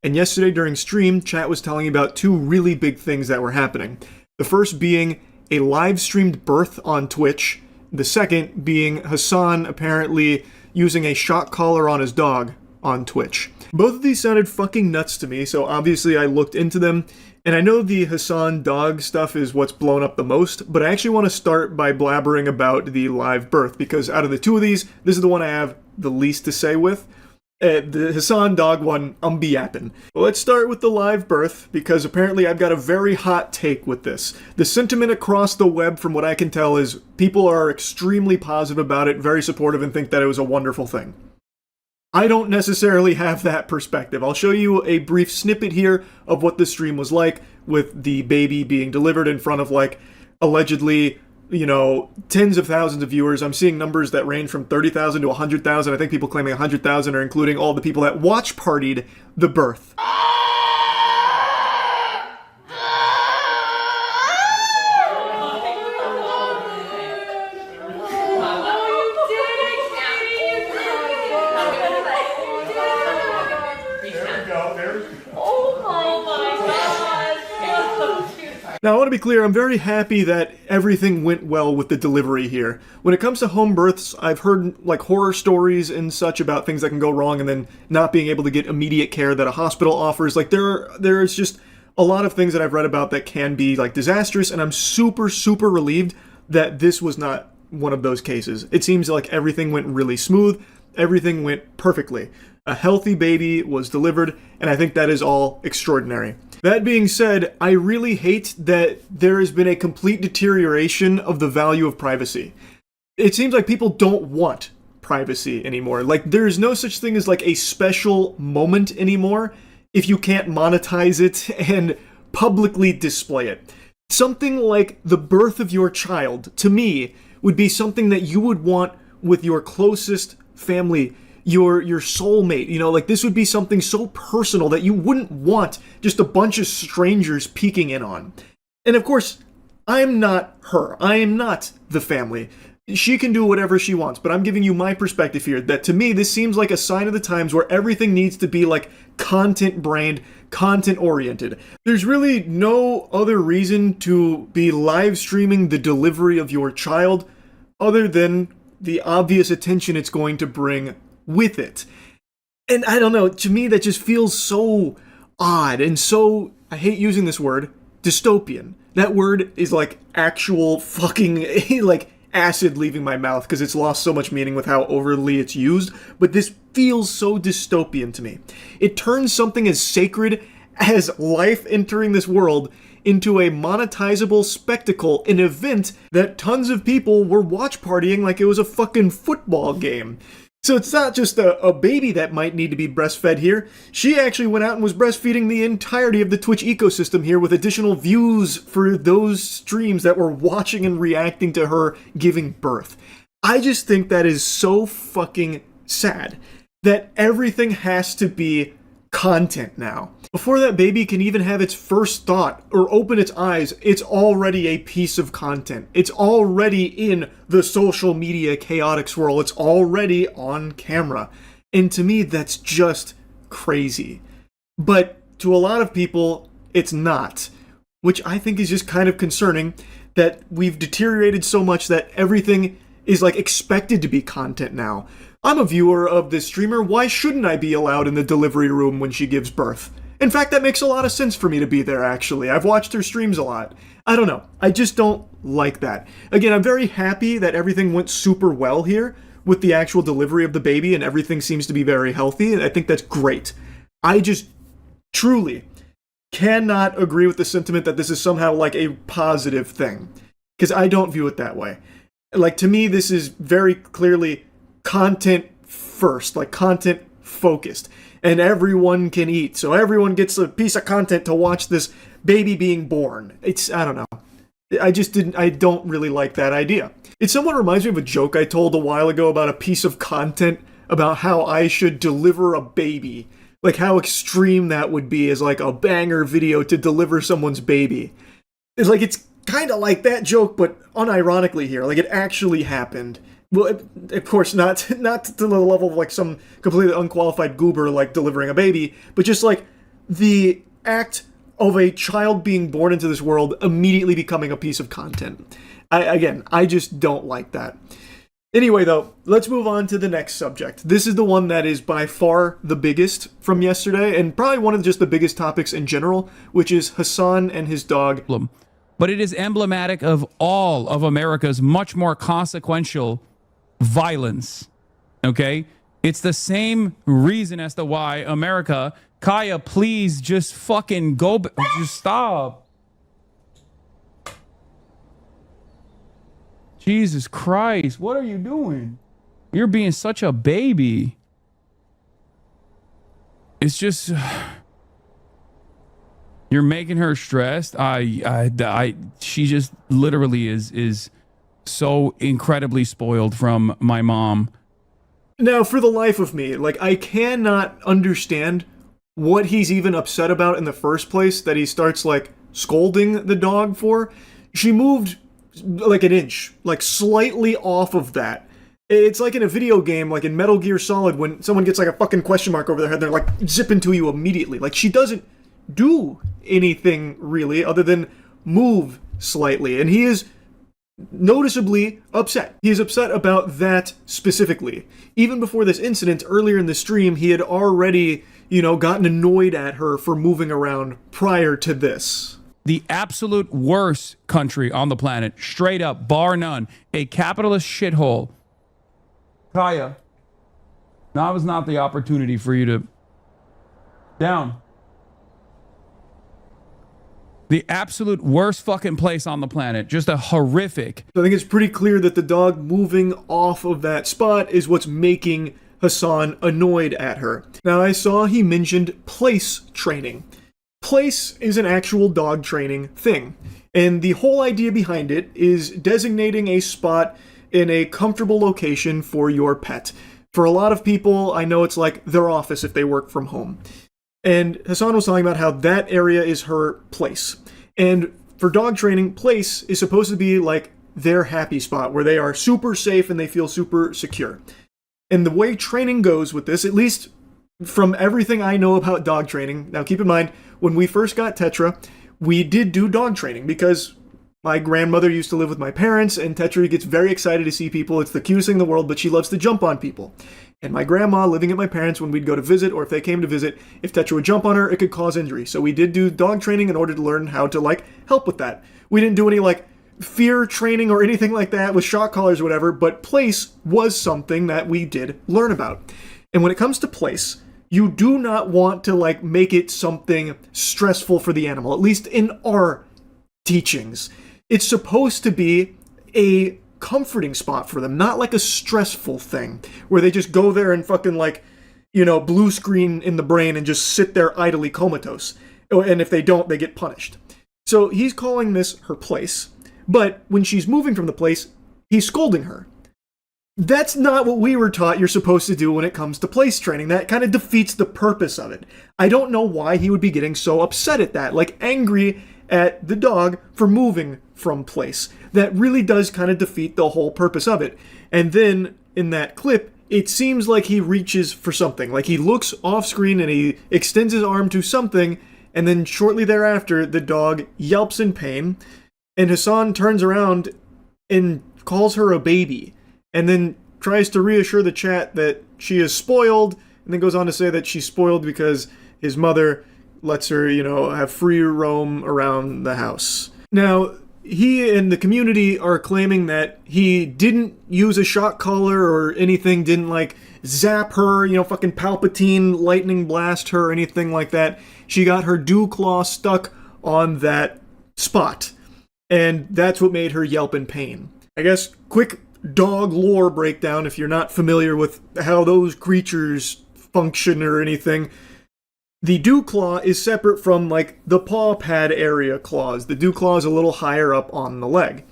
S1: And yesterday during stream, chat was telling me about two really big things that were happening. The first being a live-streamed birth on Twitch. The second being Hassan apparently using a shock collar on his dog on Twitch. Both of these sounded fucking nuts to me, so obviously I looked into them. And I know the Hassan dog stuff is what's blown up the most, but I actually want to start by blabbering about the live birth, because out of the two of these, this is the one I have the least to say with. The Hassan dog one, I'm be yapping. Well, let's start with the live birth, because apparently I've got a very hot take with this. The sentiment across the web, from what I can tell, is people are extremely positive about it, very supportive, and think that it was a wonderful thing. I don't necessarily have that perspective. I'll show you a brief snippet here of what the stream was like, with the baby being delivered in front of, like, allegedly, tens of thousands of viewers. I'm seeing numbers that range from 30,000 to 100,000. I think people claiming 100,000 are including all the people that watch partied the birth. Now, I want to be clear, I'm very happy that everything went well with the delivery here. When it comes to home births, I've heard, like, horror stories and such about things that can go wrong and then not being able to get immediate care that a hospital offers. Like, there's just a lot of things that I've read about that can be, like, disastrous, and I'm super, super relieved that this was not one of those cases. It seems like everything went really smooth, everything went perfectly. A healthy baby was delivered, and I think that is all extraordinary. That being said, I really hate that there has been a complete deterioration of the value of privacy. It seems like people don't want privacy anymore. Like, there is no such thing as, like, a special moment anymore if you can't monetize it and publicly display it. Something like the birth of your child, to me, would be something that you would want with your closest family, your soulmate. Like, this would be something so personal that you wouldn't want just a bunch of strangers peeking in on. And of course, I'm not her. I am not the family. she can do whatever she wants, but I'm giving you my perspective here, that to me, this seems like a sign of the times where everything needs to be like content brand, content oriented. There's really no other reason to be live streaming the delivery of your child other than the obvious attention it's going to bring with it. And I don't know, to me that just feels so odd and so, I hate using this word, dystopian. That word is like actual fucking like acid leaving my mouth because it's lost so much meaning with how overly it's used, but this feels so dystopian to me. It turns something as sacred as life entering this world into a monetizable spectacle, an event that tons of people were watch partying like it was a fucking football game. So it's not just a baby that might need to be breastfed here. She actually went out and was breastfeeding the entirety of the Twitch ecosystem here with additional views for those streams that were watching and reacting to her giving birth. I just think that is so fucking sad that everything has to be content now. Before that baby can even have its first thought or open its eyes, it's already a piece of content. It's already in the social media chaotic swirl. It's already on camera. And to me, that's just crazy. But to a lot of people, it's not. Which I think is just kind of concerning that we've deteriorated so much that everything is like expected to be content now. I'm a viewer of this streamer, why shouldn't I be allowed in the delivery room when she gives birth? In fact, that makes a lot of sense for me to be there, actually. I've watched her streams a lot. I don't know. I just don't like that. Again, I'm very happy that everything went super well here with the actual delivery of the baby and everything seems to be very healthy, and I think that's great. I just truly cannot agree with the sentiment that this is somehow like a positive thing, because I don't view it that way. Like, to me, this is very clearly content first, like content focused, and everyone can eat, so everyone gets a piece of content to watch this baby being born. I don't know. I don't really like that idea. It somewhat reminds me of a joke I told a while ago about a piece of content about how I should deliver a baby. Like how extreme that would be as like a banger video to deliver someone's baby. It's kind of like that joke, but unironically here. Like it actually happened. Well, of course, not to the level of like some completely unqualified goober like delivering a baby, but just like the act of a child being born into this world immediately becoming a piece of content. I just don't like that. Anyway, though, let's move on to the next subject. This is the one that is by far the biggest from yesterday, and probably one of just the biggest topics in general, which is Hassan and his dog.
S9: But it is emblematic of all of America's much more consequential violence, okay? It's the same reason as to why America... Kaya, please just fucking go... Just stop. Jesus Christ, what are you doing? You're being such a baby. It's just... You're making her stressed. She just literally is so incredibly spoiled from my mom.
S1: Now, for the life of me, like, I cannot understand what he's even upset about in the first place that he starts, like, scolding the dog for. She moved, like, an inch, like, slightly off of that. It's like in a video game, like in Metal Gear Solid, when someone gets, like, a fucking question mark over their head, they're, like, zipping to you immediately. Like, she doesn't do anything, really, other than move slightly. And he is noticeably upset. He is upset about that specifically. Even before this incident, earlier in the stream, he had already, gotten annoyed at her for moving around prior to this.
S9: The absolute worst country on the planet, straight up, bar none, a capitalist shithole. Kaya, now is not the opportunity for you to... Down. The absolute worst fucking place on the planet. Just a horrific...
S1: I think it's pretty clear that the dog moving off of that spot is what's making Hassan annoyed at her. Now, I saw he mentioned place training. Place is an actual dog training thing. And the whole idea behind it is designating a spot in a comfortable location for your pet. For a lot of people, I know it's like their office if they work from home. And Hassan was talking about how that area is her place. And for dog training, place is supposed to be like their happy spot, where they are super safe and they feel super secure. And the way training goes with this, at least from everything I know about dog training, now keep in mind, when we first got Tetra, we did do dog training because my grandmother used to live with my parents, and Tetra gets very excited to see people. It's the cutest thing in the world, but she loves to jump on people. And my grandma, living at my parents, when we'd go to visit, or if they came to visit, if Tetra would jump on her, it could cause injury. So we did do dog training in order to learn how to, like, help with that. We didn't do any, like, fear training or anything like that with shock collars or whatever, but place was something that we did learn about. And when it comes to place, you do not want to, like, make it something stressful for the animal, at least in our teachings. It's supposed to be a comforting spot for them, not like a stressful thing where they just go there and fucking, like, you know, blue screen in the brain and just sit there idly comatose. And if they don't, they get punished. So he's calling this her place, but when she's moving from the place, he's scolding her. That's not what we were taught you're supposed to do when it comes to place training. That kind of defeats the purpose of it. I don't know why he would be getting so upset at that, like angry at the dog for moving from place. That really does kind of defeat the whole purpose of it. And then in that clip, it seems like he reaches for something. Like he looks off screen and he extends his arm to something, and then shortly thereafter, the dog yelps in pain, and Hassan turns around and calls her a baby, and then tries to reassure the chat that she is spoiled, and then goes on to say that she's spoiled because his mother lets her, you know, have free roam around the house. Now, he and the community are claiming that he didn't use a shock collar or anything, didn't, like, zap her, you know, fucking Palpatine lightning blast her or anything like that. She got her dew claw stuck on that spot, and that's what made her yelp in pain. I guess, quick dog lore breakdown if you're not familiar with how those creatures function or anything. The dew claw is separate from, like, the paw pad area claws. The dew claw is a little higher up on the leg.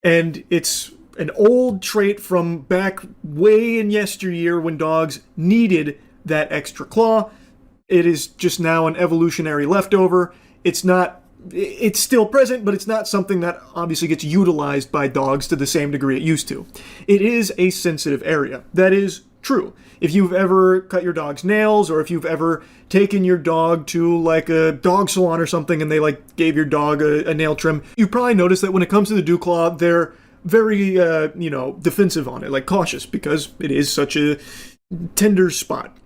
S1: And it's an old trait from back way in yesteryear when dogs needed that extra claw. It is just now an evolutionary leftover. It's still present, but it's not something that obviously gets utilized by dogs to the same degree it used to. It is a sensitive area. That is true. If you've ever cut your dog's nails, or if you've ever taken your dog to, like, a dog salon or something and they, like, gave your dog a nail trim, you probably noticed that when it comes to the dew claw, they're very, defensive on it, like cautious, because it is such a tender spot.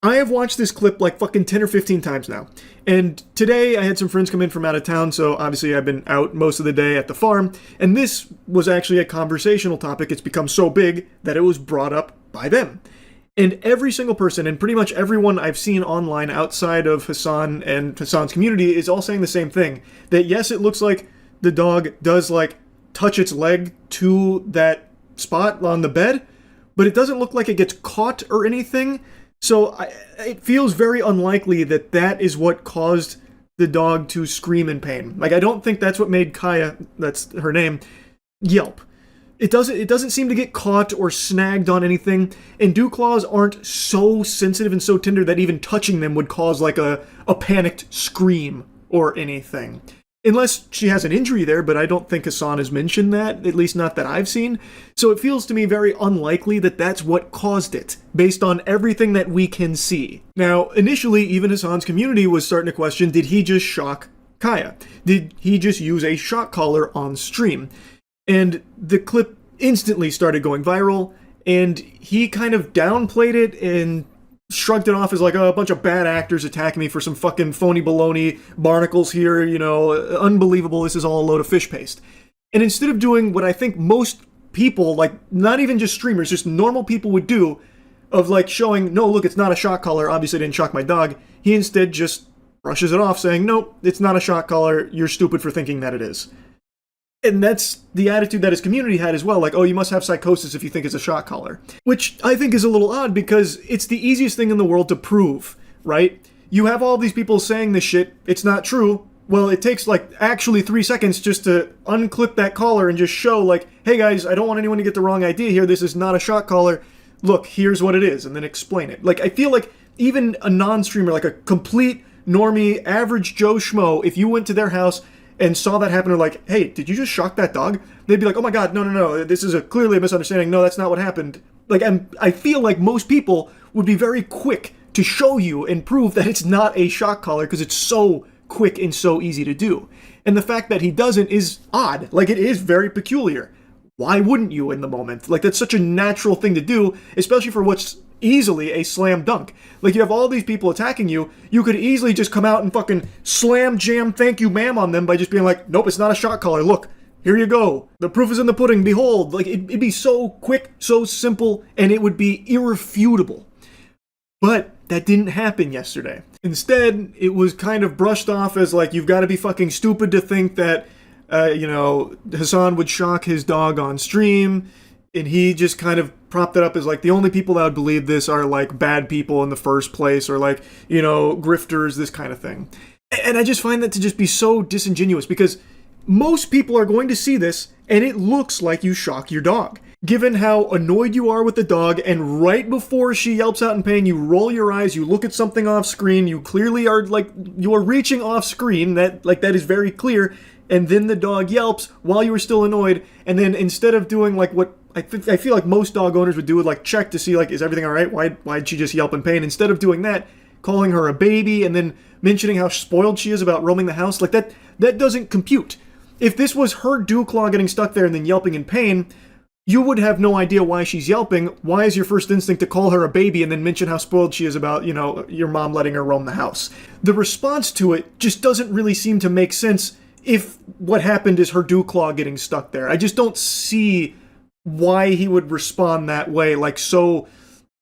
S1: I have watched this clip like fucking 10 or 15 times now. And today I had some friends come in from out of town, so obviously I've been out most of the day at the farm, and this was actually a conversational topic. It's become so big that it was brought up by them. And every single person, and pretty much everyone I've seen online outside of Hassan and Hassan's community, is all saying the same thing. That yes, it looks like the dog does, like, touch its leg to that spot on the bed, but it doesn't look like it gets caught or anything. So it feels very unlikely that that is what caused the dog to scream in pain. Like, I don't think that's what made Kaya, that's her name, yelp. It doesn't seem to get caught or snagged on anything, and dew claws aren't so sensitive and so tender that even touching them would cause, like, a panicked scream or anything. Unless she has an injury there, but I don't think Hassan has mentioned that, at least not that I've seen. So it feels to me very unlikely that that's what caused it, based on everything that we can see. Now, initially, even Hassan's community was starting to question, did he just shock Kaya? Did he just use a shock collar on stream? And the clip instantly started going viral, and he kind of downplayed it and shrugged it off as like, oh, a bunch of bad actors attacking me for some fucking phony baloney, barnacles here, you know, unbelievable, this is all a load of fish paste. And instead of doing what I think most people, like, not even just streamers, just normal people would do, of, like, showing, no, look, it's not a shock collar, obviously I didn't shock my dog, he instead just brushes it off saying, nope, it's not a shock collar, you're stupid for thinking that it is. And that's the attitude that his community had as well, like, oh, you must have psychosis if you think it's a shock collar. Which I think is a little odd, because it's the easiest thing in the world to prove, right? You have all these people saying this shit, it's not true. Well, it takes, like, actually 3 seconds just to unclip that collar and just show, like, hey guys, I don't want anyone to get the wrong idea here, this is not a shock collar, look, here's what it is, and then explain it. Like, I feel like even a non-streamer, like a complete normie, average Joe Schmo, if you went to their house and saw that happen, are like, hey, did you just shock that dog? They'd be like, oh my god, no, this is clearly a misunderstanding. No, that's not what happened. Like, I feel like most people would be very quick to show you and prove that it's not a shock collar because it's so quick and so easy to do. And the fact that he doesn't is odd. Like, it is very peculiar. Why wouldn't you in the moment? Like, that's such a natural thing to do, especially for what's easily a slam dunk. Like, you have all these people attacking you, you could easily just come out and fucking slam jam thank you ma'am on them by just being like, nope, it's not a shock collar, look, here you go. The proof is in the pudding, behold. Like, it'd be so quick, so simple, and it would be irrefutable. But that didn't happen yesterday. Instead, it was kind of brushed off as like, you've got to be fucking stupid to think that, Hassan would shock his dog on stream, and he just kind of propped it up as like, the only people that would believe this are like bad people in the first place, or like, grifters, this kind of thing. And I just find that to just be so disingenuous, because most people are going to see this, and it looks like you shock your dog. Given how annoyed you are with the dog, and right before she yelps out in pain, you roll your eyes, you look at something off screen, you clearly are like, you are reaching off screen, that is very clear, and then the dog yelps while you were still annoyed, and then instead of doing like what I feel like most dog owners would do, would like check to see like, is everything alright? Why'd she just yelp in pain? Instead of doing that, calling her a baby, and then mentioning how spoiled she is about roaming the house, like that doesn't compute. If this was her dew claw getting stuck there and then yelping in pain, you would have no idea why she's yelping. Why is your first instinct to call her a baby and then mention how spoiled she is about, your mom letting her roam the house? The response to it just doesn't really seem to make sense if what happened is her dew claw getting stuck there. I just don't see why he would respond that way, like so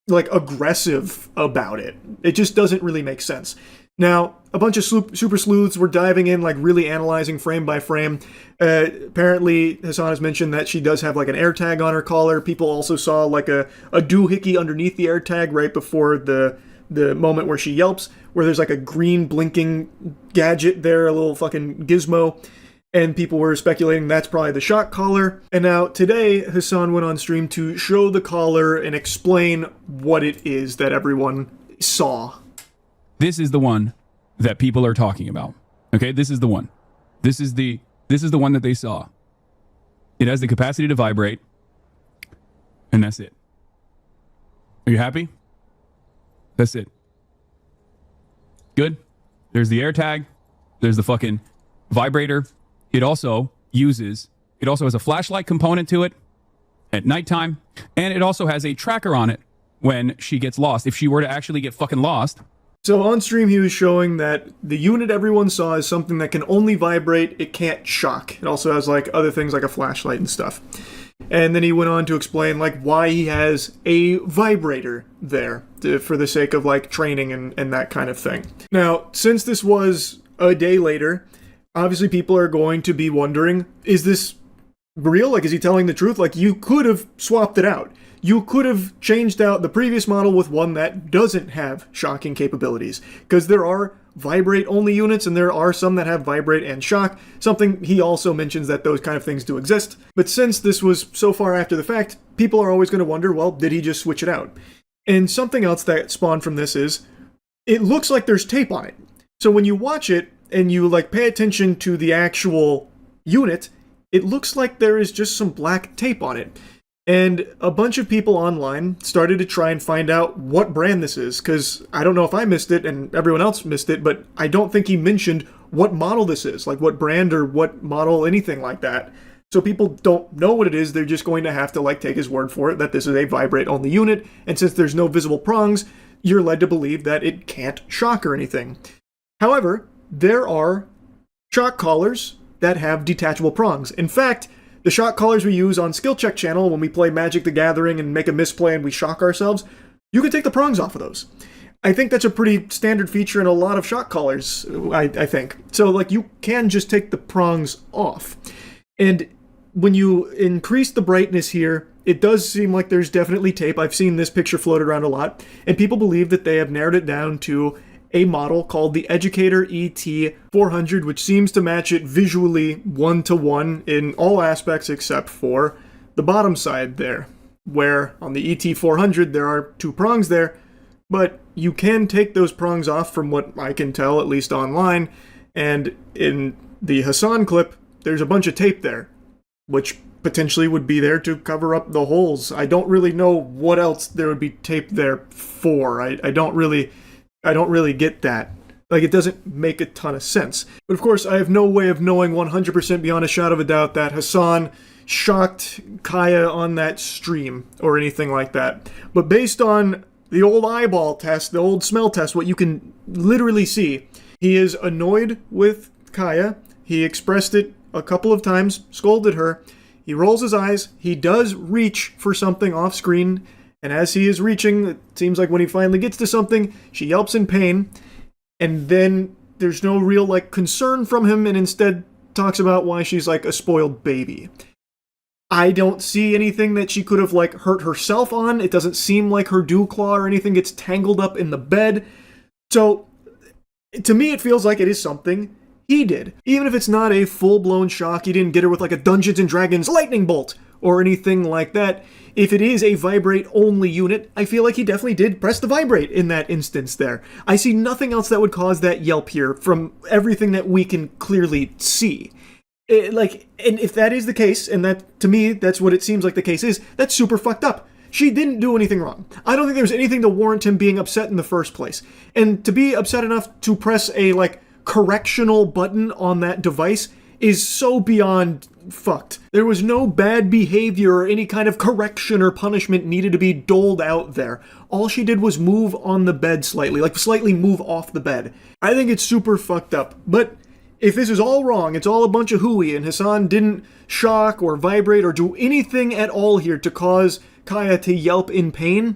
S1: aggressive about it. It just doesn't really make sense. Now, a bunch of super sleuths were diving in, like really analyzing frame by frame. Apparently, Hassan has mentioned that she does have like an air tag on her collar. People also saw like a doohickey underneath the air tag right before the moment where she yelps, where there's like a green blinking gadget there, a little fucking gizmo. And people were speculating that's probably the shock collar. And now today, Hassan went on stream to show the collar and explain what it is that everyone saw.
S9: This is the one that people are talking about. Okay, this is the one. This is the one that they saw. It has the capacity to vibrate, and that's it. Are you happy? That's it. Good. There's the air tag. There's the fucking vibrator. It also has a flashlight component to it at nighttime, and it also has a tracker on it when she gets lost. If she were to actually get fucking lost.
S1: So on stream, he was showing that the unit everyone saw is something that can only vibrate, it can't shock. It also has like other things like a flashlight and stuff. And then he went on to explain like why he has a vibrator there for the sake of like training and that kind of thing. Now, since this was a day later, obviously people are going to be wondering, is this real? Like, is he telling the truth? Like, you could have swapped it out. You could have changed out the previous model with one that doesn't have shocking capabilities, because there are vibrate-only units, and there are some that have vibrate and shock, something he also mentions that those kind of things do exist. But since this was so far after the fact, people are always going to wonder, well, did he just switch it out? And something else that spawned from this is, it looks like there's tape on it. So when you watch it, and you like pay attention to the actual unit, it looks like there is just some black tape on it. And a bunch of people online started to try and find out what brand this is, because I don't know if I missed it and everyone else missed it, but I don't think he mentioned what model this is, like what brand or what model, anything like that. So people don't know what it is, they're just going to have to like take his word for it that this is a vibrate-only unit, and since there's no visible prongs, you're led to believe that it can't shock or anything. However, there are shock collars that have detachable prongs. In fact, the shock collars we use on Skill Check channel when we play Magic the Gathering and make a misplay and we shock ourselves, you can take the prongs off of those. I think that's a pretty standard feature in a lot of shock collars, I think. So, like, you can just take the prongs off. And when you increase the brightness here, it does seem like there's definitely tape. I've seen this picture floated around a lot, and people believe that they have narrowed it down to a model called the Educator ET400, which seems to match it visually 1-to-1 in all aspects except for the bottom side there, where on the ET400 there are 2 prongs there, but you can take those prongs off from what I can tell, at least online, and in the Hassan clip, there's a bunch of tape there, which potentially would be there to cover up the holes. I don't really know what else there would be tape there for. I don't really get that. Like, it doesn't make a ton of sense. But of course, I have no way of knowing 100% beyond a shadow of a doubt that Hassan shocked Kaya on that stream or anything like that. But based on the old eyeball test, the old smell test, what you can literally see, he is annoyed with Kaya. He expressed it a couple of times, scolded her. He rolls his eyes. He does reach for something off screen. And as he is reaching, it seems like when he finally gets to something, she yelps in pain. And then there's no real, like, concern from him, and instead talks about why she's, like, a spoiled baby. I don't see anything that she could have, like, hurt herself on. It doesn't seem like her dew claw or anything gets tangled up in the bed. So, to me, it feels like it is something he did. Even if it's not a full-blown shock, he didn't get her with, like, a Dungeons & Dragons lightning bolt or anything like that. If it is a vibrate-only unit, I feel like he definitely did press the vibrate in that instance there. I see nothing else that would cause that yelp here from everything that we can clearly see. And if that is the case, and that, to me, that's what it seems like the case is, that's super fucked up. She didn't do anything wrong. I don't think there's anything to warrant him being upset in the first place. And to be upset enough to press a, like, correctional button on that device is so beyond fucked. There was no bad behavior or any kind of correction or punishment needed to be doled out there. All she did was move on the bed slightly, like slightly move off the bed. I think it's super fucked up. But if this is all wrong, it's all a bunch of hooey, and Hassan didn't shock or vibrate or do anything at all here to cause Kaya to yelp in pain,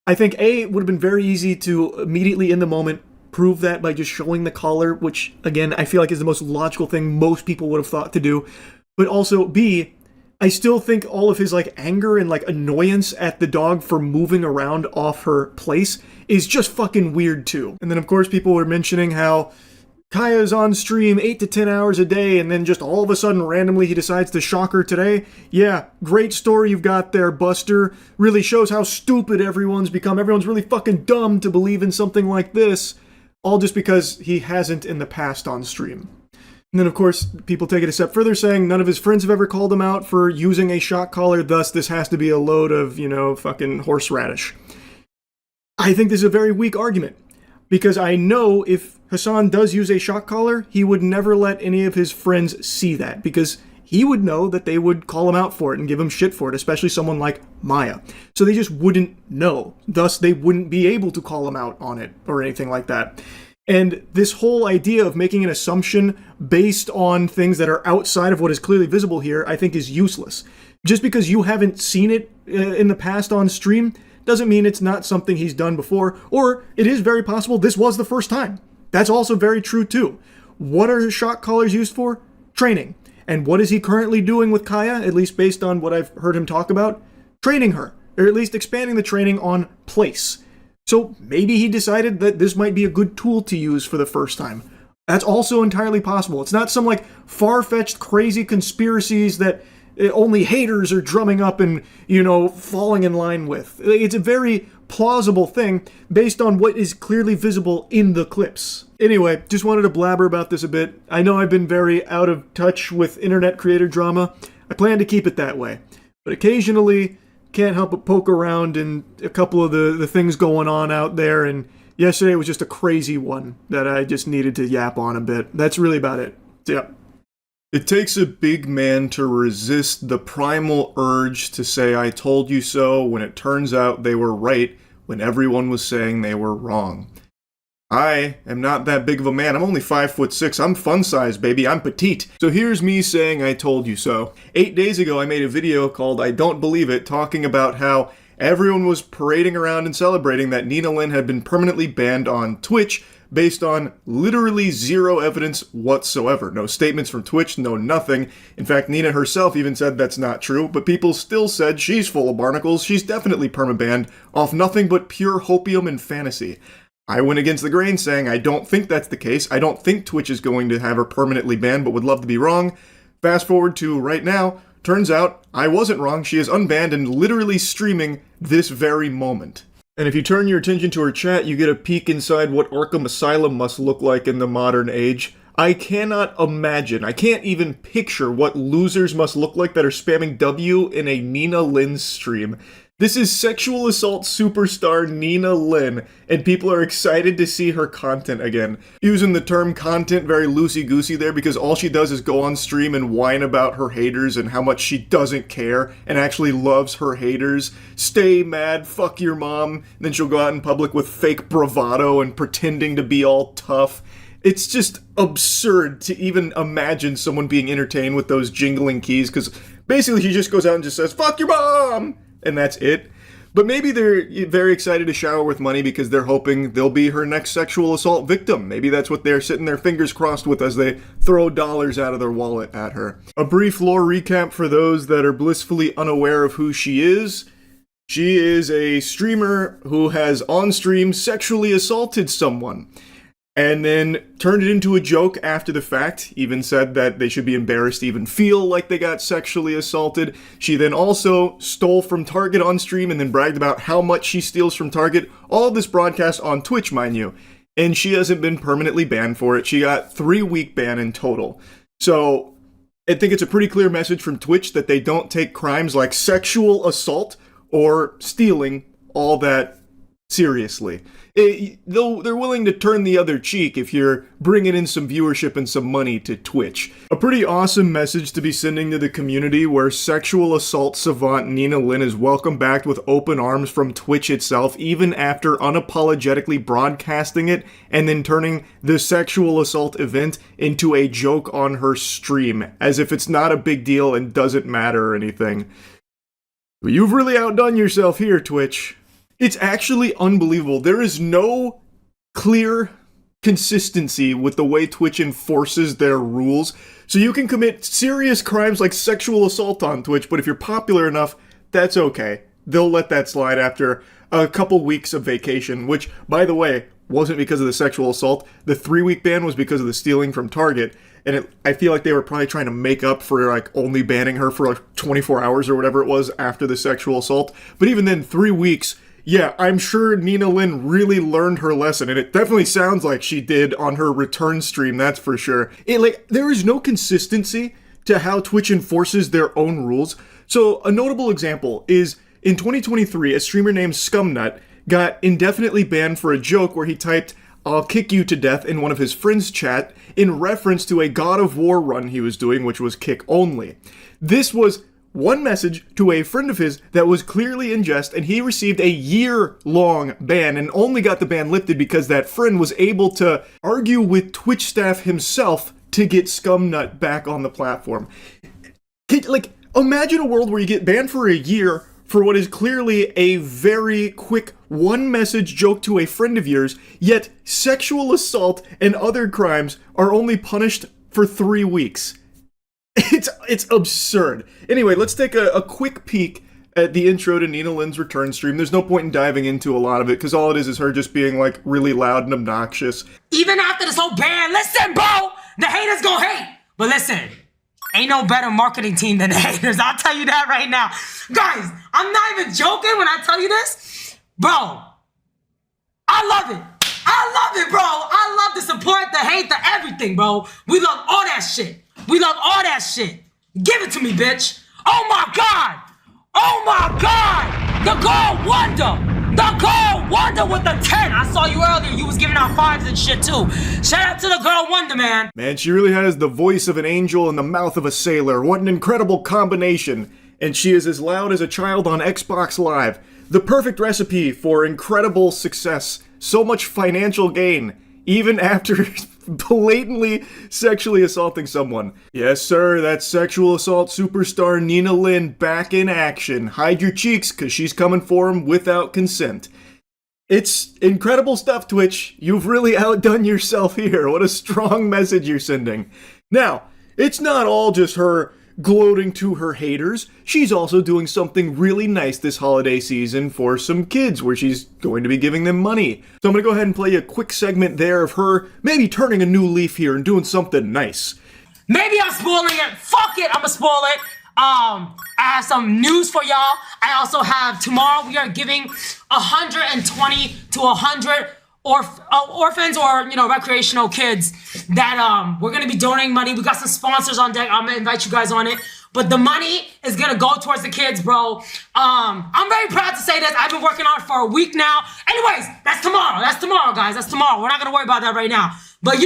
S1: I think A, it would have been very easy to immediately in the moment prove that by just showing the collar, which, again, I feel like is the most logical thing most people would have thought to do. But also, B, I still think all of his, like, anger and, like, annoyance at the dog for moving around off her place is just fucking weird, too. And then, of course, people were mentioning how Kaya's on stream 8 to 10 hours a day, and then just all of a sudden, randomly, he decides to shock her today. Yeah, great story you've got there, Buster. Really shows how stupid everyone's become. Everyone's really fucking dumb to believe in something like this. All just because he hasn't in the past on stream. And then, of course, people take it a step further, saying none of his friends have ever called him out for using a shock collar, thus this has to be a load of, fucking horseradish. I think this is a very weak argument, because I know if Hassan does use a shock collar, he would never let any of his friends see that, because he would know that they would call him out for it and give him shit for it, especially someone like Maya. So they just wouldn't know. Thus, they wouldn't be able to call him out on it or anything like that. And this whole idea of making an assumption based on things that are outside of what is clearly visible here, I think is useless. Just because you haven't seen it in the past on stream doesn't mean it's not something he's done before, or it is very possible this was the first time. That's also very true too. What are his shock collars used for? Training. And what is he currently doing with Kaya, at least based on what I've heard him talk about? Training her, or at least expanding the training on place. So maybe he decided that this might be a good tool to use for the first time. That's also entirely possible. It's not some, like, far-fetched, crazy conspiracies that only haters are drumming up and, falling in line with. It's a very plausible thing based on what is clearly visible in the clips. Anyway, just wanted to blabber about this a bit. I know I've been very out of touch with internet creator drama. I plan to keep it that way. But occasionally, can't help but poke around in a couple of the things going on out there, and yesterday was just a crazy one that I just needed to yap on a bit. That's really about it. So, yeah. It takes a big man to resist the primal urge to say I told you so when it turns out they were right when everyone was saying they were wrong. I am not that big of a man. I'm only 5'6". I'm fun size, baby. I'm petite. So here's me saying I told you so. 8 days ago, I made a video called I Don't Believe It, talking about how everyone was parading around and celebrating that Nina Lynn had been permanently banned on Twitch based on literally zero evidence whatsoever. No statements from Twitch, no nothing. In fact, Nina herself even said that's not true, but people still said she's full of barnacles, she's definitely permabanned, off nothing but pure hopium and fantasy. I went against the grain saying I don't think that's the case. I don't think Twitch is going to have her permanently banned, but would love to be wrong. Fast forward to right now, turns out I wasn't wrong. She is unbanned and literally streaming this very moment. And if you turn your attention to her chat, you get a peek inside what Arkham Asylum must look like in the modern age. I cannot imagine, I can't even picture what losers must look like that are spamming W in a Nina Lynn stream. This is sexual assault superstar Nina Lynn, and people are excited to see her content again. Using the term content very loosey-goosey there because all she does is go on stream and whine about her haters and how much she doesn't care and actually loves her haters. Stay mad, fuck your mom, and then she'll go out in public with fake bravado and pretending to be all tough. It's just absurd to even imagine someone being entertained with those jingling keys, because basically he just goes out and just says, fuck your mom! And that's it. But maybe they're very excited to shower with money because they're hoping they'll be her next sexual assault victim. Maybe that's what they're sitting their fingers crossed with as they throw dollars out of their wallet at her. A brief lore recap for those that are blissfully unaware of who she is. She is a streamer who has on stream sexually assaulted someone, and then turned it into a joke after the fact, even said that they should be embarrassed to even feel like they got sexually assaulted. She then also stole from Target on stream and then bragged about how much she steals from Target. All of this broadcast on Twitch, mind you. And she hasn't been permanently banned for it. She got 3-week ban in total. So I think it's a pretty clear message from Twitch that they don't take crimes like sexual assault or stealing all that seriously. Though they're willing to turn the other cheek if you're bringing in some viewership and some money to Twitch. A pretty awesome message to be sending to the community, where sexual assault savant Nina Lynn is welcomed back with open arms from Twitch itself, even after unapologetically broadcasting it and then turning the sexual assault event into a joke on her stream, as if it's not a big deal and doesn't matter or anything. But you've really outdone yourself here, Twitch. It's actually unbelievable. There is no clear consistency with the way Twitch enforces their rules. So you can commit serious crimes like sexual assault on Twitch, but if you're popular enough, that's okay. They'll let that slide after a couple weeks of vacation, which, by the way, wasn't because of the sexual assault. The 3-week ban was because of the stealing from Target. And I feel like they were probably trying to make up for like only banning her for like 24 hours or whatever it was after the sexual assault. But even then, 3 weeks... Yeah, I'm sure Nina Lynn really learned her lesson, and it definitely sounds like she did on her return stream, that's for sure. There is no consistency to how Twitch enforces their own rules. So, a notable example is, in 2023, a streamer named Scumnut got indefinitely banned for a joke where he typed, "I'll kick you to death" in one of his friends' chat, in reference to a God of War run he was doing, which was kick only. This was one message to a friend of his that was clearly in jest, and he received a year-long ban and only got the ban lifted because that friend was able to argue with Twitch staff himself to get Scumnut back on the platform. Imagine a world where you get banned for a year for what is clearly a very quick one-message joke to a friend of yours, yet sexual assault and other crimes are only punished for 3 weeks. It's absurd. Anyway, let's take a quick peek at the intro to Nina Lynn's return stream. There's no point in diving into a lot of it, because all it is her just being, like, really loud and obnoxious.
S10: Even after this whole ban, listen, bro! The haters gon' hate! But listen, ain't no better marketing team than the haters. I'll tell you that right now. Guys, I'm not even joking when I tell you this. Bro, I love it. I love it, bro. I love the support, the hate, the everything, bro. We love all that shit. We love all that shit. Give it to me, bitch. Oh my God. Oh my God. The Girl Wonder. The Girl Wonder with the 10. I saw you earlier. You was giving out 5s and shit too. Shout out to the Girl Wonder, man.
S1: Man, she really has the voice of an angel and the mouth of a sailor. What an incredible combination. And she is as loud as a child on Xbox Live. The perfect recipe for incredible success. So much financial gain, even after blatantly sexually assaulting someone. Yes, sir, that's sexual assault superstar Nina Lynn back in action. Hide your cheeks, because she's coming for him without consent. It's incredible stuff, Twitch. You've really outdone yourself here. What a strong message you're sending. Now, it's not all just her gloating to her haters. She's also doing something really nice this holiday season for some kids, where she's going to be giving them money. So I'm gonna go ahead and play a quick segment there of her maybe turning a new leaf here and doing something nice.
S10: Maybe I'm spoiling it. Fuck it, I'ma spoil it. I have some news for y'all. I also have, tomorrow we are giving 120 to 100 orphans or recreational kids that we're gonna be donating money. We got some sponsors on deck. I'm gonna invite you guys on it. But the money is gonna go towards the kids, bro. I'm very proud to say this. I've been working on it for a week now. Anyways, that's tomorrow. That's tomorrow, guys. That's tomorrow. We're not gonna worry about that right now. But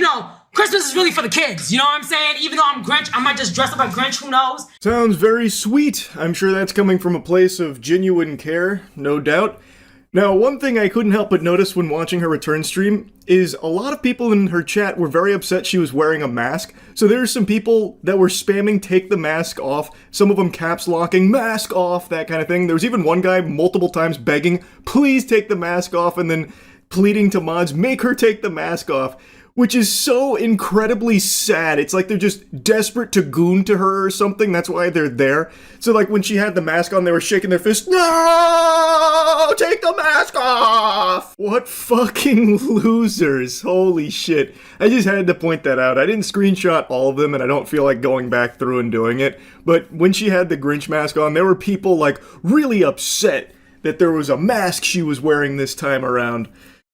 S10: Christmas is really for the kids. You know what I'm saying? Even though I'm Grinch, I might just dress up like Grinch. Who knows?
S1: Sounds very sweet. I'm sure that's coming from a place of genuine care, no doubt. Now, one thing I couldn't help but notice when watching her return stream is a lot of people in her chat were very upset she was wearing a mask. So there's some people that were spamming take the mask off, some of them caps locking, mask off, that kind of thing. There was even one guy multiple times begging, please take the mask off, and then pleading to mods, make her take the mask off. Which is so incredibly sad. It's like they're just desperate to goon to her or something. That's why they're there. So like when she had the mask on, they were shaking their fists. No! Take the mask off! What fucking losers. Holy shit. I just had to point that out. I didn't screenshot all of them and I don't feel like going back through and doing it. But when she had the Grinch mask on, there were people like really upset that there was a mask she was wearing this time around.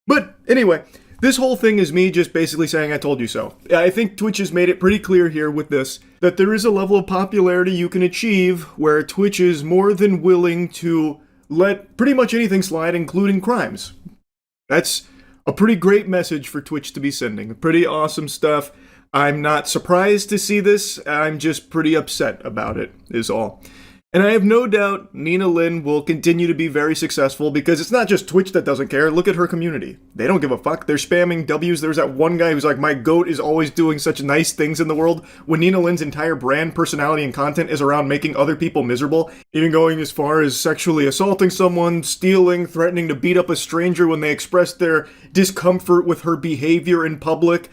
S1: But anyway, this whole thing is me just basically saying I told you so. I think Twitch has made it pretty clear here with this that there is a level of popularity you can achieve where Twitch is more than willing to let pretty much anything slide, including crimes. That's a pretty great message for Twitch to be sending. Pretty awesome stuff. I'm not surprised to see this. I'm just pretty upset about it, is all. And I have no doubt Nina Lynn will continue to be very successful because it's not just Twitch that doesn't care. Look at her community. They don't give a fuck. They're spamming W's. There's that one guy who's like, my goat is always doing such nice things in the world, when Nina Lynn's entire brand, personality, and content is around making other people miserable, even going as far as sexually assaulting someone, stealing, threatening to beat up a stranger when they express their discomfort with her behavior in public.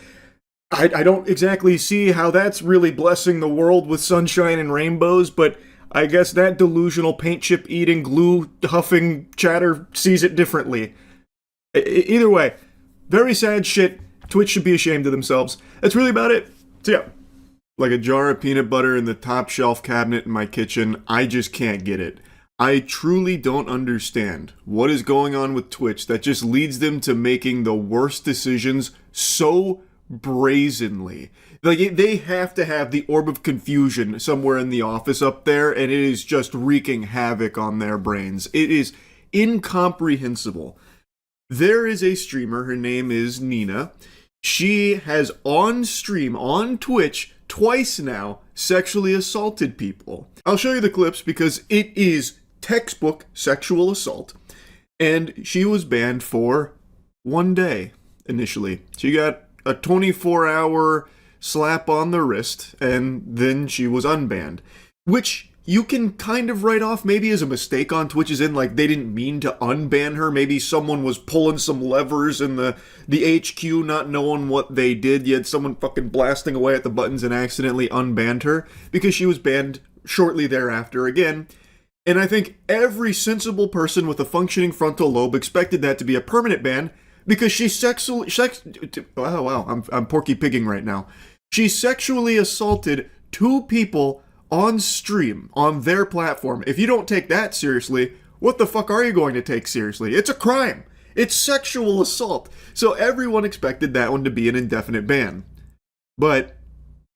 S1: I don't exactly see how that's really blessing the world with sunshine and rainbows, but I guess that delusional paint chip eating, glue huffing chatter sees it differently. Either way, very sad shit. Twitch should be ashamed of themselves. That's really about it. So yeah, like a jar of peanut butter in the top shelf cabinet in my kitchen, I just can't get it. I truly don't understand what is going on with Twitch that just leads them to making the worst decisions so brazenly. Like, they have to have the orb of confusion somewhere in the office up there, and it is just wreaking havoc on their brains. It is incomprehensible. There is a streamer, her name is Nina. She has on stream, on Twitch, twice now, sexually assaulted people. I'll show you the clips because it is textbook sexual assault. And she was banned for 1 day, initially. She got a 24-hour slap on the wrist, and then she was unbanned. Which you can kind of write off maybe as a mistake on Twitch's end, like they didn't mean to unban her. Maybe someone was pulling some levers in the HQ, not knowing what they did. You had someone fucking blasting away at the buttons and accidentally unbanned her, because she was banned shortly thereafter again. And I think every sensible person with a functioning frontal lobe expected that to be a permanent ban, because she I'm porky pigging right now. She sexually assaulted 2 people on stream, on their platform. If you don't take that seriously, what the fuck are you going to take seriously? It's a crime. It's sexual assault. So everyone expected that one to be an indefinite ban. But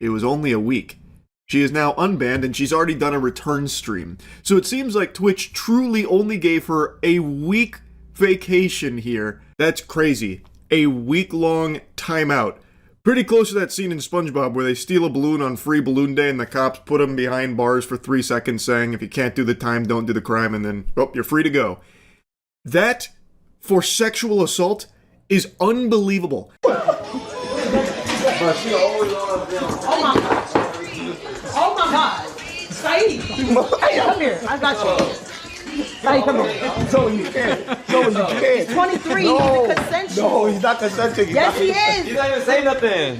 S1: it was only a week. She is now unbanned, and she's already done a return stream. So it seems like Twitch truly only gave her a week vacation here. That's crazy. A week-long timeout. Pretty close to that scene in SpongeBob where they steal a balloon on Free Balloon Day and the cops put them behind bars for 3 seconds saying, if you can't do the time, don't do the crime, and then, oh, you're free to go. That, for sexual assault, is unbelievable.
S10: Oh my God. Saeed. Hey, come here. I got you. Saeed, come here.
S11: So you can't. So you can't.
S10: 23.
S11: No.
S10: He's consensual.
S11: No, he's not consenting.
S10: Yes, he is.
S12: He's not even saying nothing.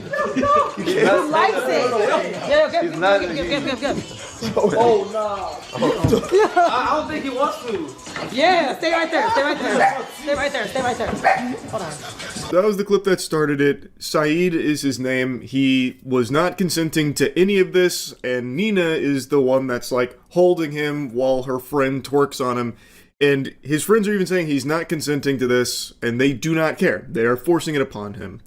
S10: He likes it. Yeah,
S12: He's not.
S10: Give.
S12: Oh, no. I don't think he wants to.
S10: Yeah, stay right there. Stay right there. Hold on.
S1: That was the clip that started it. Saeed is his name. He was not consenting to any of this, and Nina is the one that's like holding him while her friend twerks on him. And his friends are even saying he's not consenting to this, and they do not care. They are forcing it upon him.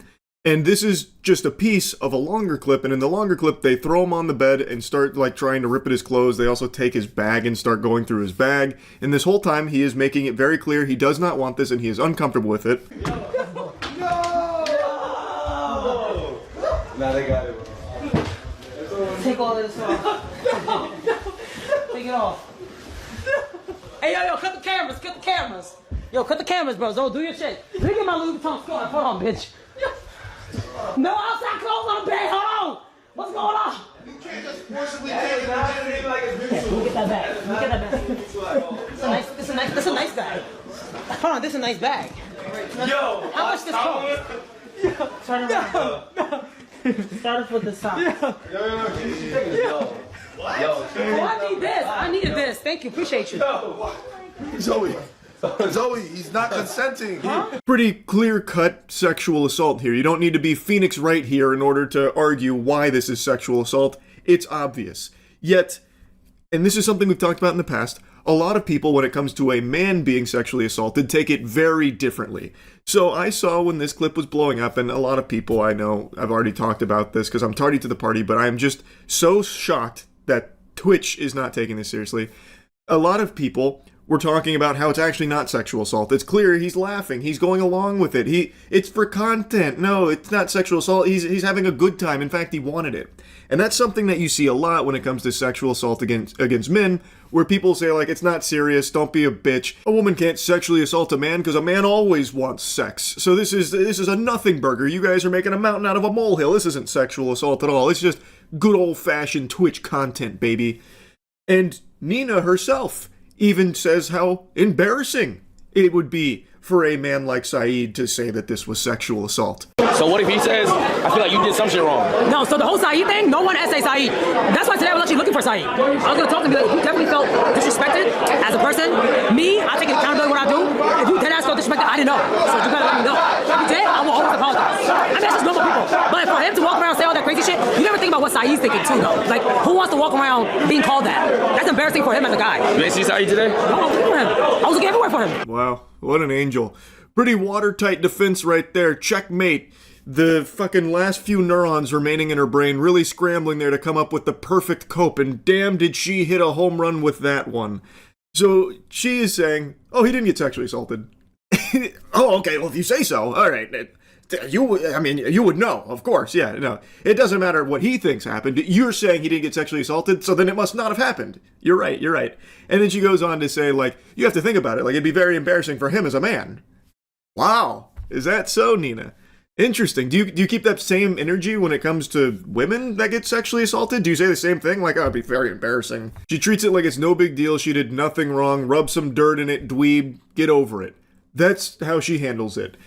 S1: And this is just a piece of a longer clip, and in the longer clip, they throw him on the bed and start, like, trying to rip at his clothes. They also take his bag and start going through his bag. And this whole time, he is making it very clear he does not want this, and he is uncomfortable with it.
S12: No! Now they got it.
S10: Take all of this off. Take it off. Hey, yo, cut the cameras, cut the cameras. Yo, cut the cameras, bro. Don't do your shit. Let me get my Louis Vuitton scarf. Hold on, bitch. No outside clothes on the bed. Hold on. What's going on?
S12: You can't just forcibly take it out. It ain't like a
S10: Let me get that bag. Let me get that bag. This is a nice bag. Hold on, this is a nice bag.
S12: Yo!
S10: How much this cost? Turn around. Start with the top.
S12: Yo. What? Yo,
S10: oh, I need this. I needed this. Thank you. Appreciate you.
S11: Zoe, he's not consenting.
S10: Huh?
S1: Pretty clear-cut sexual assault here. You don't need to be Phoenix Wright here in order to argue why this is sexual assault. It's obvious. Yet, and this is something we've talked about in the past, a lot of people, when it comes to a man being sexually assaulted, take it very differently. So I saw when this clip was blowing up, and a lot of people I know, I've already talked about this because I'm tardy to the party, but I'm just so shocked that Twitch is not taking this seriously. A lot of people were talking about how it's actually not sexual assault. It's clear he's laughing. He's going along with it. It's for content. No, it's not sexual assault. He's having a good time. In fact, he wanted it. And that's something that you see a lot when it comes to sexual assault against men, where people say, like, it's not serious, don't be a bitch. A woman can't sexually assault a man because a man always wants sex. So this is a nothing burger. You guys are making a mountain out of a molehill. This isn't sexual assault at all. It's just good old-fashioned Twitch content, baby. And Nina herself even says how embarrassing it would be for a man like Saeed to say that this was sexual assault.
S13: So what if he says, I feel like you did some shit wrong?
S10: No, so the whole Saeed thing, no one essay Saeed. That's why today I was actually looking for Saeed. I was going to talk to him, like, you definitely felt disrespected as a person. Me, I take accountability what I do. If you dead ass felt disrespected, I didn't know. So you gotta let me know. If you did, I will always apologize. I mean, that's just normal people. But for him to walk around and say all that crazy shit, you never think about what Saeed's thinking too, though. Like, who wants to walk around being called that? That's embarrassing for him as a guy.
S13: You ain't see Saeed today?
S10: No, I was looking for him. I was looking everywhere for him.
S1: Wow, what an angel. Pretty watertight defense right there. Checkmate. The fucking last few neurons remaining in her brain really scrambling there to come up with the perfect cope, and damn did she hit a home run with that one. So she is saying, oh, he didn't get sexually assaulted. Oh, okay, well, if you say so, all right. You would know, of course, yeah, no. It doesn't matter what he thinks happened. You're saying he didn't get sexually assaulted, so then it must not have happened. You're right. And then she goes on to say, like, you have to think about it. Like, it'd be very embarrassing for him as a man. Wow. Is that so, Nina? Interesting. Do you keep that same energy when it comes to women that get sexually assaulted? Do you say the same thing? Like, oh, it'd be very embarrassing. She treats it like it's no big deal. She did nothing wrong. Rub some dirt in it, dweeb. Get over it. That's how she handles it.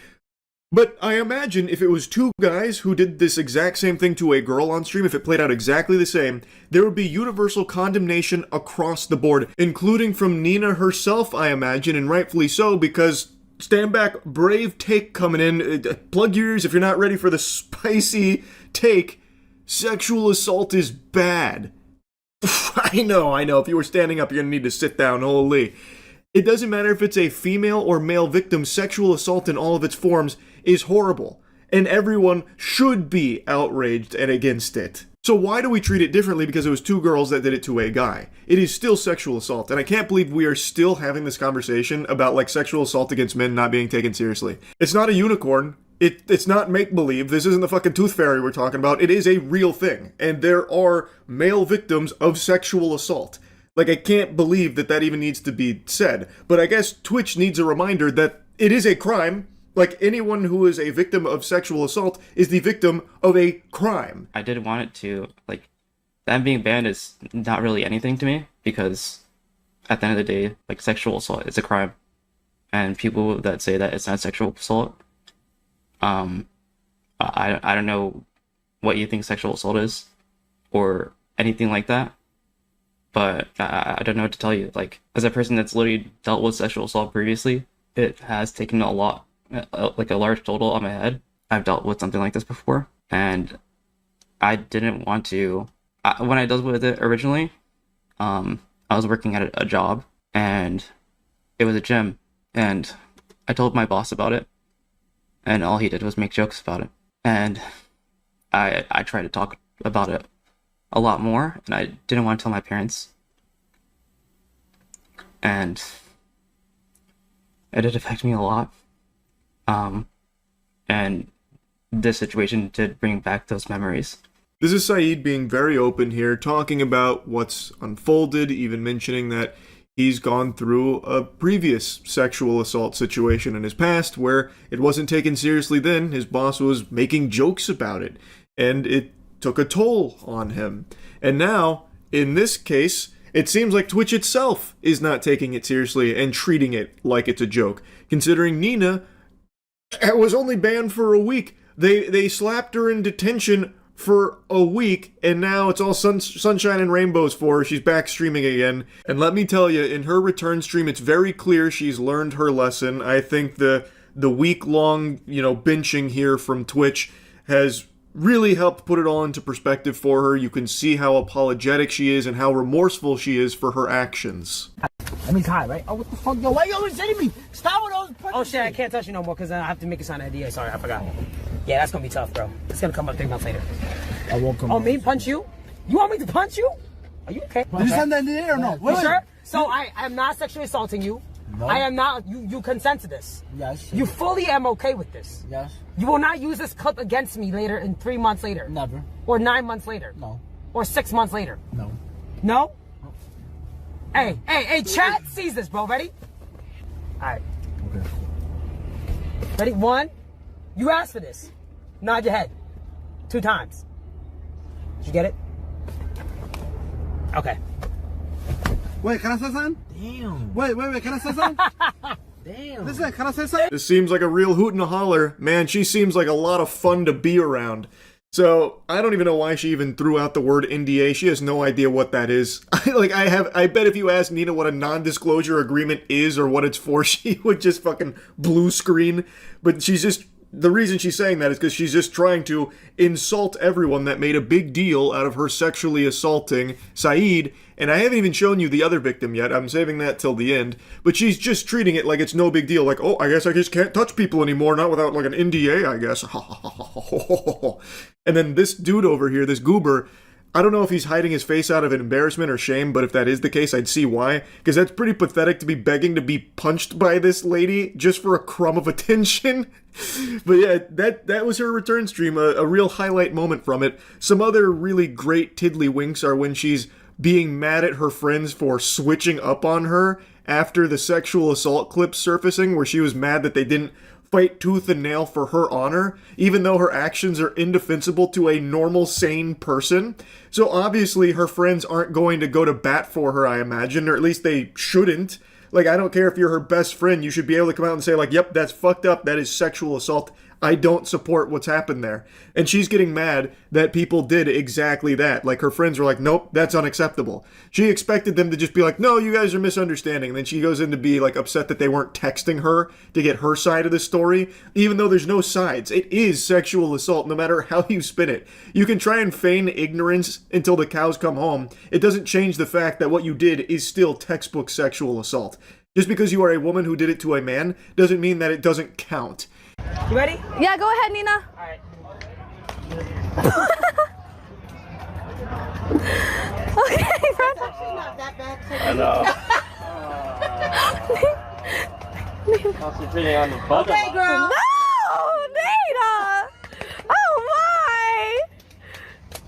S1: But I imagine if it was two guys who did this exact same thing to a girl on stream, if it played out exactly the same, there would be universal condemnation across the board, including from Nina herself, I imagine, and rightfully so, because... Stand back, brave take coming in. Plug your ears if you're not ready for the spicy take. Sexual assault is bad. I know. If you were standing up, you're gonna need to sit down, holy. It doesn't matter if it's a female or male victim, sexual assault in all of its forms is horrible. And everyone should be outraged and against it. So why do we treat it differently because it was two girls that did it to a guy? It is still sexual assault, and I can't believe we are still having this conversation about, like, sexual assault against men not being taken seriously. It's not a unicorn. It's not make-believe. This isn't the fucking tooth fairy we're talking about. It is a real thing, and there are male victims of sexual assault. Like, I can't believe that even needs to be said, but I guess Twitch needs a reminder that it is a crime. Like, anyone who is a victim of sexual assault is the victim of a crime.
S14: I did want it to, like, them being banned is not really anything to me, because at the end of the day, like, sexual assault is a crime. And people that say that it's not sexual assault, I don't know what you think sexual assault is, or anything like that, but I don't know what to tell you. Like, as a person that's literally dealt with sexual assault previously, it has taken a lot. Like a large total on my head. I've dealt with something like this before, and I didn't want to. When I dealt with it originally, I was working at a job, and it was a gym, and I told my boss about it, and all he did was make jokes about it. And I tried to talk about it a lot more, and I didn't want to tell my parents. And it did affect me a lot. And this situation did bring back those memories.
S1: This is Saeed being very open here, talking about what's unfolded, even mentioning that he's gone through a previous sexual assault situation in his past where it wasn't taken seriously then. His boss was making jokes about it, and it took a toll on him. And now, in this case, it seems like Twitch itself is not taking it seriously and treating it like it's a joke, considering Nina was only banned for a week. They slapped her in detention for a week, and now it's all sunshine and rainbows for her. She's back streaming again. And let me tell you, in her return stream, it's very clear she's learned her lesson. I think the week-long, benching here from Twitch has really helped put it all into perspective for her. You can see how apologetic she is and how remorseful she is for her actions.
S10: Let me tie, right? Oh, what the fuck? Yo, why you always hitting me? Stop with those punches. Oh, shit, I can't touch you no more because I have to make a sign of NDA. Sorry, I forgot. Yeah, that's going to be tough, bro. It's going to come up 3 months later. I won't come up. Oh, me? Punch you? You want me to punch you? Are you okay?
S12: Did you send the NDA or no?
S10: You sure? So I am not sexually assaulting you.
S12: No.
S10: I am not. You consent to this.
S12: Yes.
S10: You fully am okay with this.
S12: Yes.
S10: You will not use this clip against me later in 3 months later.
S12: Never.
S10: Or 9 months later.
S12: No.
S10: Or 6 months later.
S12: No.
S10: No? Hey, chat sees this, bro. Ready? All right.
S12: Okay.
S10: Ready? 1. You asked for this. Nod your head. 2 times. Did you get it? Okay.
S12: Wait, can I say something? Damn. Wait, can I say something? Damn. Listen, can I say something?
S1: This seems like a real hoot and a holler. Man, she seems like a lot of fun to be around. So, I don't even know why she even threw out the word NDA. She has no idea what that is. I bet if you asked Nina what a non-disclosure agreement is or what it's for, she would just fucking blue screen. But the reason she's saying that is because she's just trying to insult everyone that made a big deal out of her sexually assaulting Saeed. And I haven't even shown you the other victim yet. I'm saving that till the end. But she's just treating it like it's no big deal. Like, oh, I guess I just can't touch people anymore. Not without like an NDA, I guess. And then this dude over here, this goober, I don't know if he's hiding his face out of embarrassment or shame, but if that is the case, I'd see why. Because that's pretty pathetic to be begging to be punched by this lady just for a crumb of attention. But yeah, that was her return stream, a real highlight moment from it. Some other really great tiddlywinks are when she's being mad at her friends for switching up on her after the sexual assault clip surfacing, where she was mad that they didn't fight tooth and nail for her honor, even though her actions are indefensible to a normal, sane person. So obviously her friends aren't going to go to bat for her, I imagine, or at least they shouldn't. Like, I don't care if you're her best friend, you should be able to come out and say, like, yep, that's fucked up, that is sexual assault. I don't support what's happened there. And she's getting mad that people did exactly that. Like, her friends were like, nope, that's unacceptable. She expected them to just be like, no, you guys are misunderstanding. And then she goes in to be, like, upset that they weren't texting her to get her side of the story, even though there's no sides. It is sexual assault, no matter how you spin it. You can try and feign ignorance until the cows come home. It doesn't change the fact that what you did is still textbook sexual assault. Just because you are a woman who did it to a man doesn't mean that it doesn't count.
S10: You ready?
S5: Yeah, go ahead, Nina.
S10: All right.
S5: Okay, Fred.
S10: Not that bad.
S13: I know. Concentrating on the bottom.
S10: Okay, girl.
S5: No, Nina. Oh my.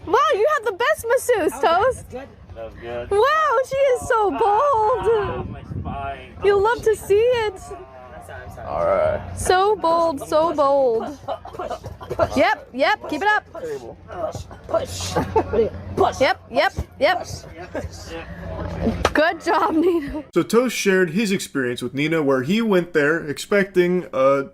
S5: Wow, you have the best masseuse, Toast.
S10: Good.
S13: That was good.
S5: Wow, she is so bold.
S13: My spine.
S5: You love to see it.
S10: I'm sorry.
S13: All right.
S5: So bold, so bold. Yep, keep it up.
S10: Push.
S5: Yep. Good job, Nina.
S1: So Toast shared his experience with Nina, where he went there expecting a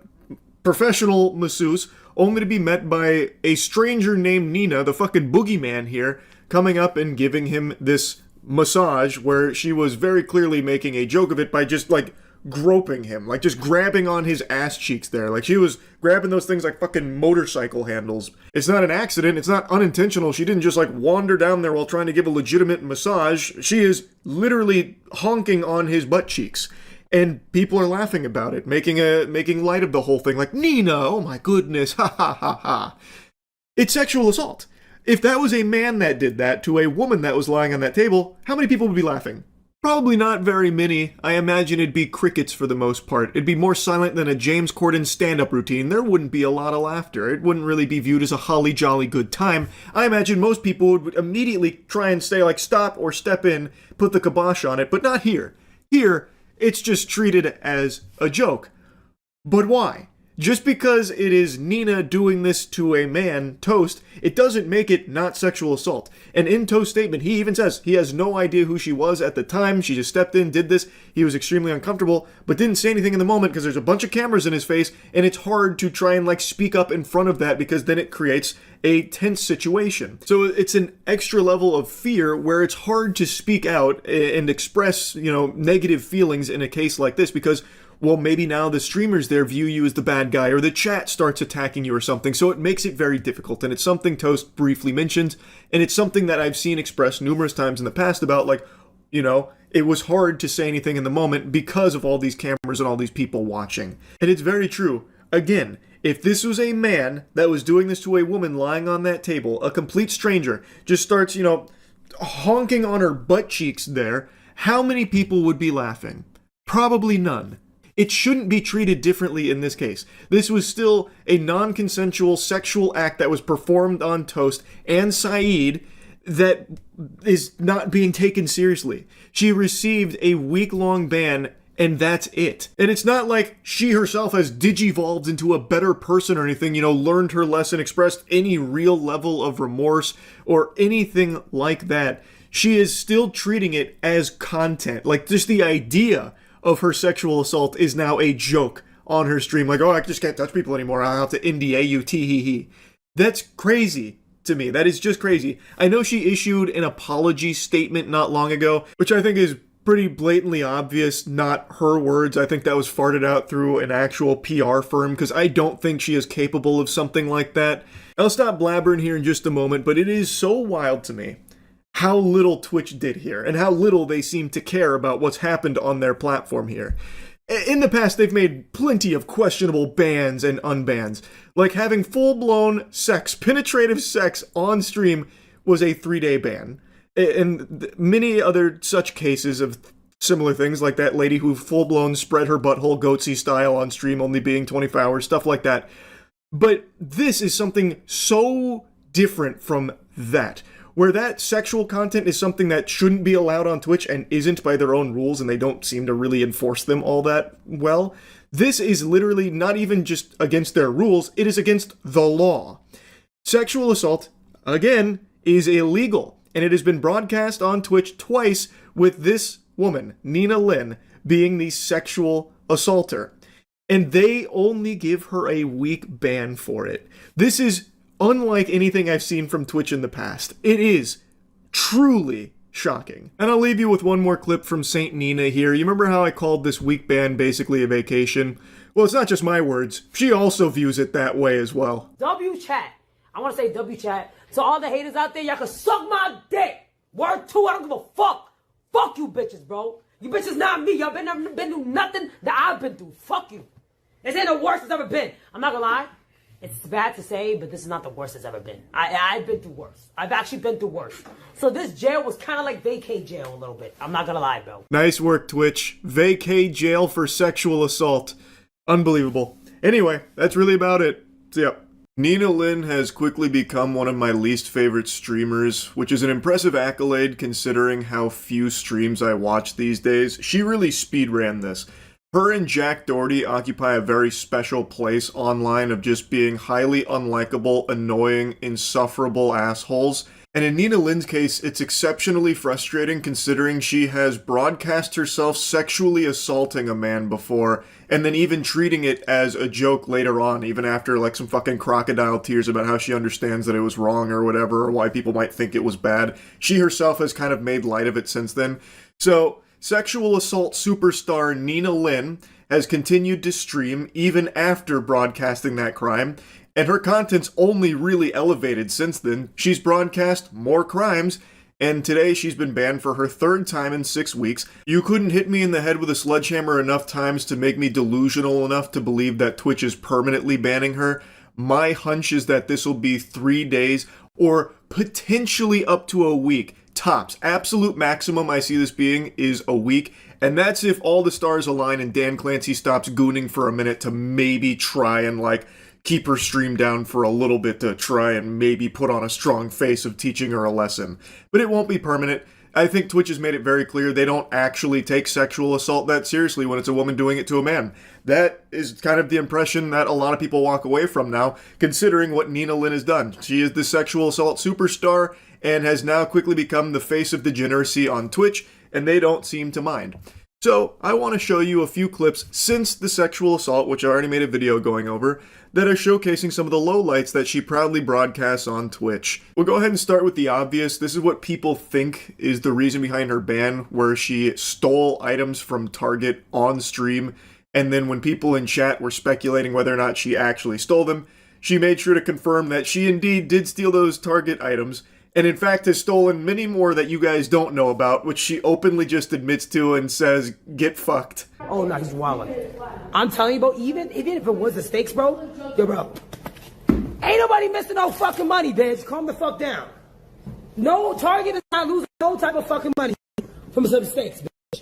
S1: professional masseuse, only to be met by a stranger named Nina, the fucking boogeyman here, coming up and giving him this massage, where she was very clearly making a joke of it by just, like, groping him, like just grabbing on his ass cheeks there. Like she was grabbing those things like fucking motorcycle handles. It's not an accident. It's not unintentional. She didn't just like wander down there while trying to give a legitimate massage. She is literally honking on his butt cheeks. And people are laughing about it, making light of the whole thing, like, Nina, oh my goodness, ha ha ha ha. It's sexual assault. If that was a man that did that to a woman that was lying on that table, how many people would be laughing? Probably not very many. I imagine it'd be crickets for the most part. It'd be more silent than a James Corden stand-up routine. There wouldn't be a lot of laughter. It wouldn't really be viewed as a holly jolly good time. I imagine most people would immediately try and say, like, stop or step in, put the kibosh on it, but not here. Here, it's just treated as a joke. But why? Just because it is Nina doing this to a man, Toast, it doesn't make it not sexual assault. And in Toast's statement, he even says he has no idea who she was at the time. She just stepped in, did this. He was extremely uncomfortable, but didn't say anything in the moment because there's a bunch of cameras in his face, and it's hard to try and, like, speak up in front of that because then it creates a tense situation. So it's an extra level of fear where it's hard to speak out and express, negative feelings in a case like this because, well, maybe now the streamers there view you as the bad guy, or the chat starts attacking you or something, so it makes it very difficult, and it's something Toast briefly mentioned, and it's something that I've seen expressed numerous times in the past about, like, it was hard to say anything in the moment because of all these cameras and all these people watching. And it's very true. Again, if this was a man that was doing this to a woman lying on that table, a complete stranger, just starts, honking on her butt cheeks there, how many people would be laughing? Probably none. It shouldn't be treated differently in this case. This was still a non-consensual sexual act that was performed on Toast and Saeed that is not being taken seriously. She received a week-long ban, and that's it. And it's not like she herself has digivolved into a better person or anything, learned her lesson, expressed any real level of remorse or anything like that. She is still treating it as content. Like, just the idea of her sexual assault is now a joke on her stream. Like, oh, I just can't touch people anymore. I'll have to NDA you, tee-hee-hee. That's crazy to me. That is just crazy. I know she issued an apology statement not long ago, which I think is pretty blatantly obvious, not her words. I think that was farted out through an actual PR firm, because I don't think she is capable of something like that. I'll stop blabbering here in just a moment, but it is so wild to me how little Twitch did here, and how little they seem to care about what's happened on their platform here. In the past, they've made plenty of questionable bans and unbans. Like having full-blown sex, penetrative sex on stream was a 3-day ban. And many other such cases of similar things, like that lady who full-blown spread her butthole goatsy style on stream only being 24 hours, stuff like that. But this is something so different from that, where that sexual content is something that shouldn't be allowed on Twitch and isn't by their own rules, and they don't seem to really enforce them all that well. This is literally not even just against their rules, it is against the law. Sexual assault, again, is illegal, and it has been broadcast on Twitch twice with this woman, Nina Lynn, being the sexual assaulter. And they only give her a week ban for it. This is unlike anything I've seen from Twitch in the past. It is truly shocking. And I'll leave you with one more clip from Saint Nina here. You remember how I called this week ban basically a vacation? Well, it's not just my words. She also views it that way as well.
S10: W chat. I want to say W chat. To all the haters out there, y'all can suck my dick. Word 2, I don't give a fuck. Fuck you bitches, bro. You bitches not me. Y'all been through nothing that I've been through. Fuck you. This ain't the worst it's ever been. I'm not gonna lie. It's bad to say, but this is not the worst it's ever been. I've been through worse. I've actually been through worse. So this jail was kind of like vacay jail a little bit. I'm not gonna lie, bro.
S1: Nice work, Twitch. Vacay jail for sexual assault. Unbelievable. Anyway, that's really about it. So, yeah. Nina Lynn has quickly become one of my least favorite streamers, which is an impressive accolade considering how few streams I watch these days. She really speedran this. Her and Jack Doherty occupy a very special place online of just being highly unlikable, annoying, insufferable assholes. And in Nina Lynn's case, it's exceptionally frustrating considering she has broadcast herself sexually assaulting a man before, and then even treating it as a joke later on, even after like some fucking crocodile tears about how she understands that it was wrong or whatever, or why people might think it was bad. She herself has kind of made light of it since then. So, sexual assault superstar Nina Lynn has continued to stream even after broadcasting that crime, and her content's only really elevated since then. She's broadcast more crimes, and today she's been banned for her 3rd time in 6 weeks. You couldn't hit me in the head with a sledgehammer enough times to make me delusional enough to believe that Twitch is permanently banning her. My hunch is that this will be 3 days or potentially up to a week. Tops. Absolute maximum I see this being is a week, and that's if all the stars align and Dan Clancy stops gooning for a minute to maybe try and, like, keep her stream down for a little bit to try and maybe put on a strong face of teaching her a lesson. But it won't be permanent. I think Twitch has made it very clear they don't actually take sexual assault that seriously when it's a woman doing it to a man. That is kind of the impression that a lot of people walk away from now, considering what Nina Lin has done. She is the sexual assault superstar and has now quickly become the face of degeneracy on Twitch, and they don't seem to mind. So, I want to show you a few clips since the sexual assault, which I already made a video going over, that are showcasing some of the lowlights that she proudly broadcasts on Twitch. We'll go ahead and start with the obvious. This is what people think is the reason behind her ban, where she stole items from Target on stream, and then when people in chat were speculating whether or not she actually stole them, she made sure to confirm that she indeed did steal those Target items, and in fact has stolen many more that you guys don't know about, which she openly just admits to and says, get fucked.
S10: Oh, no, he's wildin'. I'm telling you, bro, even if it was the stakes, bro, yo, bro, ain't nobody missing no fucking money, bitch. Calm the fuck down. No, Target is not losing no type of fucking money from some stakes, bitch.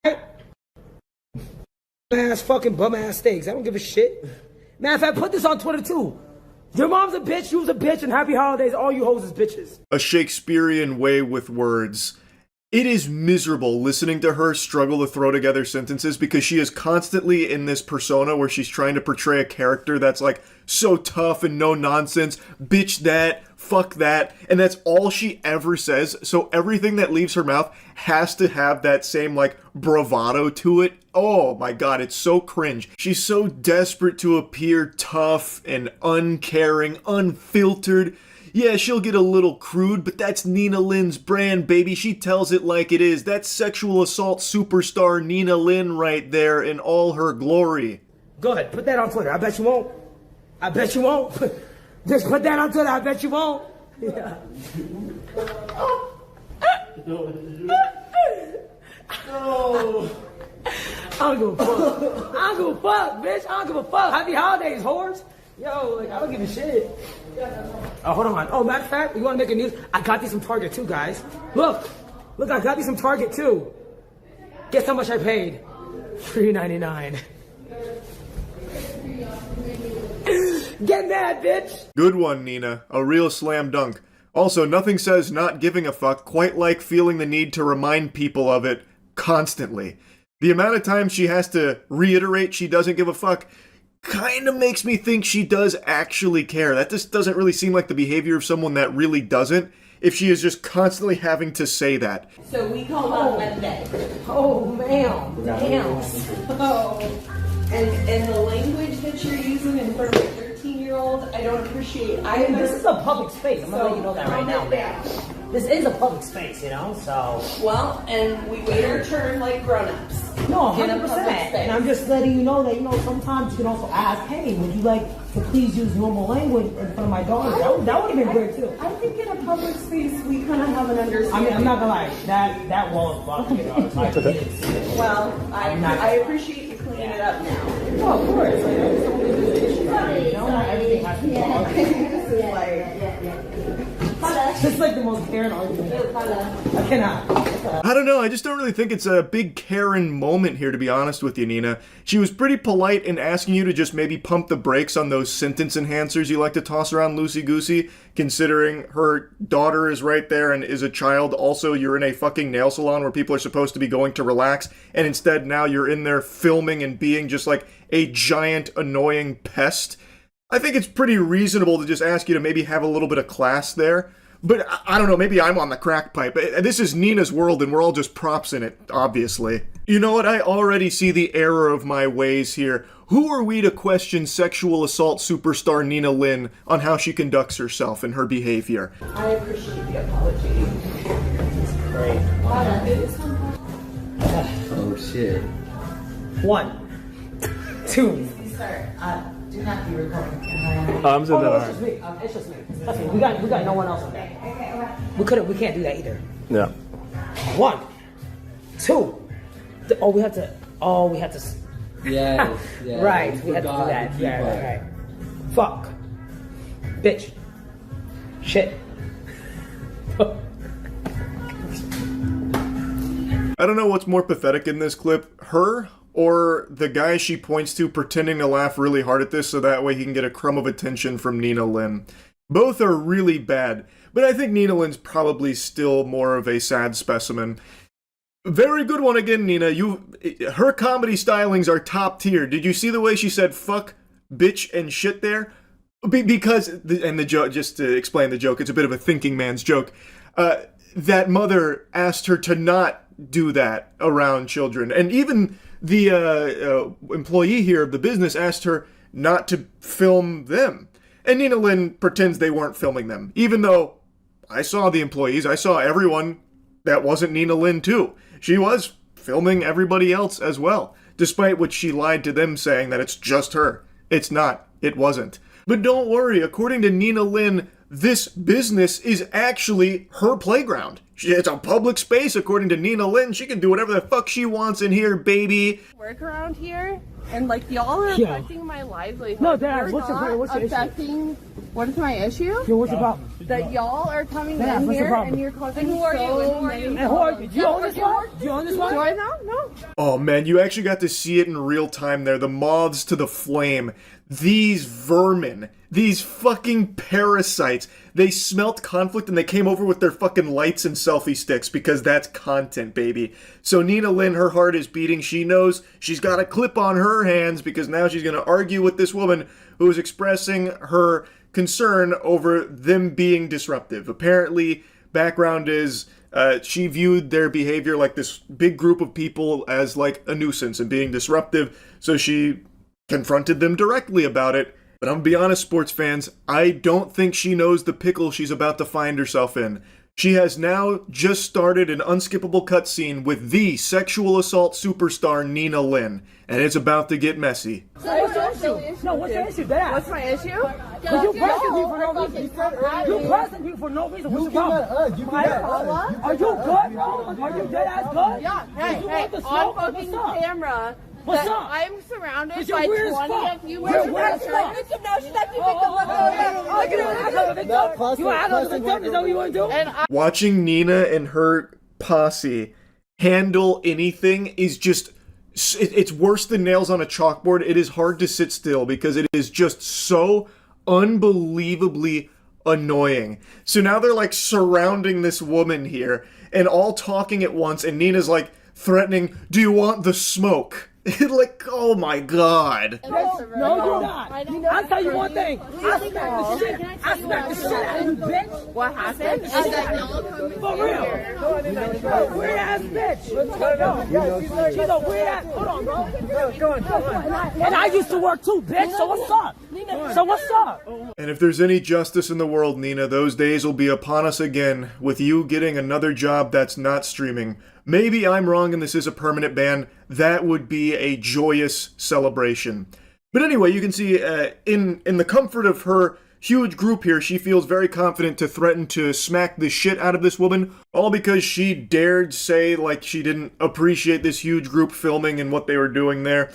S10: Right? Ass fucking bum ass steaks. I don't give a shit. Man, if I put this on Twitter too. Your mom's a bitch, you's a bitch, and happy holidays, all you hoes is bitches.
S1: A Shakespearean way with words. It is miserable listening to her struggle to throw together sentences because she is constantly in this persona where she's trying to portray a character that's like so tough and no nonsense, bitch that, fuck that, and that's all she ever says. So everything that leaves her mouth has to have that same like bravado to it. Oh my god, it's so cringe. She's so desperate to appear tough and uncaring, unfiltered. Yeah, she'll get a little crude, but that's Nina Lin's brand, baby. She tells it like it is. That's sexual assault superstar Nina Lin right there in all her glory.
S10: Go ahead, put that on Twitter. I bet you won't. I bet you won't. Just put that on Twitter. I bet you won't. Yeah. No. I don't give a fuck. I don't give a fuck, bitch. I don't give a fuck. Happy holidays, whores. Yo, like, I don't give a shit. Oh, hold on. Oh, matter of fact, you want to make a news? I got these from Target too, guys. Look, I got these from Target too. Guess how much I paid? $3.99. Get mad, bitch.
S1: Good one, Nina. A real slam dunk. Also, nothing says not giving a fuck quite like feeling the need to remind people of it constantly. The amount of times she has to reiterate she doesn't give a fuck kind of makes me think she does actually care. That just doesn't really seem like the behavior of someone that really doesn't, if she is just constantly having to say that.
S15: So we call on Monday.
S10: Oh, ma'am. Damn.
S15: Oh. And the language that you're using in front of a 13-year-old, I don't appreciate either.
S10: This is a public space. I'm gonna let you know that right now, man. This is a public space, you know, so.
S15: Well, and we wait our turn like grown-ups.
S10: No, 100%. And I'm just letting you know that, you know, sometimes you can also ask, hey, would you like to please use normal language in front of my daughter? That would have been great, too.
S15: I think in a public space, we kind of have an understanding.
S10: I mean, I'm not gonna lie, that wall is blocking your daughter, so I can
S15: Well, I appreciate you cleaning it up now.
S10: Oh, of course. Like, it's only the issue. You know, not everything has to be blocking.
S15: This is like...
S10: It's like the most Karen argument. I cannot.
S1: I don't know, I just don't really think it's a big Karen moment here, to be honest with you, Nina. She was pretty polite in asking you to just maybe pump the brakes on those sentence enhancers you like to toss around loosey-goosey, considering her daughter is right there and is a child. Also, you're in a fucking nail salon where people are supposed to be going to relax, and instead now you're in there filming and being just like a giant annoying pest. I think it's pretty reasonable to just ask you to maybe have a little bit of class there. But I don't know, maybe I'm on the crack pipe. This is Nina's world and we're all just props in it, obviously. You know what? I already see the error of my ways here. Who are we to question sexual assault superstar Nina Lin on how she conducts herself and her behavior?
S15: I appreciate the apology.
S10: Great.
S16: Oh shit.
S10: 1, 2.
S15: Sir,
S10: Do not be recording.
S13: I'm saying that.
S10: It's just me. It's just me. That's me. We got no one else on that. We can't do that either.
S13: Yeah.
S10: 1, 2. We had to.
S6: Yeah.
S10: Right. We had to do that. Yeah. Right. Fuck. Bitch. Shit.
S1: I don't know what's more pathetic in this clip, her or the guy she points to pretending to laugh really hard at this so that way he can get a crumb of attention from Nina Lin. Both are really bad, but I think Nina Lin's probably still more of a sad specimen. Very good one again, Nina. Her comedy stylings are top tier. Did you see the way she said fuck, bitch, and shit there? Because, and the joke, just to explain the joke, it's a bit of a thinking man's joke. That mother asked her to not do that around children. And even the employee here of the business asked her not to film them. And Nina Lin pretends they weren't filming them. Even though I saw the employees, I saw everyone that wasn't Nina Lin too. She was filming everybody else as well. Despite what she lied to them saying that it's just her. It's not. It wasn't. But don't worry, according to Nina Lin, this business is actually her playground. It's a public space, according to Nina Lin. She can do whatever the fuck she wants in here, baby.
S15: Work around here, and like y'all are affecting my livelihood.
S10: No, Dad,
S15: You're
S10: what's your
S15: affecting. What is my issue?
S10: Yo, what's the problem?
S15: That y'all are coming
S10: Dad,
S15: in
S10: what's the
S15: here
S10: problem?
S15: and you're causing
S10: And who are you?
S15: so
S10: And who are
S15: many
S10: you? And who are you? Do you own this one? Do you own this one?
S15: Do I know? No.
S1: Oh man, you actually got to see it in real time there. The moths to the flame. These vermin. These fucking parasites. They smelt conflict and they came over with their fucking lights and selfie sticks because that's content, baby. So Nina Lin, her heart is beating. She knows she's got a clip on her hands because now she's going to argue with this woman who is expressing her concern over them being disruptive. Apparently, background is she viewed their behavior like this big group of people as like a nuisance and being disruptive. So she confronted them directly about it. But I'm gonna be honest, sports fans, I don't think she knows the pickle she's about to find herself in. She has now just started an unskippable cutscene with the sexual assault superstar Nina Lin, and it's about to get messy.
S10: So what's your issue? No, what's your issue, Dad?
S15: What's my issue?
S10: Because you pressing me for no reason. You pressing me for no reason. What's your problem? Are you good, bro? Are you dead ass good?
S15: Yeah. Hey, on fucking camera.
S10: What's up?
S15: I'm surrounded
S10: You're
S15: by
S10: weird
S15: 20
S10: as fuck.
S15: of you.
S10: You're weird as fuck.
S15: Victim now. She's acting victim. Look at her.
S10: You act like a victim? Is that what you want to do?
S1: Watching Nina and her posse handle anything is just... It's worse than nails on a chalkboard. It is hard to sit still because it is just so unbelievably annoying. So now they're like surrounding this woman here and all talking at once, and Nina's like threatening, "Do you want the smoke?" Like, oh my god.
S10: No, you're not. I'll tell you one thing. I smack the shit out of you, bitch.
S15: What happened? Is that y'all coming
S10: For real. Weird ass bitch. She's a weird ass. Hold on, bro. Go on. And I used to work too, bitch. So what's up? So what's up?
S1: And if there's any justice in the world, Nina, those days will be upon us again with you getting another job that's not streaming. Maybe I'm wrong and this is a permanent ban. That would be a joyous celebration. But anyway, you can see in the comfort of her huge group here, she feels very confident to threaten to smack the shit out of this woman, all because she dared say like she didn't appreciate this huge group filming and what they were doing there.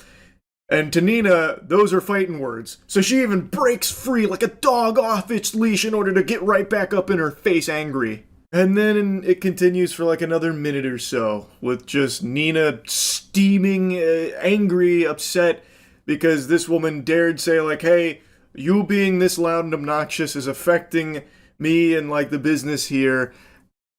S1: And to Nina, those are fighting words. So she even breaks free like a dog off its leash in order to get right back up in her face angry. And then it continues for like another minute or so with just Nina steaming, angry, upset because this woman dared say like, "Hey, you being this loud and obnoxious is affecting me and like the business here,"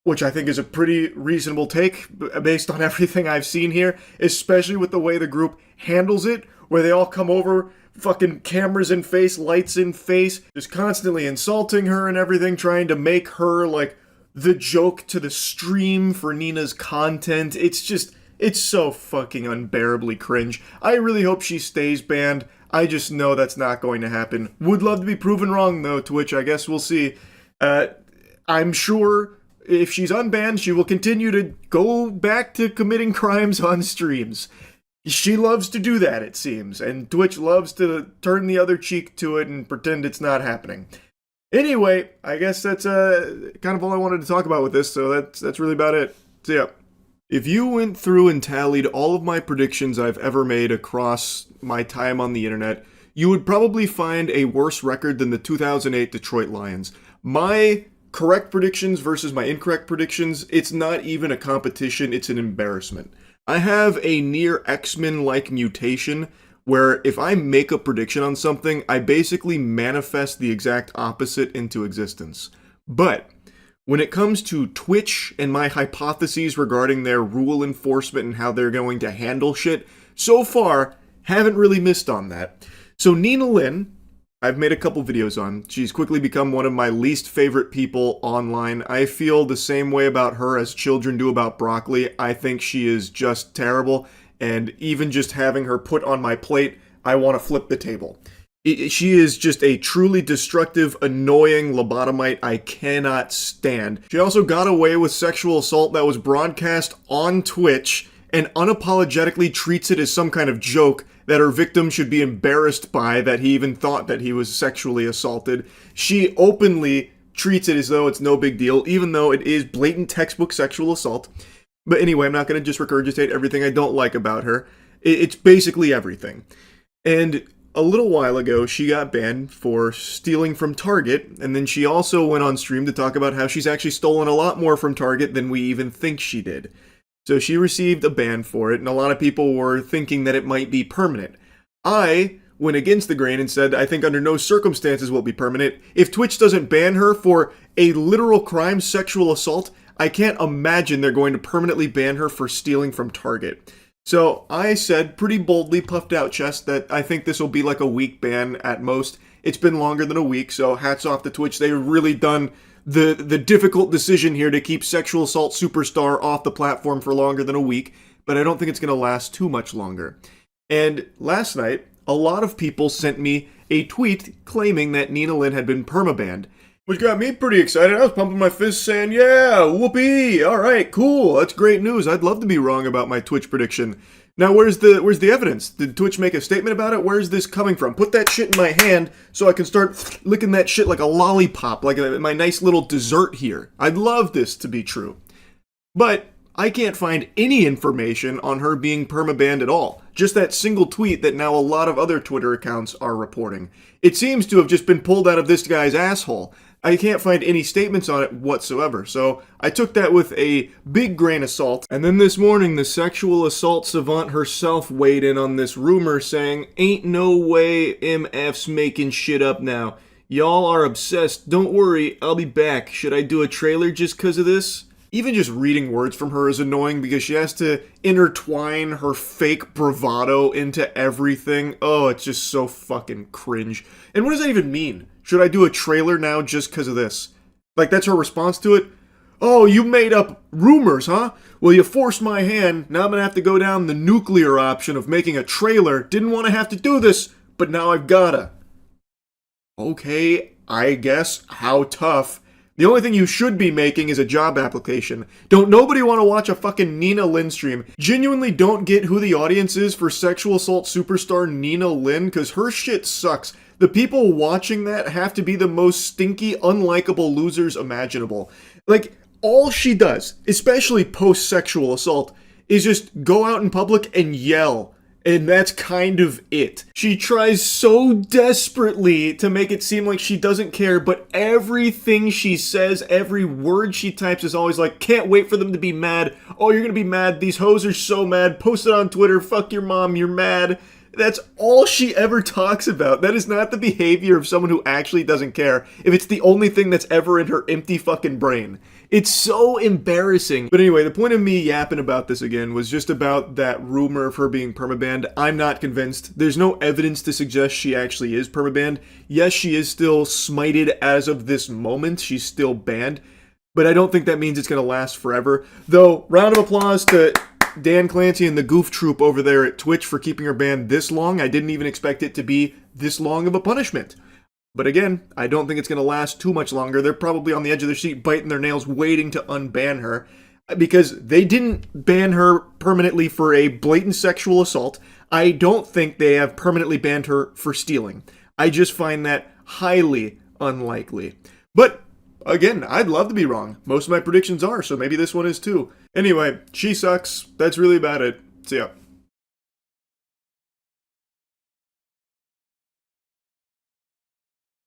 S1: which I think is a pretty reasonable take based on everything I've seen here, especially with the way the group handles it, where they all come over, fucking cameras in face, lights in face, just constantly insulting her and everything, trying to make her like the joke to the stream for Nina's content. It's so fucking unbearably cringe. I really hope she stays banned. I just know that's not going to happen. Would love to be proven wrong though, Twitch. I guess we'll see. I'm sure if she's unbanned, she will continue to go back to committing crimes on streams. She loves to do that, it seems, and Twitch loves to turn the other cheek to it and pretend it's not happening. Anyway, I guess that's kind of all I wanted to talk about with this, so that's really about it. So yeah. If you went through and tallied all of my predictions I've ever made across my time on the internet, you would probably find a worse record than the 2008 Detroit Lions. My correct predictions versus my incorrect predictions, it's not even a competition, it's an embarrassment. I have a near X-Men-like mutation where if I make a prediction on something, I basically manifest the exact opposite into existence. But when it comes to Twitch and my hypotheses regarding their rule enforcement and how they're going to handle shit, so far, haven't really missed on that. So Nina Lynn, I've made a couple videos on. She's quickly become one of my least favorite people online. I feel the same way about her as children do about broccoli. I think she is just terrible, and even just having her put on my plate, I want to flip the table. She is just a truly destructive, annoying lobotomite I cannot stand. She also got away with sexual assault that was broadcast on Twitch and unapologetically treats it as some kind of joke that her victim should be embarrassed by that he even thought that he was sexually assaulted. She openly treats it as though it's no big deal, even though it is blatant textbook sexual assault. But anyway, I'm not going to just regurgitate everything I don't like about her. It's basically everything. And a little while ago, she got banned for stealing from Target, and then she also went on stream to talk about how she's actually stolen a lot more from Target than we even think she did. So she received a ban for it, and a lot of people were thinking that it might be permanent. I went against the grain and said I think under no circumstances will it be permanent. If Twitch doesn't ban her for a literal crime, sexual assault, I can't imagine they're going to permanently ban her for stealing from Target. So I said pretty boldly, puffed out chest, that I think this will be like a week ban at most. It's been longer than a week, so hats off to Twitch. They've really done the difficult decision here to keep Sexual Assault Superstar off the platform for longer than a week, but I don't think it's going to last too much longer. And last night, a lot of people sent me a tweet claiming that Nina Lynn had been permabanned, which got me pretty excited. I was pumping my fists saying, yeah, whoopee, alright, cool, that's great news. I'd love to be wrong about my Twitch prediction. Now, where's the evidence? Did Twitch make a statement about it? Where's this coming from? Put that shit in my hand so I can start licking that shit like a lollipop, like my nice little dessert here. I'd love this to be true. But I can't find any information on her being permabanned at all. Just that single tweet that now a lot of other Twitter accounts are reporting. It seems to have just been pulled out of this guy's asshole. I can't find any statements on it whatsoever, so I took that with a big grain of salt. And then this morning, the sexual assault savant herself weighed in on this rumor saying, ain't no way MF's making shit up now. Y'all are obsessed. Don't worry, I'll be back. Should I do a trailer just cause of this? Even just reading words from her is annoying because she has to intertwine her fake bravado into everything. Oh, it's just so fucking cringe. And what does that even mean? Should I do a trailer now just because of this? Like, that's her response to it? Oh, you made up rumors, huh? Well, you forced my hand. Now I'm going to have to go down the nuclear option of making a trailer. Didn't want to have to do this, but now I've gotta. Okay, I guess. How tough. The only thing you should be making is a job application. Don't nobody want to watch a fucking Nina Lynn stream. Genuinely don't get who the audience is for sexual assault superstar Nina Lynn, because her shit sucks. The people watching that have to be the most stinky, unlikable losers imaginable. Like, all she does, especially post-sexual assault, is just go out in public and yell. And that's kind of it. She tries so desperately to make it seem like she doesn't care, but everything she says, every word she types is always like, can't wait for them to be mad. Oh, you're gonna be mad. These hoes are so mad. Post it on Twitter. Fuck your mom. You're mad. That's all she ever talks about. That is not the behavior of someone who actually doesn't care if it's the only thing that's ever in her empty fucking brain. It's so embarrassing. But anyway, the point of me yapping about this again was just about that rumor of her being permabanned. I'm not convinced. There's no evidence to suggest she actually is permabanned. Yes, she is still smited as of this moment. She's still banned. But I don't think that means it's going to last forever. Though, round of applause to Dan Clancy and the Goof Troop over there at Twitch for keeping her banned this long. I didn't even expect it to be this long of a punishment. But again, I don't think it's going to last too much longer. They're probably on the edge of their seat, biting their nails, waiting to unban her. because they didn't ban her permanently for a blatant sexual assault. I don't think they have permanently banned her for stealing. I just find that highly unlikely. But again, I'd love to be wrong. Most of my predictions are, so maybe this one is too. Anyway, she sucks. That's really about it. See ya.